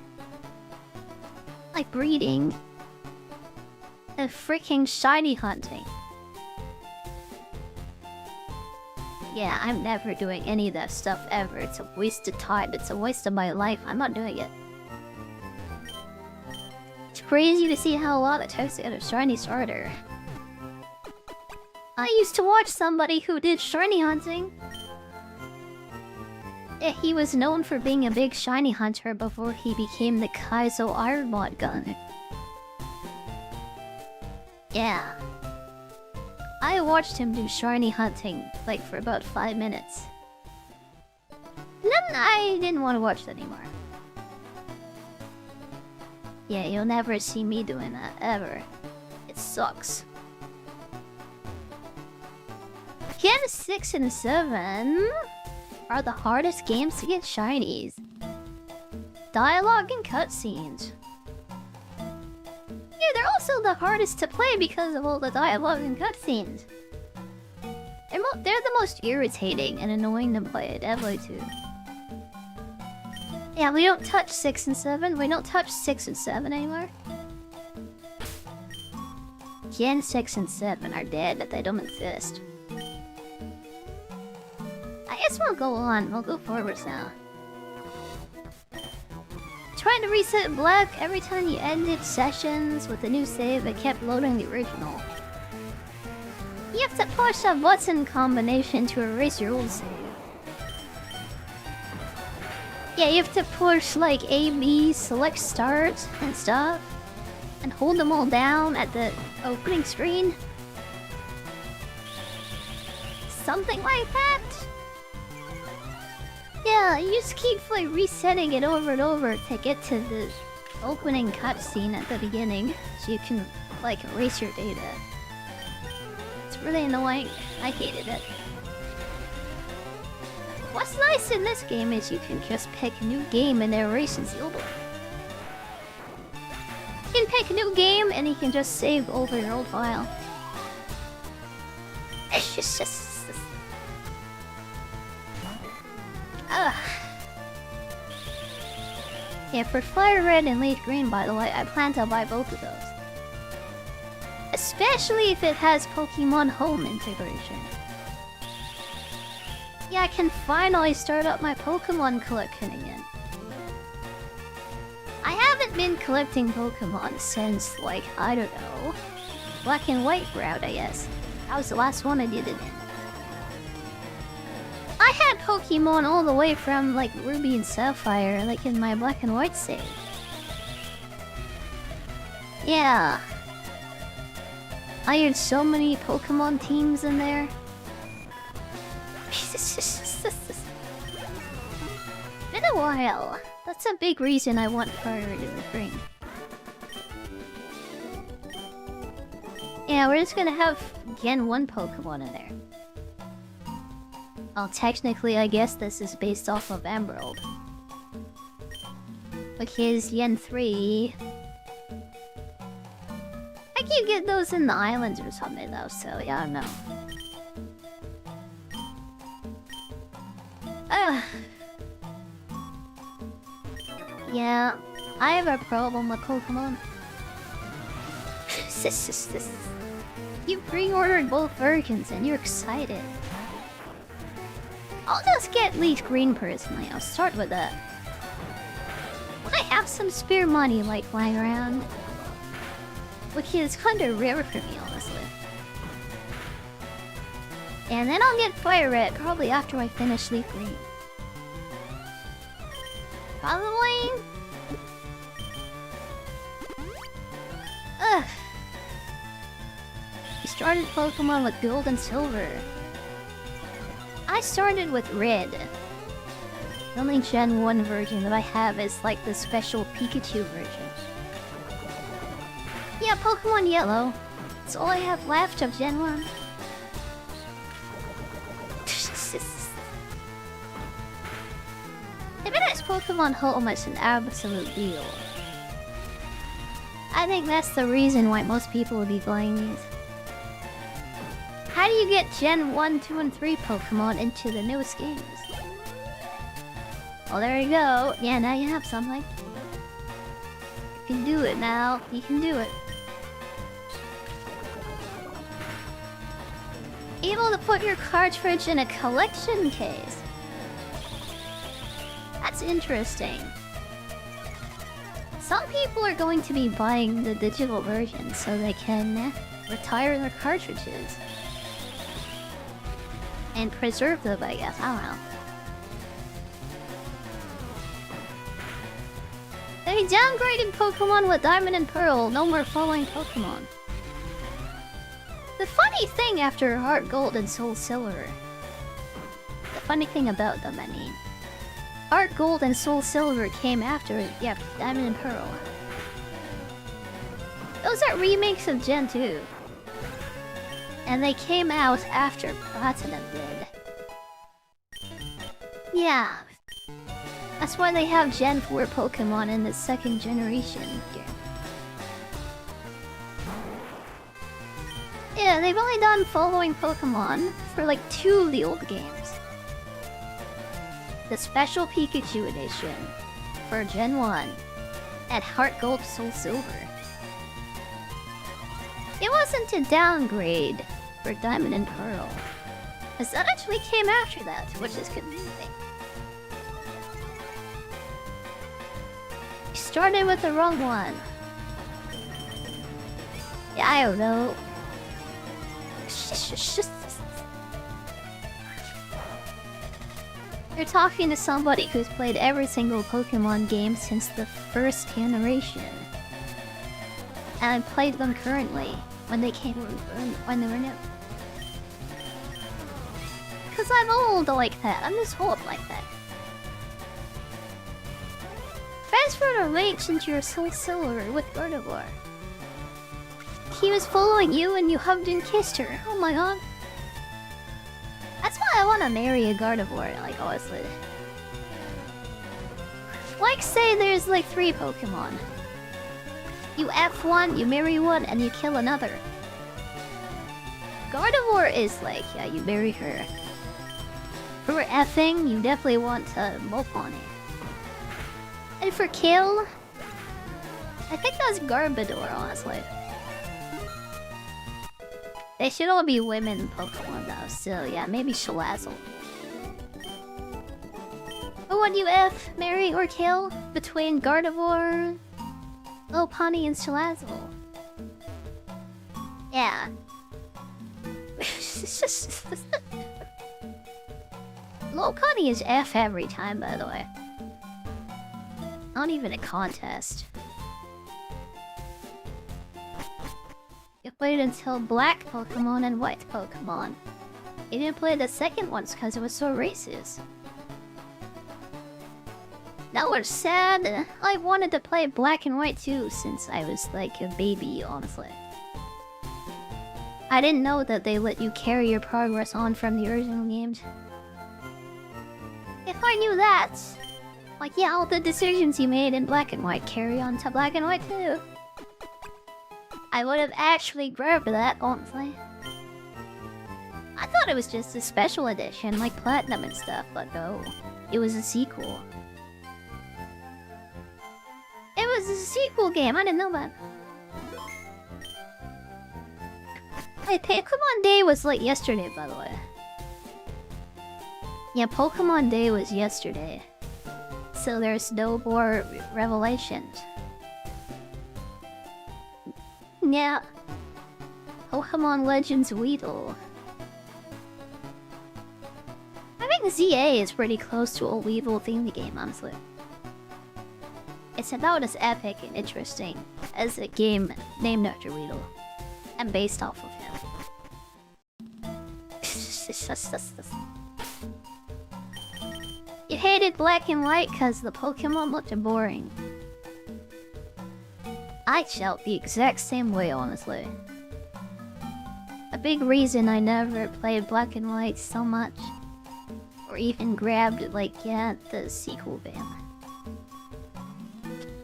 Like breeding. And freaking shiny hunting. Yeah, I'm never doing any of that stuff ever. It's a waste of time. It's a waste of my life. I'm not doing it. It's crazy to see how long it takes to get a shiny starter. I used to watch somebody who did shiny hunting. Yeah, he was known for being a big shiny hunter before he became the Kaizo Iron Mod gunner. Yeah. I watched him do shiny hunting, like, for about 5 minutes. And then I didn't want to watch that anymore. Yeah, you'll never see me doing that, ever. It sucks. Gen 6 and 7 are the hardest games to get shinies. Dialogue and cutscenes. Yeah, they're also the hardest to play because of all the dialogue and cutscenes. They're the most irritating and annoying to play, definitely too. Yeah, we don't touch 6 and 7. We don't touch 6 and 7 anymore. Gen 6 and 7 are dead. They don't exist. I guess we'll go on. We'll go forwards now. Trying to reset Black every time you ended sessions with a new save, it kept loading the original. You have to push a button combination to erase your old save. Yeah, you have to push like A, B, select start and stuff, and hold them all down at the opening screen. Something like that. Yeah, you just keep like resetting it over and over to get to the opening cutscene at the beginning, so you can like erase your data. It's really annoying. I hated it. What's nice in this game is you can just pick new game and erase and seal them. make a new game and you can just save over your old file. It's just... Ugh. Yeah, for FireRed and Leaf Green, by the way, I plan to buy both of those. Especially if it has Pokemon Home integration. Yeah, I can finally start up my Pokemon collection again. I haven't been collecting Pokemon since, like, I don't know, Black and White route, I guess. That was the last one I did it in. I had Pokemon all the way from, like, Ruby and Sapphire, like in my Black and White save. Yeah. I had so many Pokemon teams in there. Been a while. That's a big reason I want FireRed in the spring. Yeah, we're just gonna have Gen 1 Pokemon in there. Well, technically, I guess this is based off of Emerald. Because Gen 3... I can get those in the islands or something though, so yeah, I don't know. Yeah, I have a problem with Pokemon. You pre-ordered both versions and you're excited. I'll just get Leaf Green personally, I'll start with that. When I have some spare money like lying around, which is kinda rare for me, honestly. And then I'll get FireRed probably after I finish Leaf Green. Probably... Ugh. You started Pokemon with Gold and Silver. I started with Red. The only Gen 1 version that I have is like the special Pikachu version. Yeah, Pokemon Yellow. That's all I have left of Gen 1. If it has Pokemon Home, it's an absolute deal. I think that's the reason why most people will be buying these. How do you get Gen 1, 2, and 3 Pokemon into the newest games? Well, there you go. Yeah, now you have something. You can do it now. You can do it. Able to put your cartridge in a collection case. That's interesting. Some people are going to be buying the digital version so they can retire their cartridges. And preserve them, I guess. I don't know. They downgraded Pokemon with Diamond and Pearl. No more following Pokemon. The funny thing after Heart Gold and Soul Silver... The funny thing about them, I mean... Heart Gold and Soul Silver came after, yeah, Diamond and Pearl. Those are remakes of Gen 2. And they came out after Platinum did. Yeah. That's why they have Gen 4 Pokemon in the second generation game. Yeah, they've only done following Pokemon for like 2 of the old games. The Special Pikachu Edition for Gen 1 and Heart Gold Soul Silver. It wasn't a downgrade for Diamond and Pearl, as that actually came after that, which is confusing. You started with the wrong one. Yeah, I don't know. You're talking to somebody who's played every single Pokemon game since the first generation. And I played them currently, when they came when they were new. Cause I'm old like that, I'm just old like that. Thanks for the reach into your Soul Silver with Gardevoir. He was following you and you hugged and kissed her, oh my god. That's why I want to marry a Gardevoir, like, honestly. Like, say there's like 3 Pokemon. You F one, you marry one, and you kill another. Gardevoir is like, yeah, you marry her. For effing, you definitely want Moemon. And for kill, I think that's Garbodor, honestly. They should all be women Pokemon though, so yeah, maybe Salazzle. Who would you F, marry, or kill between Gardevoir, Lopunny, and Salazzle? Yeah. Lopunny is F every time, by the way. Not even a contest. You played until black Pokemon and white Pokemon. You didn't play the second ones because it was so racist. That was sad. I wanted to play black and white too since I was like a baby, honestly. I didn't know that they let you carry your progress on from the original games. If I knew that, like, yeah, all the decisions you made in black and white carry on to black and white too. I would have actually grabbed that, honestly. I thought it was just a special edition, like Platinum and stuff, but no. It was a sequel. It was a sequel game, I didn't know that. Hey, Pokemon Day was like yesterday, by the way. Yeah, Pokemon Day was yesterday. So there's no more revelations. Yeah. Pokemon Legends Weedle. I think ZA is pretty close to a Weedle themed game, honestly. It's about as epic and interesting as a game named after Weedle. And based off of him. You hated black and white because the Pokemon looked boring. I felt the exact same way, honestly. A big reason I never played black and white so much, or even grabbed, like, yeah, the sequel ban.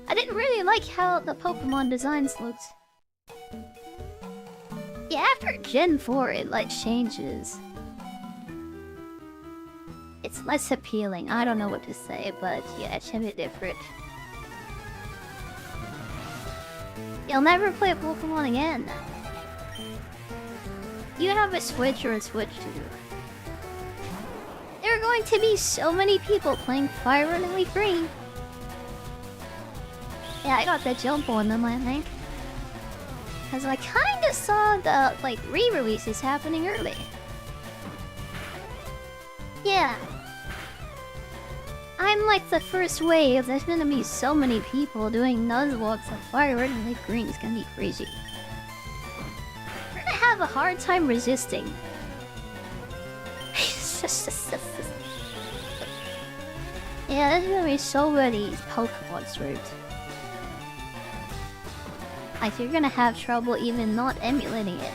I didn't really like how the Pokemon designs looked. Yeah, after Gen 4, it, like, changes. It's less appealing. I don't know what to say, but yeah, it's a bit different. You'll never play Pokemon again. You have a Switch or a Switch 2. There are going to be so many people playing FireRed and Leaf Green. Yeah, I got the jump on them, I think. Because I kinda saw the, like, re-releases happening early. Yeah. I'm like the first wave. There's gonna be so many people doing Nuzlocke of FireRed and Leaf Green. It's gonna be crazy. We're gonna have a hard time resisting. Yeah, there's gonna be so many Pokemon streams. Like, you're gonna have trouble even not emulating it.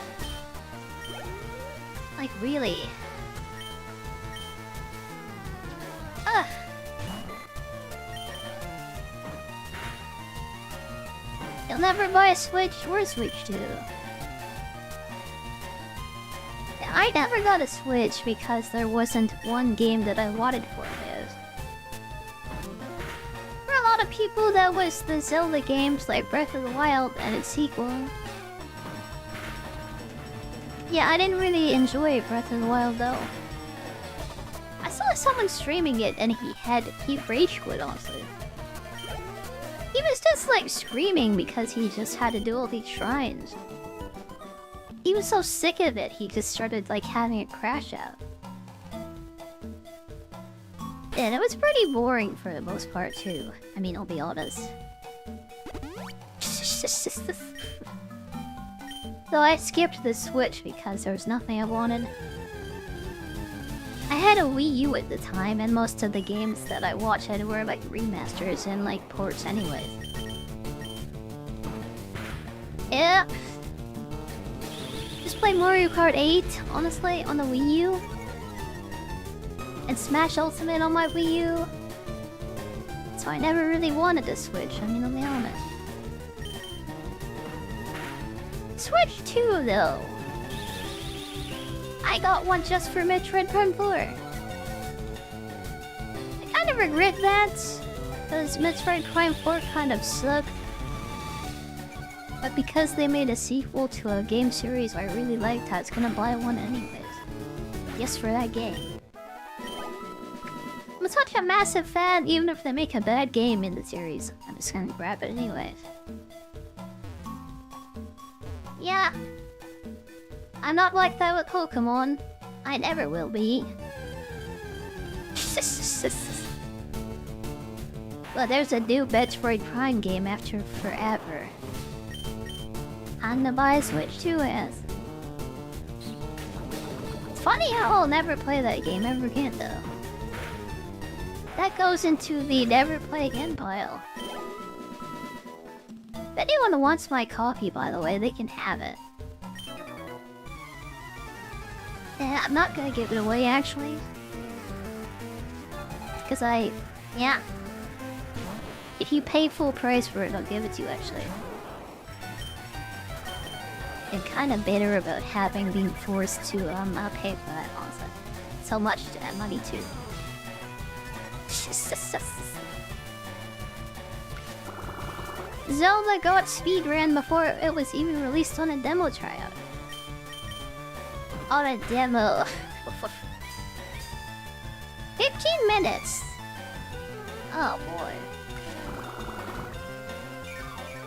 Like, really. Ugh. You'll never buy a Switch or a Switch 2. I never got a Switch because there wasn't one game that I wanted for it. For a lot of people, that was the Zelda games like Breath of the Wild and its sequel. Yeah, I didn't really enjoy Breath of the Wild though. I saw someone streaming it and he rage quit, honestly. He was just like screaming because he just had to do all these shrines. He was so sick of it, he just started like having it crash out. And it was pretty boring for the most part too. I mean, I'll be honest. So I skipped the Switch because there was nothing I wanted. I had a Wii U at the time, and most of the games that I watched were like remasters and like ports anyways. Yeah. Just play Mario Kart 8, honestly, on the Wii U. And Smash Ultimate on my Wii U. So I never really wanted to Switch, I mean, I'll be honest. Switch 2 though. I got one just for Metroid Prime 4. I kinda regret that, because Metroid Prime 4 kind of sucked. But because they made a sequel to a game series I really liked, I was gonna buy one anyways. Just for that game. I'm such a massive fan, even if they make a bad game in the series. I'm just gonna grab it anyways. Yeah. I'm not like that with Pokémon. I never will be. But there's a new Metroid Prime game after forever. And the buy Switch 2 is. It's funny how I'll never play that game ever again though. That goes into the never play again pile. If anyone wants my copy, by the way, they can have it. Yeah, I'm not gonna give it away actually. Because yeah. If you pay full price for it, I'll give it to you actually. I'm kind of bitter about having been forced to pay for that also. So much money too. Zelda got speedrun before it was even released on a demo tryout. On a demo. 15 minutes! Oh boy.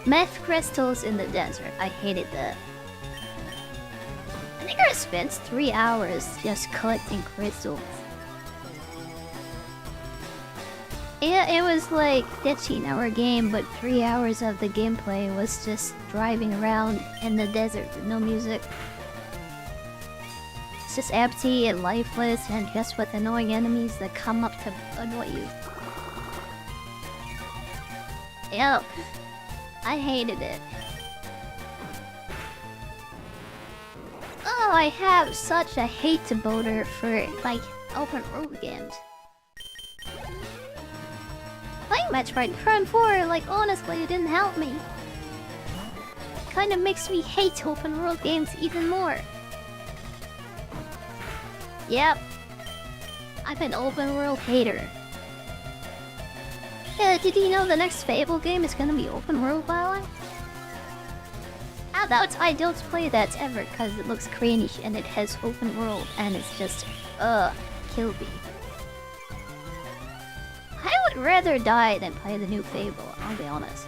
Meth crystals in the desert. I hated that. I think I spent 3 hours just collecting crystals. Yeah, it was like 15-hour game, but 3 hours of the gameplay was just driving around in the desert with no music. It's just empty and lifeless and just with annoying enemies that come up to annoy you. Yep. I hated it. Oh, I have such a hate-boner for, like, open world games. Playing Metroid Prime 4, like, honestly, it didn't help me. Kinda makes me hate open world games even more. Yep. I'm an open world hater. Yeah, did you know the next Fable game is gonna be open world, by the way? I don't play that ever because it looks cringe and it has open world and it's just, kill me. I would rather die than play the new Fable, I'll be honest.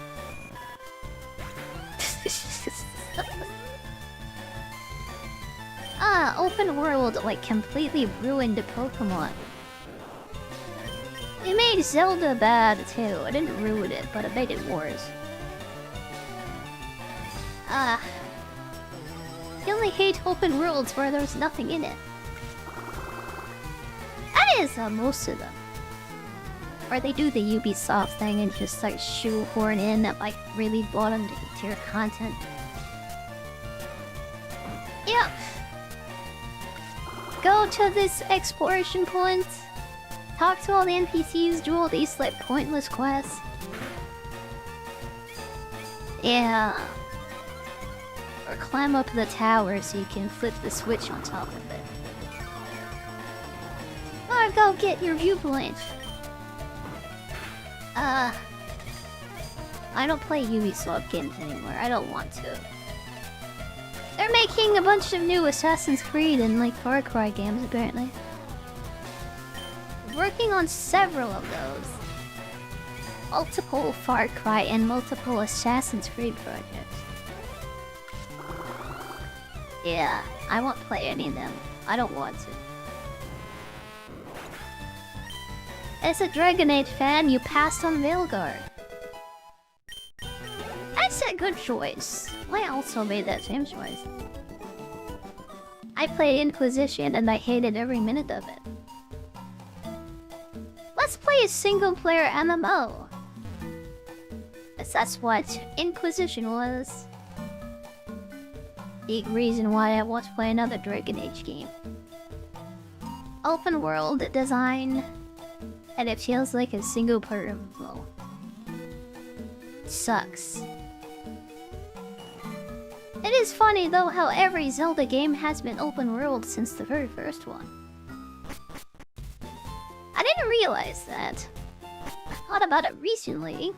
Open world like completely ruined the Pokémon. It made Zelda bad too. It didn't ruin it, but it made it worse. I only hate open worlds where there's nothing in it. That is most of them. Or they do the Ubisoft thing and just like shoehorn in that like really bottom tier content. Yep. Go to this exploration point. Talk to all the NPCs, do all these like pointless quests. Yeah. Or climb up the tower so you can flip the switch on top of it. Or go get your viewpoint. I don't play Ubisoft games anymore. I don't want to. They're making a bunch of new Assassin's Creed and like Far Cry games apparently. Working on several of those. Multiple Far Cry and multiple Assassin's Creed projects. Yeah, I won't play any of them. I don't want to. As a Dragon Age fan, you passed on Veilguard. That's a good choice. I also made that same choice. I played Inquisition and I hated every minute of it. Let's play a single-player MMO. That's what Inquisition was. Big reason why I want to play another Dragon Age game. Open world design, and it feels like a single-player MMO. Sucks. It is funny though how every Zelda game has been open world since the very first one. I didn't realize that. I thought about it recently.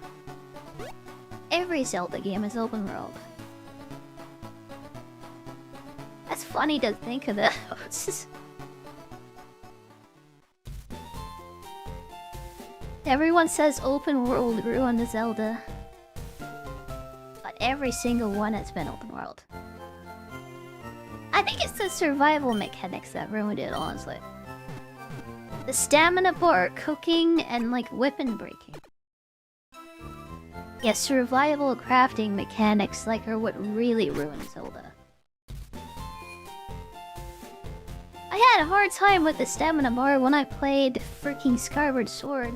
Every Zelda game is open world. That's funny to think about. Everyone says open world ruined the Zelda. But every single one has been open world. I think it's the survival mechanics that ruined it, honestly. The stamina bar, cooking, and like weapon breaking. Yeah, survival crafting mechanics like are what really ruined Zelda. I had a hard time with the stamina bar when I played freaking Skyward Sword.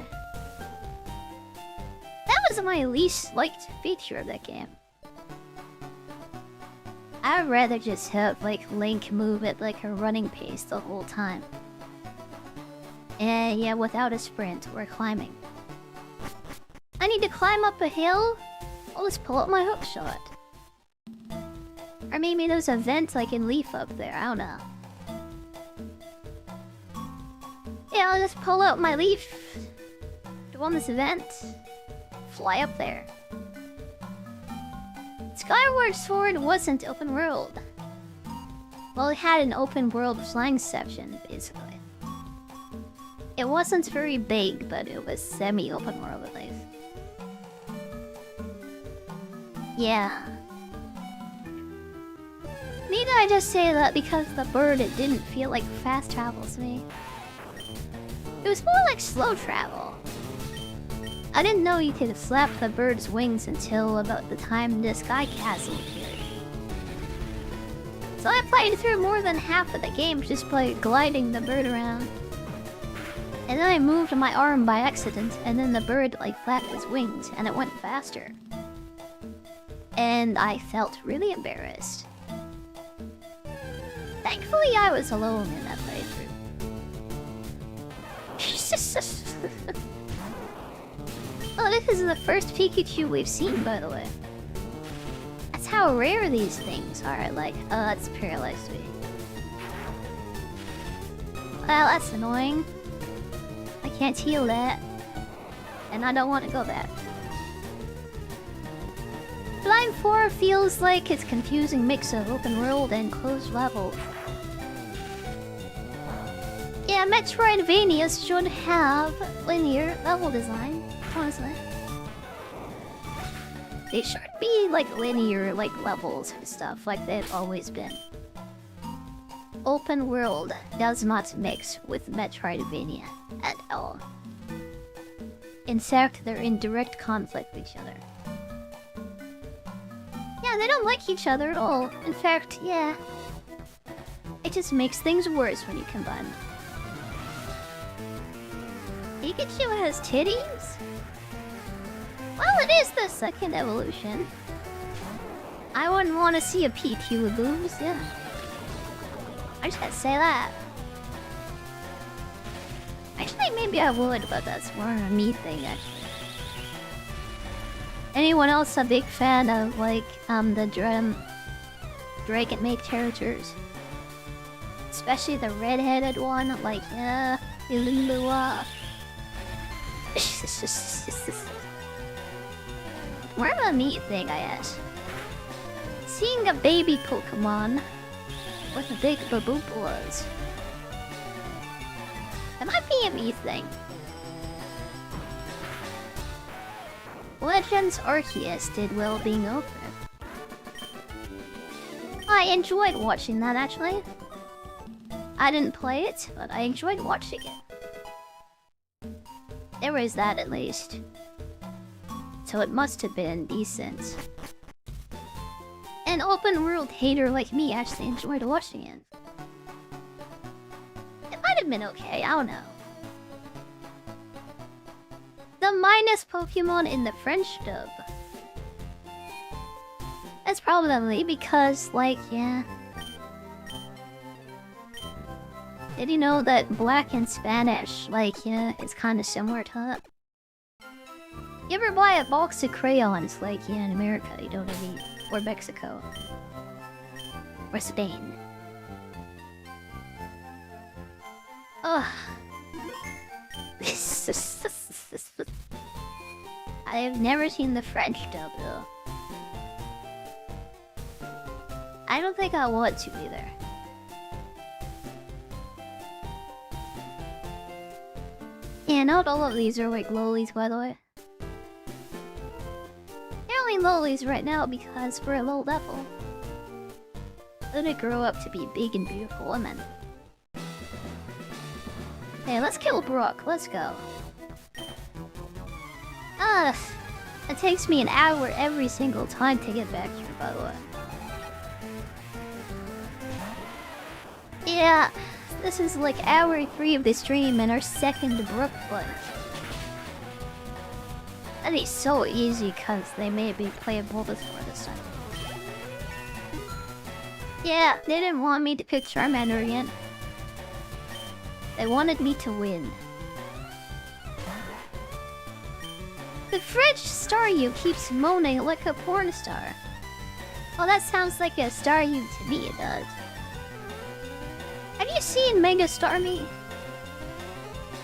That was my least liked feature of that game. I'd rather just have like Link move at like a running pace the whole time. And yeah, without a sprint or climbing. I need to climb up a hill? I'll just pull out my hookshot. Or maybe there's a vent I can leaf up there, I don't know. Yeah, I'll just pull out my leaf. Go on this event. Fly up there. Skyward Sword wasn't open world. Well, it had an open world flying section, basically. It wasn't very big, but it was semi-open world at least. Yeah. Need I just say that because the bird, it didn't feel like fast travel to me. It was more like slow travel. I didn't know you could flap the bird's wings until about the time the sky castle appeared. So I played through more than half of the game just by gliding the bird around. And then I moved my arm by accident, and then the bird like flapped his wings, and it went faster. And I felt really embarrassed. Thankfully, I was alone in that playthrough. Oh, this is the first Pikachu we've seen, by the way. That's how rare these things are. Like, oh, that's paralyzed me. Well, that's annoying. I can't heal that. And I don't want to go back. Blind 4 feels like it's a confusing mix of open world and closed level. Yeah, Metroidvanias should have linear level design, honestly. They should be like linear like levels and stuff like they've always been. Open world does not mix with Metroidvania at all. In fact, they're in direct conflict with each other. Yeah, they don't like each other at all. In fact, yeah. It just makes things worse when you combine them. Pikachu has titties? Well, it is the second evolution. I wouldn't want to see a Pikachu with boobs, yeah. I just gotta say that. Actually, maybe I would, but that's more a me thing, actually. Anyone else a big fan of, like, the Dragon Make characters? Especially the red-headed one, like, yeah, Ilulua. More of a meat thing, I guess. Seeing a baby Pokemon with a big baboopulas. That might be a me thing. Legends Arceus did well being open. I enjoyed watching that, actually. I didn't play it, but I enjoyed watching it. There was that, at least. So it must have been decent. An open world hater like me actually enjoyed watching it. It might have been okay, I don't know. The minus Pokemon in the French dub. That's probably because, like, yeah. Did you know that black in Spanish, like, yeah, it's kind of similar to that? You ever buy a box of crayons, like, yeah, in America, you know what I mean? Or Mexico. or Spain. Ugh. I have never seen the French dub though. I don't think I want to either. Yeah, not all of these are like lolies, by the way. They're only lolies right now because we're a low level. Let it grow up to be big and beautiful women. Hey, let's kill Brook. Let's go. It takes me an hour every single time to get back here, by the way. Yeah, this is like hour 3 of the stream and our second Brook play. That is so easy because they made me play a Bulbasaur this time. Yeah, they didn't want me to pick Charmander again. They wanted me to win. The French Staryu keeps moaning like a porn star. Well, that sounds like a Staryu to me, it does. Have you seen Mega Starmie?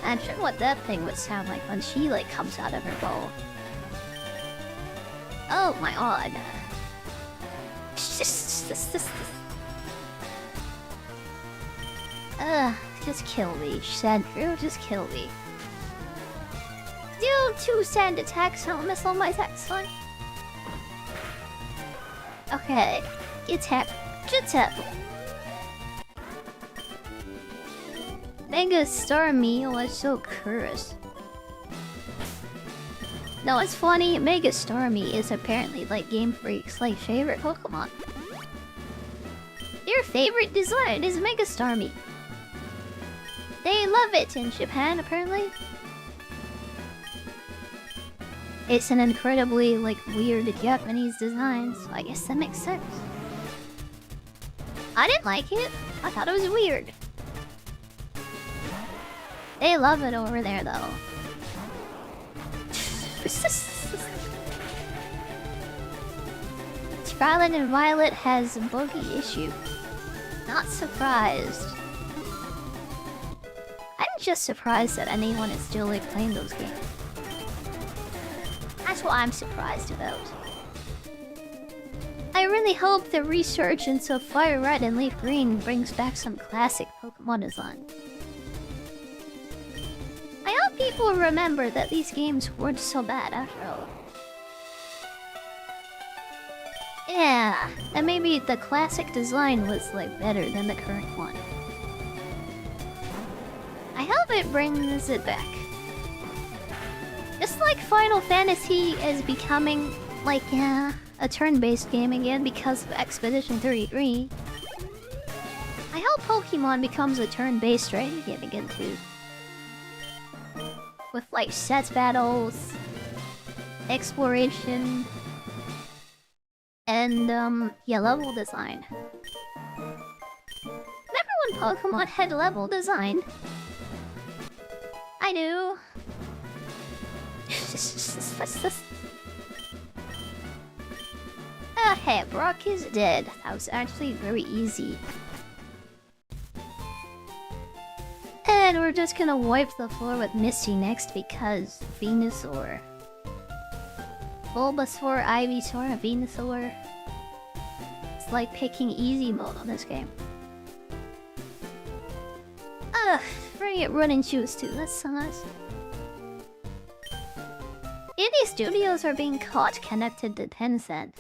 I'm sure what that thing would sound like when she like comes out of her bowl. Oh my god. Just kill me, Sandrew, just kill me. Do 2 sand attacks, don't miss all my attacks, fine. Okay, attack, attack. Mega Starmie was so cursed. No, it's funny, Mega Starmie is apparently like Game Freak's like favorite Pokemon. Their favorite design is Mega Starmie. They love it in Japan, apparently. It's an incredibly, like, weird Japanese design, so I guess that makes sense. I didn't like it. I thought it was weird. They love it over there, though. Scarlet and Violet has a bogey issue. Not surprised. I'm just surprised that anyone is still like playing those games. That's what I'm surprised about. I really hope the resurgence of FireRed and Leaf Green brings back some classic Pokemon design. I hope people remember that these games weren't so bad after all. Yeah, and maybe the classic design was like better than the current one. I hope it brings it back. Just like Final Fantasy is becoming like a turn-based game again because of Expedition 33. I hope Pokemon becomes a turn-based strategy game again too. With like set battles, exploration, and yeah, level design. Remember when Pokemon had level design? I do. Hey, Brock is dead. That was actually very easy. And we're just gonna wipe the floor with Misty next because Venusaur. Bulbasaur, Ivysaur, and Venusaur. It's like picking easy mode on this game. Bring it running shoes too, that's so nice. Indie studios are being caught connected to Tencent.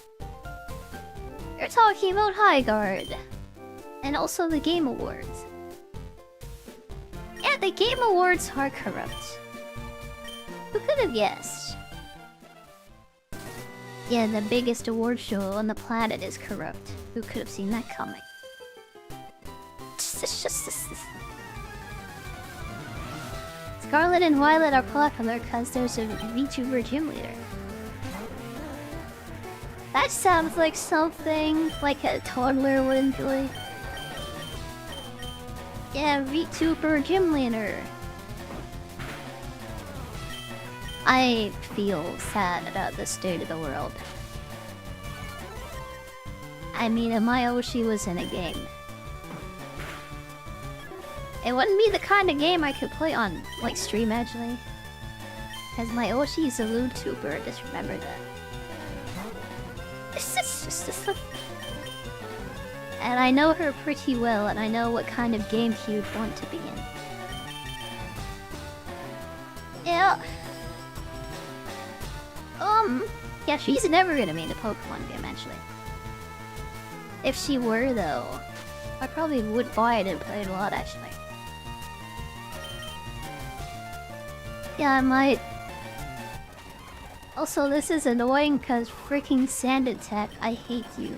You're talking about Highguard. And also the Game Awards. Yeah, the Game Awards are corrupt. Who could have guessed? Yeah, the biggest award show on the planet is corrupt. Who could have seen that coming? Scarlet and Violet are popular because there's a VTuber gym leader. That sounds like something like a toddler would enjoy. Yeah, VTuber gym leader. I feel sad about the state of the world. I mean, if my Oshi was in a game, it wouldn't be the kind of game I could play on, like, stream, actually. Because my Oshi is a VTuber, just remember that. And I know her pretty well, and I know what kind of game she would want to be in. Yeah. Yeah, she's never gonna be in a Pokemon game, actually. If she were, though, I probably would buy it and play it a lot, actually. Yeah, I might. Also, this is annoying because freaking Sand Attack, I hate you.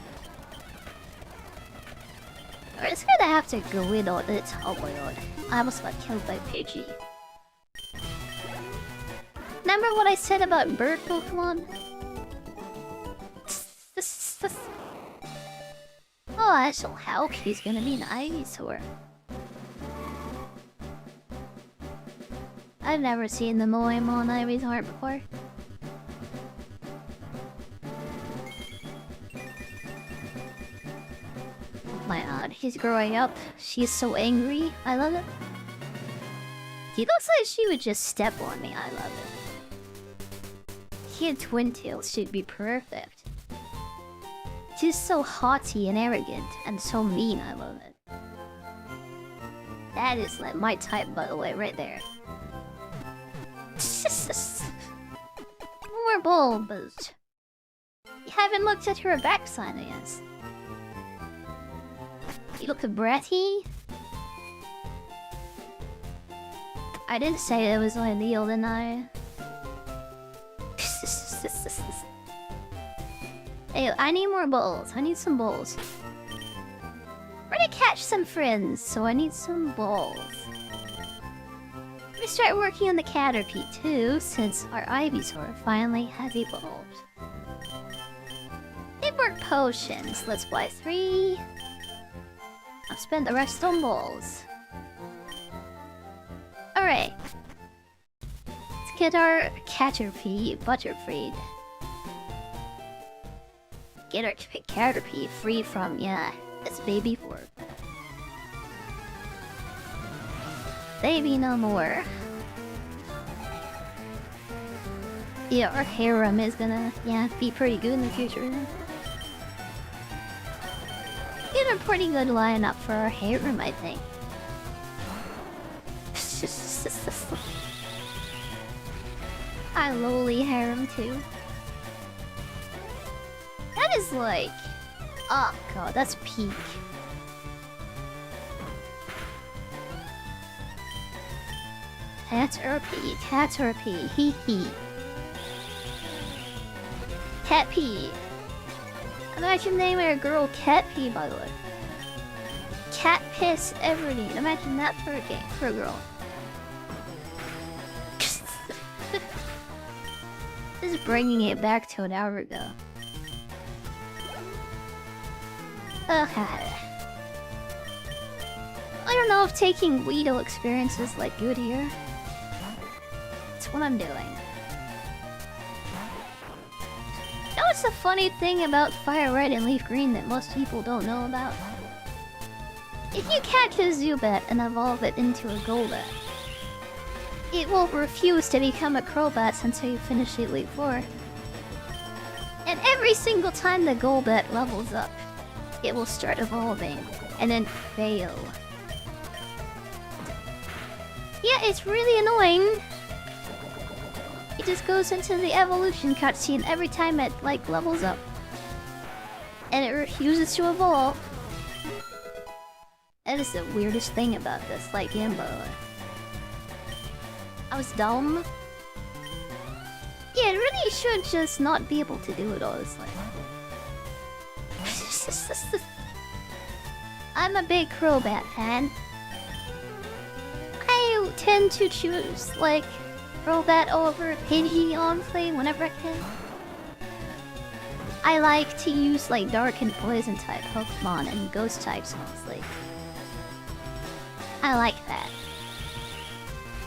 We're just gonna have to go in on it. Oh my god. I almost got killed by Pidgey. Remember what I said about bird Pokemon? Oh, that's so how he's gonna be an Ivysaur. I've never seen the Moemon Ivysaur before. Oh my god, he's growing up. She's so angry. I love it. He looks like she would just step on me. I love it. He had twin tails. She'd be perfect. She's so haughty and arrogant and so mean. I love it. That is like my type, by the way, right there. More bulbs. You haven't looked at her backside, I guess. You look bratty. I didn't say it was ideal, didn't I? Hey, I need more balls. I need some balls. We're gonna catch some friends, so I need some balls. We start working on the Caterpie too, since our Ivysaur finally has evolved. They work potions. Let's buy 3. I'll spend the rest on balls. Alright. Let's get our Caterpie butterfreed. Get our Caterpie free from, yeah, this baby form. Baby no more. Yeah, our harem is gonna, yeah, be pretty good in the future. Get a pretty good lineup for our harem, I think. Our lowly harem too. That is like... oh god, that's peak. Caterpie, hee hee. Catpie. Imagine naming a girl Catpie, by the way. Cat piss everything. Imagine that for a game, for a girl. This is bringing it back to an hour ago. I don't know if taking Weedle experience is like good here. It's what I'm doing. You know what's the funny thing about FireRed and Leaf Green that most people don't know about? If you catch a Zubat and evolve it into a Golbat, it will refuse to become a Crobat until you finish Elite 4. And every single time the Golbat levels up, it will start evolving and then fail. Yeah, it's really annoying. It just goes into the evolution cutscene every time it like levels up. And it refuses to evolve. That is the weirdest thing about this like game, by the way. I was dumb. Yeah, it really should just not be able to do it, honestly. I'm a big Crobat fan. I tend to choose, like, Crobat over Pidgey, honestly, whenever I can. I like to use, like, Dark and Poison type Pokemon and Ghost types, honestly. I like that.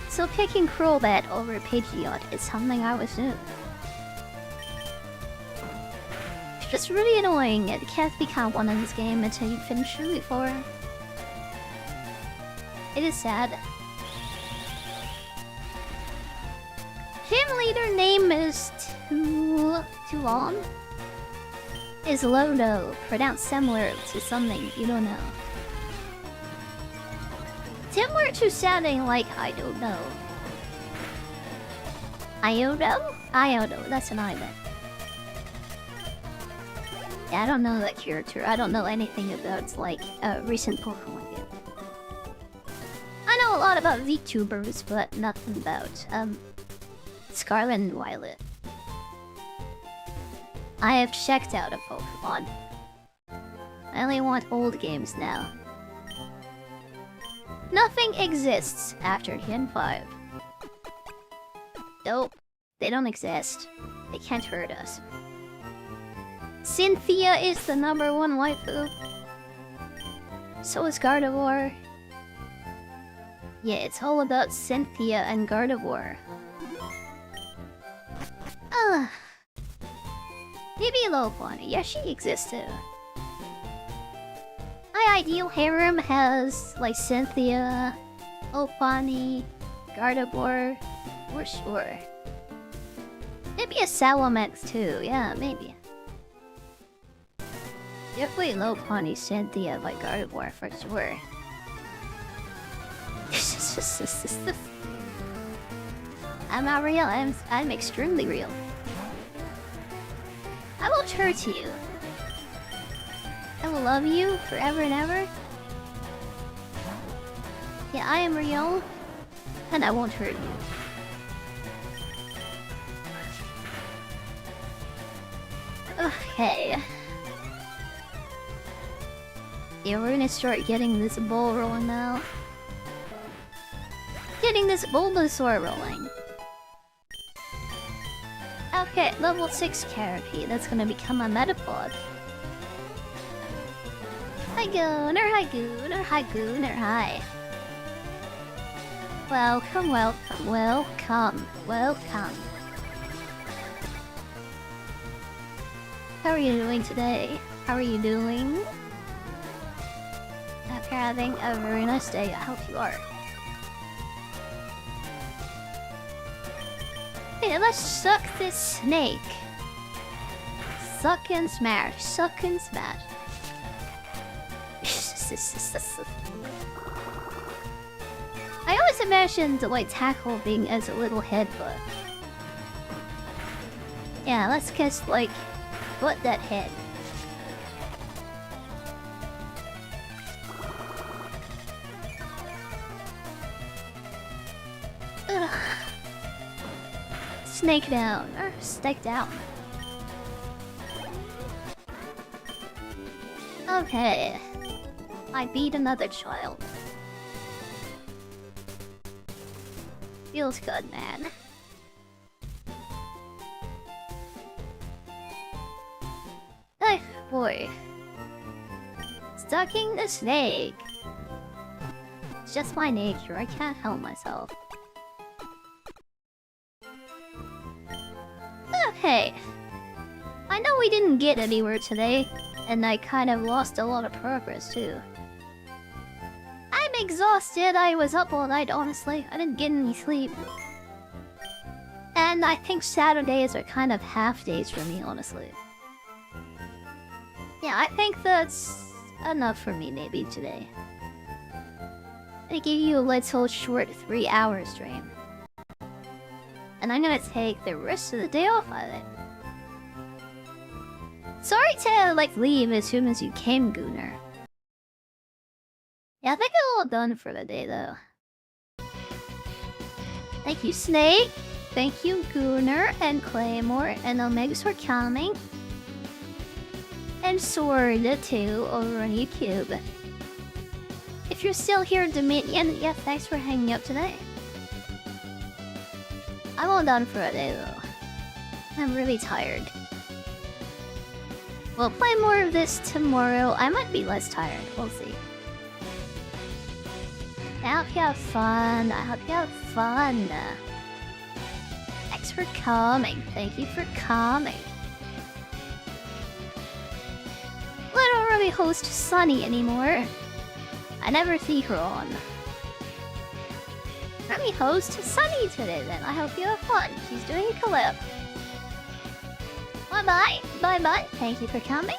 So picking Crobat over Pidgeot is something I was doing. just really annoying. It can't become one in this game until you finish Route 4. It is sad. Gym leader name is too long. Is Lodo, pronounced similar to something you don't know. Similar to sounding like I don't know. Iodo? Iodo, that's an island. Yeah, I don't know that character. I don't know anything about, like, recent Pokemon game. I know a lot about VTubers, but nothing about, Scarlet and Violet. I have checked out of Pokemon. I only want old games now. Nothing exists after Gen 5. Nope, they don't exist. They can't hurt us. Cynthia is the #1 waifu. So is Gardevoir. Yeah, it's all about Cynthia and Gardevoir. Maybe Lopunny. Yeah, she exists too. My ideal harem has like Cynthia, Lopunny, Gardevoir, for sure. Maybe a Salamence too. Yeah, maybe. Definitely Lopunny, Cynthia by Gardevoir for sure. I'm not real. I'm extremely real. I won't hurt you. I will love you forever and ever. Yeah, I am real, and I won't hurt you. Okay. Yeah, we're gonna start getting this bowl rolling now. Getting this Bulbasaur rolling. Okay, level 6 Caterpie. That's gonna become a Metapod. Hi Gooner, hi Gooner, hi Gooner, hi. Welcome, welcome, welcome, welcome. How are you doing today? How are you doing? I hope you're having a very nice day. I hope you are. Hey, let's suck this snake. Suck and smash. Suck and smash. I always imagined like tackle being as a little headbutt. Yeah, let's just like butt that head. Ugh. Snake down, or stake down. Okay. I beat another child. Feels good, man. Oh boy. Stucking the snake. It's just my nature, I can't help myself. Okay. I know we didn't get anywhere today, and I kind of lost a lot of progress too. I'm exhausted. I was up all night, honestly. I didn't get any sleep. And I think Saturdays are kind of half days for me, honestly. Yeah, I think that's enough for me maybe today. I'm gonna give you a little short 3-hour stream. And I'm gonna take the rest of the day off of it. Sorry to like leave as soon as you came, Gooner. Yeah, I think I'm all done for the day though. Thank you, Snake. Thank you, Gooner and Claymore and Omegas for coming. And Sword too over on YouTube. If you're still here, Dominion, yeah, thanks for hanging out today. I'm all done for a day though. I'm really tired. We'll play more of this tomorrow. I might be less tired. We'll see. I hope you have fun. I hope you have fun. Thanks for coming. Thank you for coming. we host Sunny anymore. I never see her on. Let me host Sunny today then. I hope you have fun. She's doing a collab. Bye bye. Bye bye. Thank you for coming.